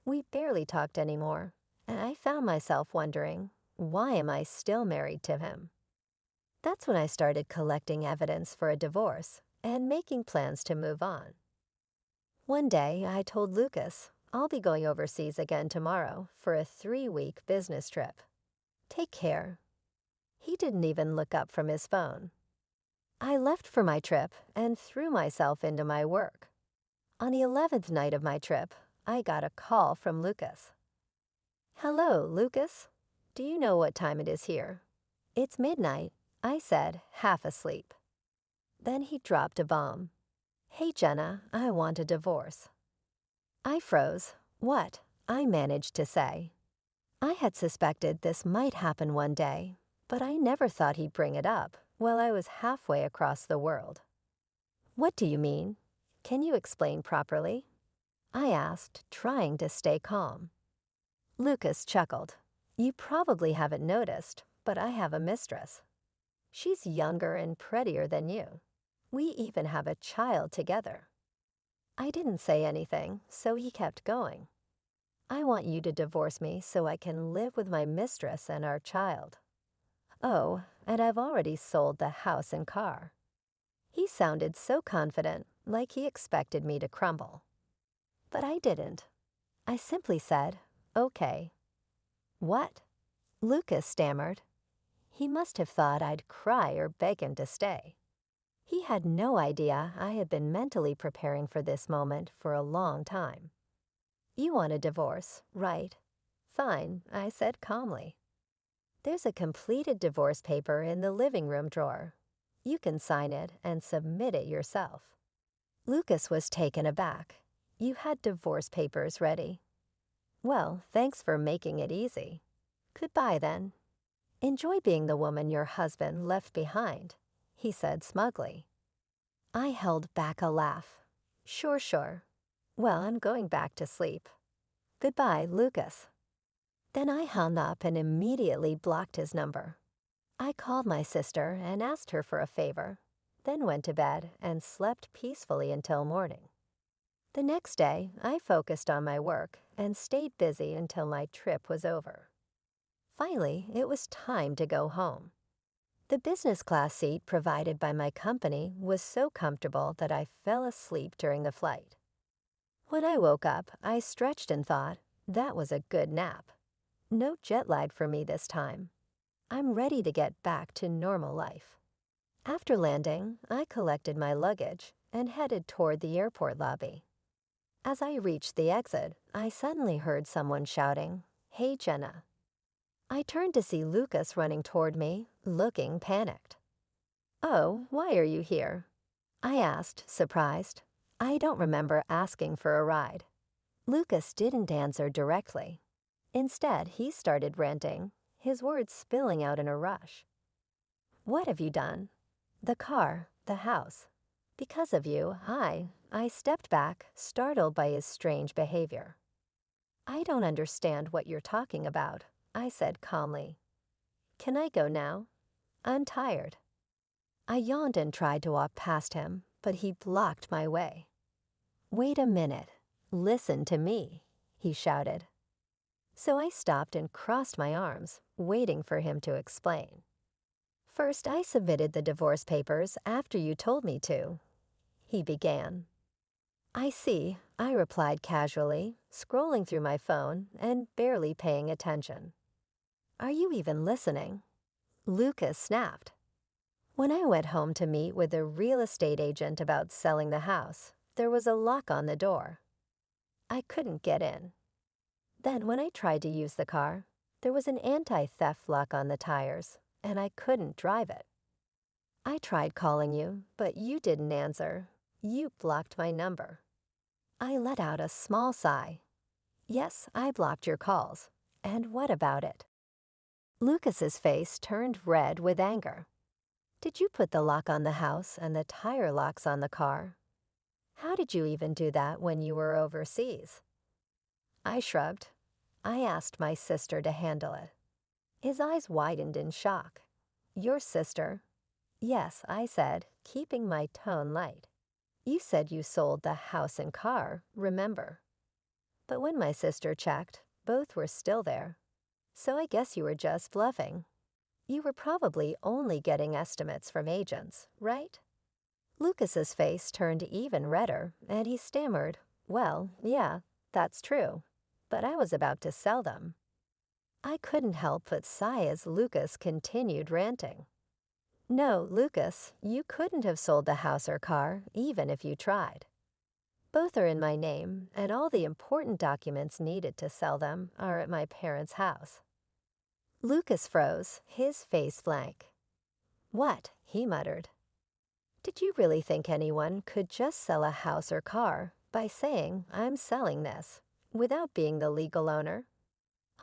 Speaker 3: We barely talked anymore, and I found myself wondering, why am I still married to him? That's when I started collecting evidence for a divorce and making plans to move on. One day, I told Lucas, "I'll be going overseas again tomorrow for a 3-week business trip. Take care." He didn't even look up from his phone. I left for my trip and threw myself into my work. On the 11th night of my trip, I got a call from Lucas. "Hello, Lucas. Do you know what time it is here?" "It's midnight," I said, half asleep. Then he dropped a bomb. "Hey, Jenna, I want a divorce." I froze. "What?" I managed to say. I had suspected this might happen one day, but I never thought he'd bring it up while I was halfway across the world. "What do you mean? Can you explain properly?" I asked, trying to stay calm. Lucas chuckled. "You probably haven't noticed, but I have a mistress. She's younger and prettier than you. We even have a child together." I didn't say anything, so he kept going. I want you to divorce me so I can live with my mistress and our child. Oh, and I've already sold the house and car." He sounded so confident, like he expected me to crumble. But I didn't. I simply said, "Okay." "What?" Lucas stammered. He must have thought I'd cry or beg him to stay. He had no idea I had been mentally preparing for this moment for a long time. "You want a divorce, right?" "Fine," I said calmly. "There's a completed divorce paper in the living room drawer. You can sign it and submit it yourself." Lucas was taken aback. "You had divorce papers ready." "Well, thanks for making it easy. Goodbye, then. Enjoy being the woman your husband left behind," he said smugly. I held back a laugh. Sure. Well, I'm going back to sleep. Goodbye, Lucas." Then I hung up and immediately blocked his number. I called my sister and asked her for a favor, then went to bed and slept peacefully until morning. The next day, I focused on my work and stayed busy until my trip was over. Finally, it was time to go home. The business class seat provided by my company was so comfortable that I fell asleep during the flight. When I woke up, I stretched and thought, that was a good nap. No jet lag for me this time. I'm ready to get back to normal life. After landing, I collected my luggage and headed toward the airport lobby. As I reached the exit, I suddenly heard someone shouting, "Hey, Jenna." I turned to see Lucas running toward me, looking panicked. "Oh, why are you here?" I asked, surprised. I don't remember asking for a ride. Lucas didn't answer directly. Instead, he started ranting, his words spilling out in a rush. "What have you done?" "The car, the house. Because of you, I stepped back, startled by his strange behavior. "I don't understand what you're talking about," I said calmly. "Can I go now? I'm tired." I yawned and tried to walk past him, but he blocked my way. "Wait a minute. Listen to me," he shouted. So I stopped and crossed my arms, waiting for him to explain. "First, I submitted the divorce papers after you told me to," he began. "I see," I replied casually, scrolling through my phone and barely paying attention. "Are you even listening?" Lucas snapped. When I went home to meet with a real estate agent about selling the house, there was a lock on the door. I couldn't get in. Then when I tried to use the car, there was an anti-theft lock on the tires, and I couldn't drive it. I tried calling you, but you didn't answer. You blocked my number." I let out a small sigh. "Yes, I blocked your calls. And what about it?" Lucas's face turned red with anger. "Did you put the lock on the house and the tire locks on the car? How did you even do that when you were overseas?" I shrugged. I asked my sister to handle it. His eyes widened in shock. "Your sister?" "Yes," I said, keeping my tone light. "You said you sold the house and car, remember?" But when my sister checked, both were still there. "So I guess you were just bluffing. You were probably only getting estimates from agents, right?" Lucas's face turned even redder, and he stammered, "Well, yeah, that's true. But I was about to sell them." I couldn't help but sigh as Lucas continued ranting. "No, Lucas, you couldn't have sold the house or car, even if you tried. Both are in my name, and all the important documents needed to sell them are at my parents' house." Lucas froze, his face blank. "What?" he muttered. "Did you really think anyone could just sell a house or car by saying, 'I'm selling this,' without being the legal owner?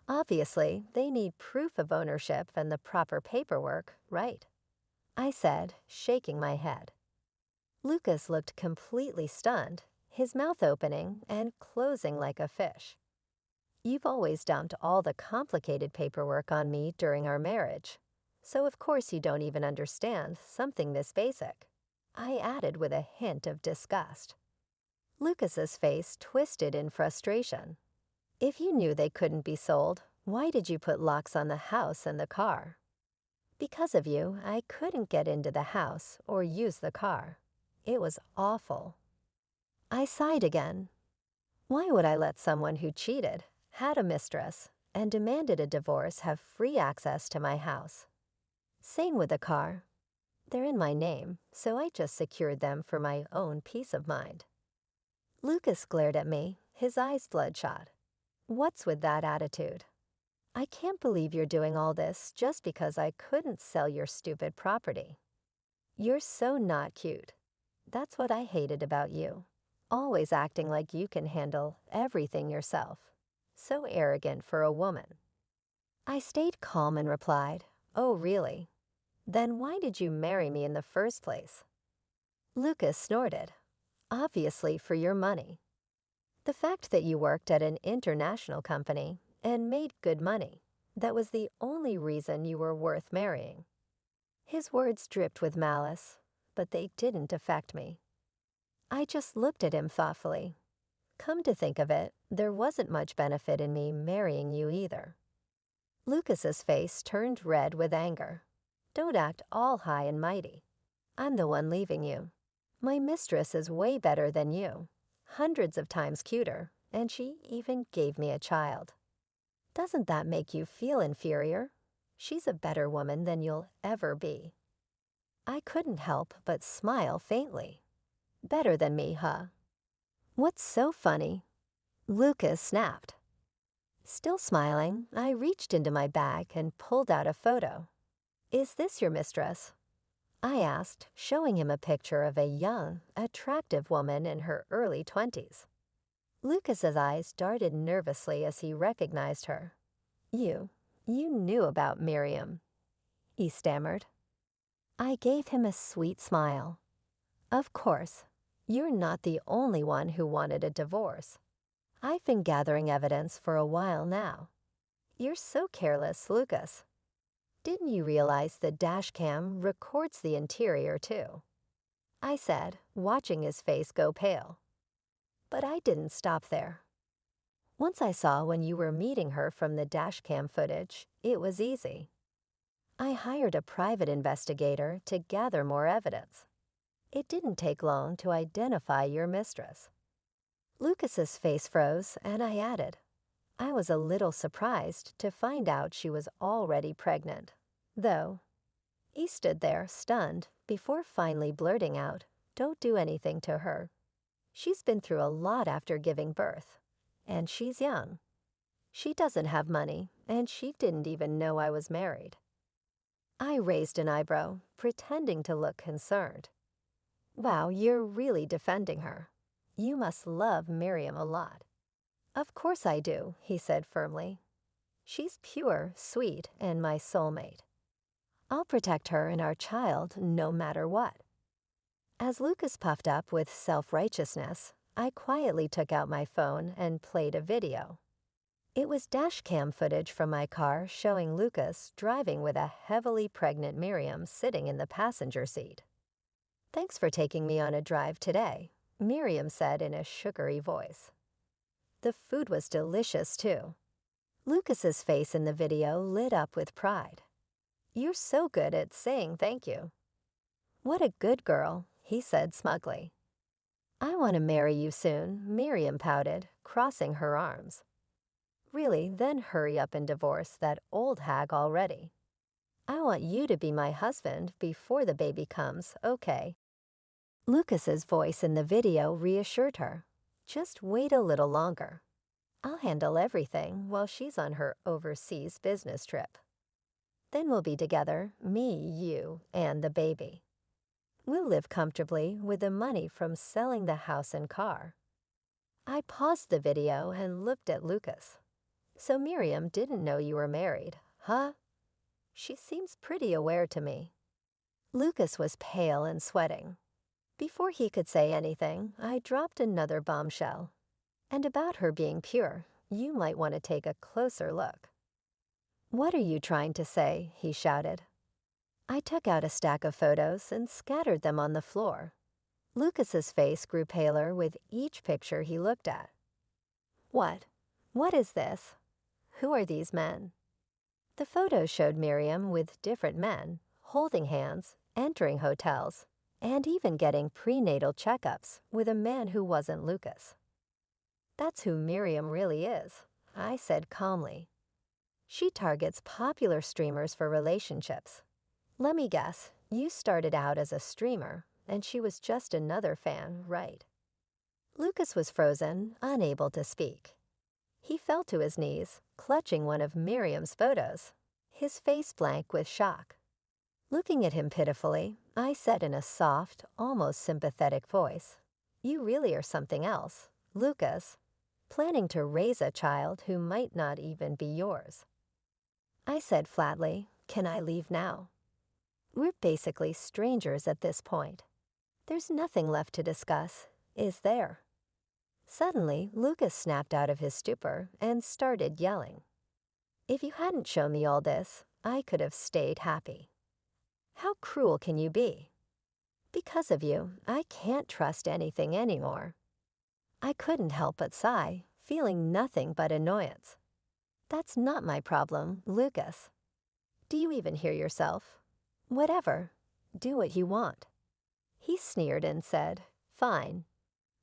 Speaker 3: Obviously, they need proof of ownership and the proper paperwork, right?" I said, shaking my head. Lucas looked completely stunned, his mouth opening and closing like a fish. "You've always dumped all the complicated paperwork on me during our marriage, so of course you don't even understand something this basic," I added with a hint of disgust. Lucas's face twisted in frustration. If you knew they couldn't be sold, why did you put locks on the house and the car? Because of you, I couldn't get into the house or use the car. It was awful. I sighed again. Why would I let someone who cheated, had a mistress, and demanded a divorce have free access to my house? Same with the car. They're in my name, so I just secured them for my own peace of mind. Lucas glared at me, his eyes bloodshot. What's with that attitude? I can't believe you're doing all this just because I couldn't sell your stupid property. You're so not cute. That's what I hated about you. Always acting like you can handle everything yourself. So arrogant for a woman. I stayed calm and replied, "Oh, really? Then why did you marry me in the first place?" Lucas snorted. "Obviously for your money. The fact that you worked at an international company and made good money, that was the only reason you were worth marrying." His words dripped with malice, but they didn't affect me. I just looked at him thoughtfully. Come to think of it, there wasn't much benefit in me marrying you either. Lucas's face turned red with anger. Don't act all high and mighty. I'm the one leaving you. My mistress is way better than you, hundreds of times cuter, and she even gave me a child. Doesn't that make you feel inferior? She's a better woman than you'll ever be. I couldn't help but smile faintly. Better than me, huh? What's so funny? Lucas snapped. Still smiling, I reached into my bag and pulled out a photo. Is this your mistress? I asked, showing him a picture of a young, attractive woman in her early 20s. Lucas's eyes darted nervously as he recognized her. You knew about Miriam," he stammered. I gave him a sweet smile. "Of course, you're not the only one who wanted a divorce. I've been gathering evidence for a while now. You're so careless, Lucas. Didn't you realize the dash cam records the interior too?" I said, watching his face go pale. But I didn't stop there. Once I saw when you were meeting her from the dash cam footage, it was easy. I hired a private investigator to gather more evidence. It didn't take long to identify your mistress. Lucas's face froze, and I added, I was a little surprised to find out she was already pregnant, though. He stood there, stunned, before finally blurting out, "Don't do anything to her. She's been through a lot after giving birth, and she's young. She doesn't have money, and she didn't even know I was married." I raised an eyebrow, pretending to look concerned. "Wow, you're really defending her. You must love Miriam a lot." "Of course I do," he said firmly. "She's pure, sweet, and my soulmate. I'll protect her and our child no matter what." As Lucas puffed up with self-righteousness, I quietly took out my phone and played a video. It was dash cam footage from my car showing Lucas driving with a heavily pregnant Miriam sitting in the passenger seat. "Thanks for taking me on a drive today," Miriam said in a sugary voice. The food was delicious, too. Lucas's face in the video lit up with pride. "You're so good at saying thank you." "What a good girl," he said smugly. "I want to marry you soon," Miriam pouted, crossing her arms. "Really, then hurry up and divorce that old hag already. I want you to be my husband before the baby comes, okay?" Lucas's voice in the video reassured her. "Just wait a little longer. I'll handle everything while she's on her overseas business trip. Then we'll be together, me, you, and the baby. We'll live comfortably with the money from selling the house and car." I paused the video and looked at Lucas. "So Miriam didn't know you were married, huh? She seems pretty aware to me." Lucas was pale and sweating. Before he could say anything, I dropped another bombshell. "And about her being pure, you might want to take a closer look." "What are you trying to say?" he shouted. I took out a stack of photos and scattered them on the floor. Lucas's face grew paler with each picture he looked at. "What? What is this? Who are these men? The photos showed Miriam with different men, holding hands, entering hotels, and even getting prenatal checkups with a man who wasn't Lucas. That's who Miriam really is, I said calmly. She targets popular streamers for relationships. Let me guess, you started out as a streamer, and she was just another fan, right? Lucas was frozen, unable to speak. He fell to his knees, clutching one of Miriam's photos, his face blank with shock. Looking at him pitifully, I said in a soft, almost sympathetic voice, "You really are something else, Lucas, planning to raise a child who might not even be yours." I said flatly, "Can I leave now?" We're basically strangers at this point. There's nothing left to discuss, is there? Suddenly, Lucas snapped out of his stupor and started yelling. If you hadn't shown me all this, I could have stayed happy. How cruel can you be? Because of you, I can't trust anything anymore. I couldn't help but sigh, feeling nothing but annoyance. That's not my problem, Lucas. Do you even hear yourself? Whatever. Do what you want. He sneered and said, "Fine.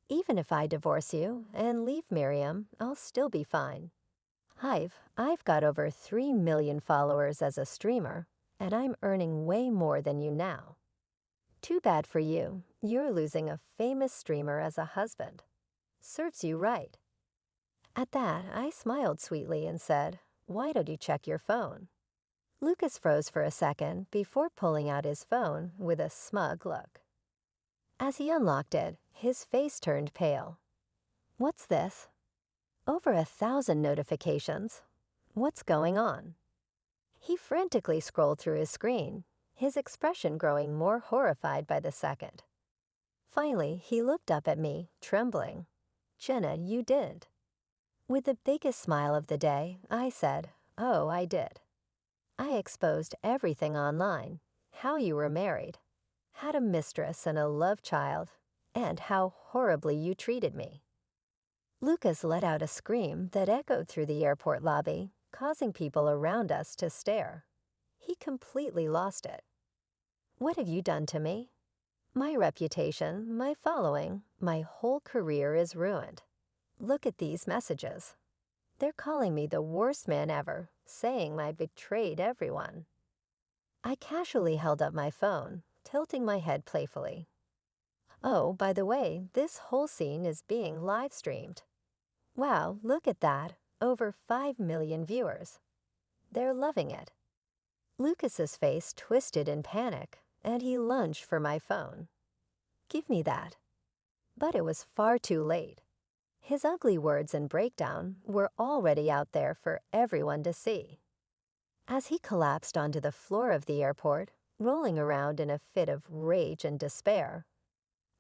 Speaker 3: Even if I divorce you and leave Miriam, I'll still be fine. I've got over 3 million followers as a streamer, and I'm earning way more than you now. Too bad for you, you're losing a famous streamer as a husband. Serves you right." At that, I smiled sweetly and said, "Why don't you check your phone?" Lucas froze for a second before pulling out his phone with a smug look. As he unlocked it, his face turned pale. "What's this? Over 1,000 notifications. What's going on?" He frantically scrolled through his screen, his expression growing more horrified by the second. Finally, he looked up at me, trembling. "Jenna, you did." With the biggest smile of the day, I said, "Oh, I did. I exposed everything online, how you were married, had a mistress and a love child, and how horribly you treated me." Lucas let out a scream that echoed through the airport lobby, causing people around us to stare. He completely lost it. "What have you done to me? My reputation, my following, my whole career is ruined. Look at these messages. They're calling me the worst man ever, saying I betrayed everyone." I casually held up my phone, tilting my head playfully. "Oh, by the way, this whole scene is being live streamed. Wow, look at that, over 5 million viewers. They're loving it." Lucas's face twisted in panic, and he lunged for my phone. "Give me that." But it was far too late. His ugly words and breakdown were already out there for everyone to see. As he collapsed onto the floor of the airport, rolling around in a fit of rage and despair,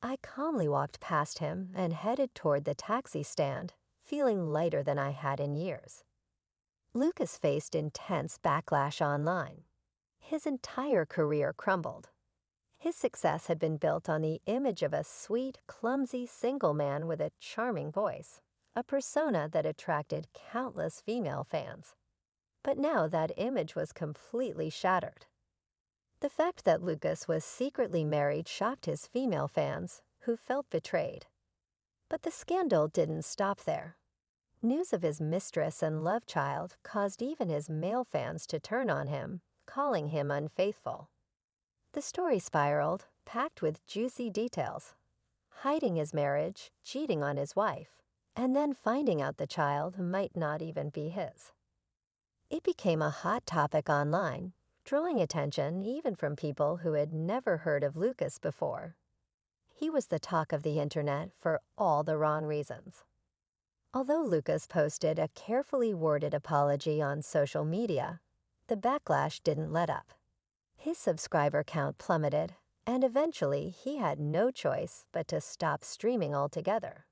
Speaker 3: I calmly walked past him and headed toward the taxi stand, feeling lighter than I had in years. Lucas faced intense backlash online. His entire career crumbled. His success had been built on the image of a sweet, clumsy single man with a charming voice, a persona that attracted countless female fans. But now that image was completely shattered. The fact that Lucas was secretly married shocked his female fans, who felt betrayed. But the scandal didn't stop there. News of his mistress and love child caused even his male fans to turn on him, calling him unfaithful. The story spiraled, packed with juicy details. Hiding his marriage, cheating on his wife, and then finding out the child might not even be his. It became a hot topic online, drawing attention even from people who had never heard of Lucas before. He was the talk of the internet for all the wrong reasons. Although Lucas posted a carefully worded apology on social media, the backlash didn't let up. His subscriber count plummeted, and eventually he had no choice but to stop streaming altogether.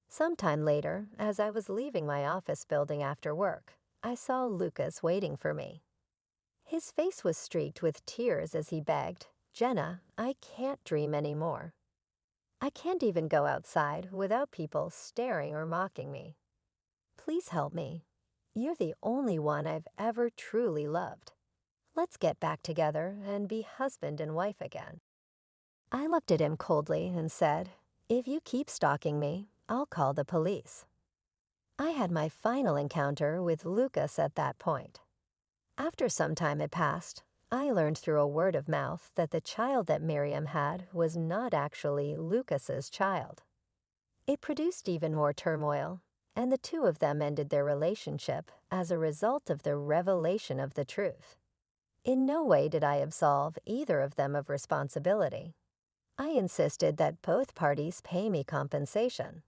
Speaker 3: Sometime later, as I was leaving my office building after work, I saw Lucas waiting for me. His face was streaked with tears as he begged, "Jenna, I can't dream anymore. I can't even go outside without people staring or mocking me. Please help me. You're the only one I've ever truly loved. Let's get back together and be husband and wife again." I looked at him coldly and said, "If you keep stalking me, I'll call the police." I had my final encounter with Lucas at that point. After some time had passed, I learned through a word of mouth that the child that Miriam had was not actually Lucas's child. It produced even more turmoil, and the two of them ended their relationship as a result of the revelation of the truth. In no way did I absolve either of them of responsibility. I insisted that both parties pay me compensation.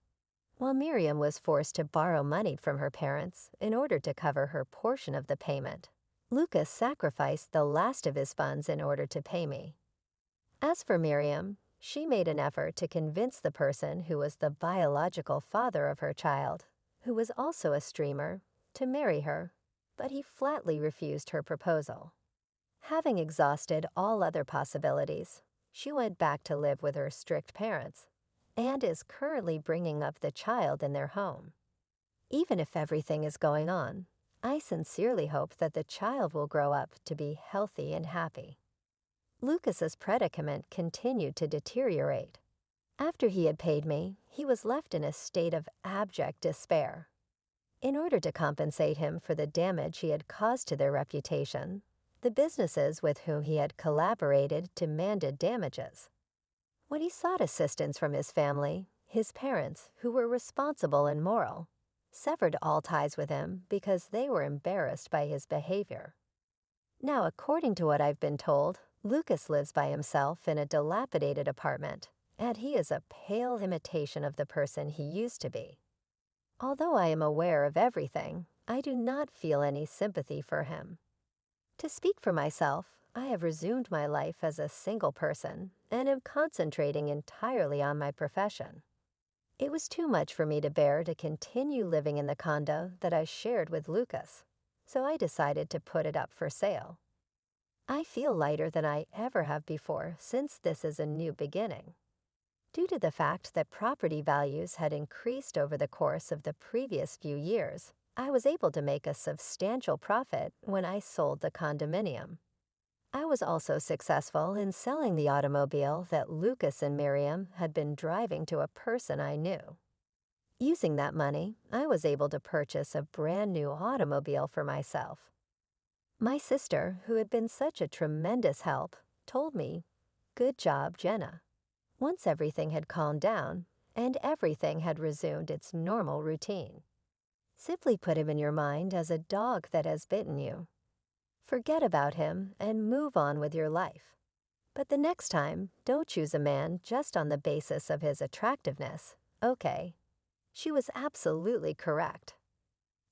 Speaker 3: While Miriam was forced to borrow money from her parents in order to cover her portion of the payment, Lucas sacrificed the last of his funds in order to pay me. As for Miriam, she made an effort to convince the person who was the biological father of her child, who was also a streamer, to marry her, but he flatly refused her proposal. Having exhausted all other possibilities, she went back to live with her strict parents and is currently bringing up the child in their home. Even if everything is going on, I sincerely hope that the child will grow up to be healthy and happy. Lucas's predicament continued to deteriorate. After he had paid me, he was left in a state of abject despair. In order to compensate him for the damage he had caused to their reputation, the businesses with whom he had collaborated demanded damages. When he sought assistance from his family, his parents, who were responsible and moral, severed all ties with him because they were embarrassed by his behavior. Now, according to what I've been told, Lucas lives by himself in a dilapidated apartment, and he is a pale imitation of the person he used to be. Although I am aware of everything, I do not feel any sympathy for him. To speak for myself, I have resumed my life as a single person and am concentrating entirely on my profession. It was too much for me to bear to continue living in the condo that I shared with Lucas, so I decided to put it up for sale. I feel lighter than I ever have before since this is a new beginning. Due to the fact that property values had increased over the course of the previous few years, I was able to make a substantial profit when I sold the condominium. I was also successful in selling the automobile that Lucas and Miriam had been driving to a person I knew. Using that money, I was able to purchase a brand new automobile for myself. My sister, who had been such a tremendous help, told me, "Good job, Jenna." Once everything had calmed down and everything had resumed its normal routine. Simply put him in your mind as a dog that has bitten you. Forget about him and move on with your life. But the next time, don't choose a man just on the basis of his attractiveness, okay? She was absolutely correct.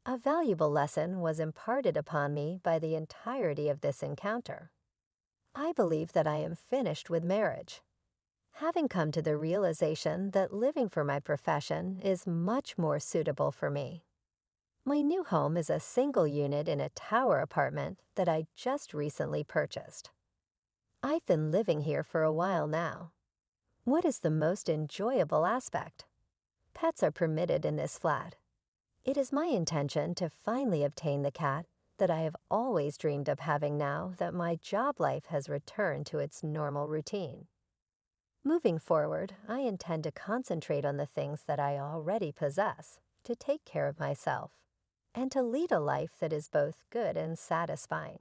Speaker 3: A valuable lesson was imparted upon me by the entirety of this encounter. I believe that I am finished with marriage. Having come to the realization that living for my profession is much more suitable for me. My new home is a single unit in a tower apartment that I just recently purchased. I've been living here for a while now. What is the most enjoyable aspect? Pets are permitted in this flat. It is my intention to finally obtain the cat that I have always dreamed of having now that my job life has returned to its normal routine. Moving forward, I intend to concentrate on the things that I already possess, to take care of myself, and to lead a life that is both good and satisfying.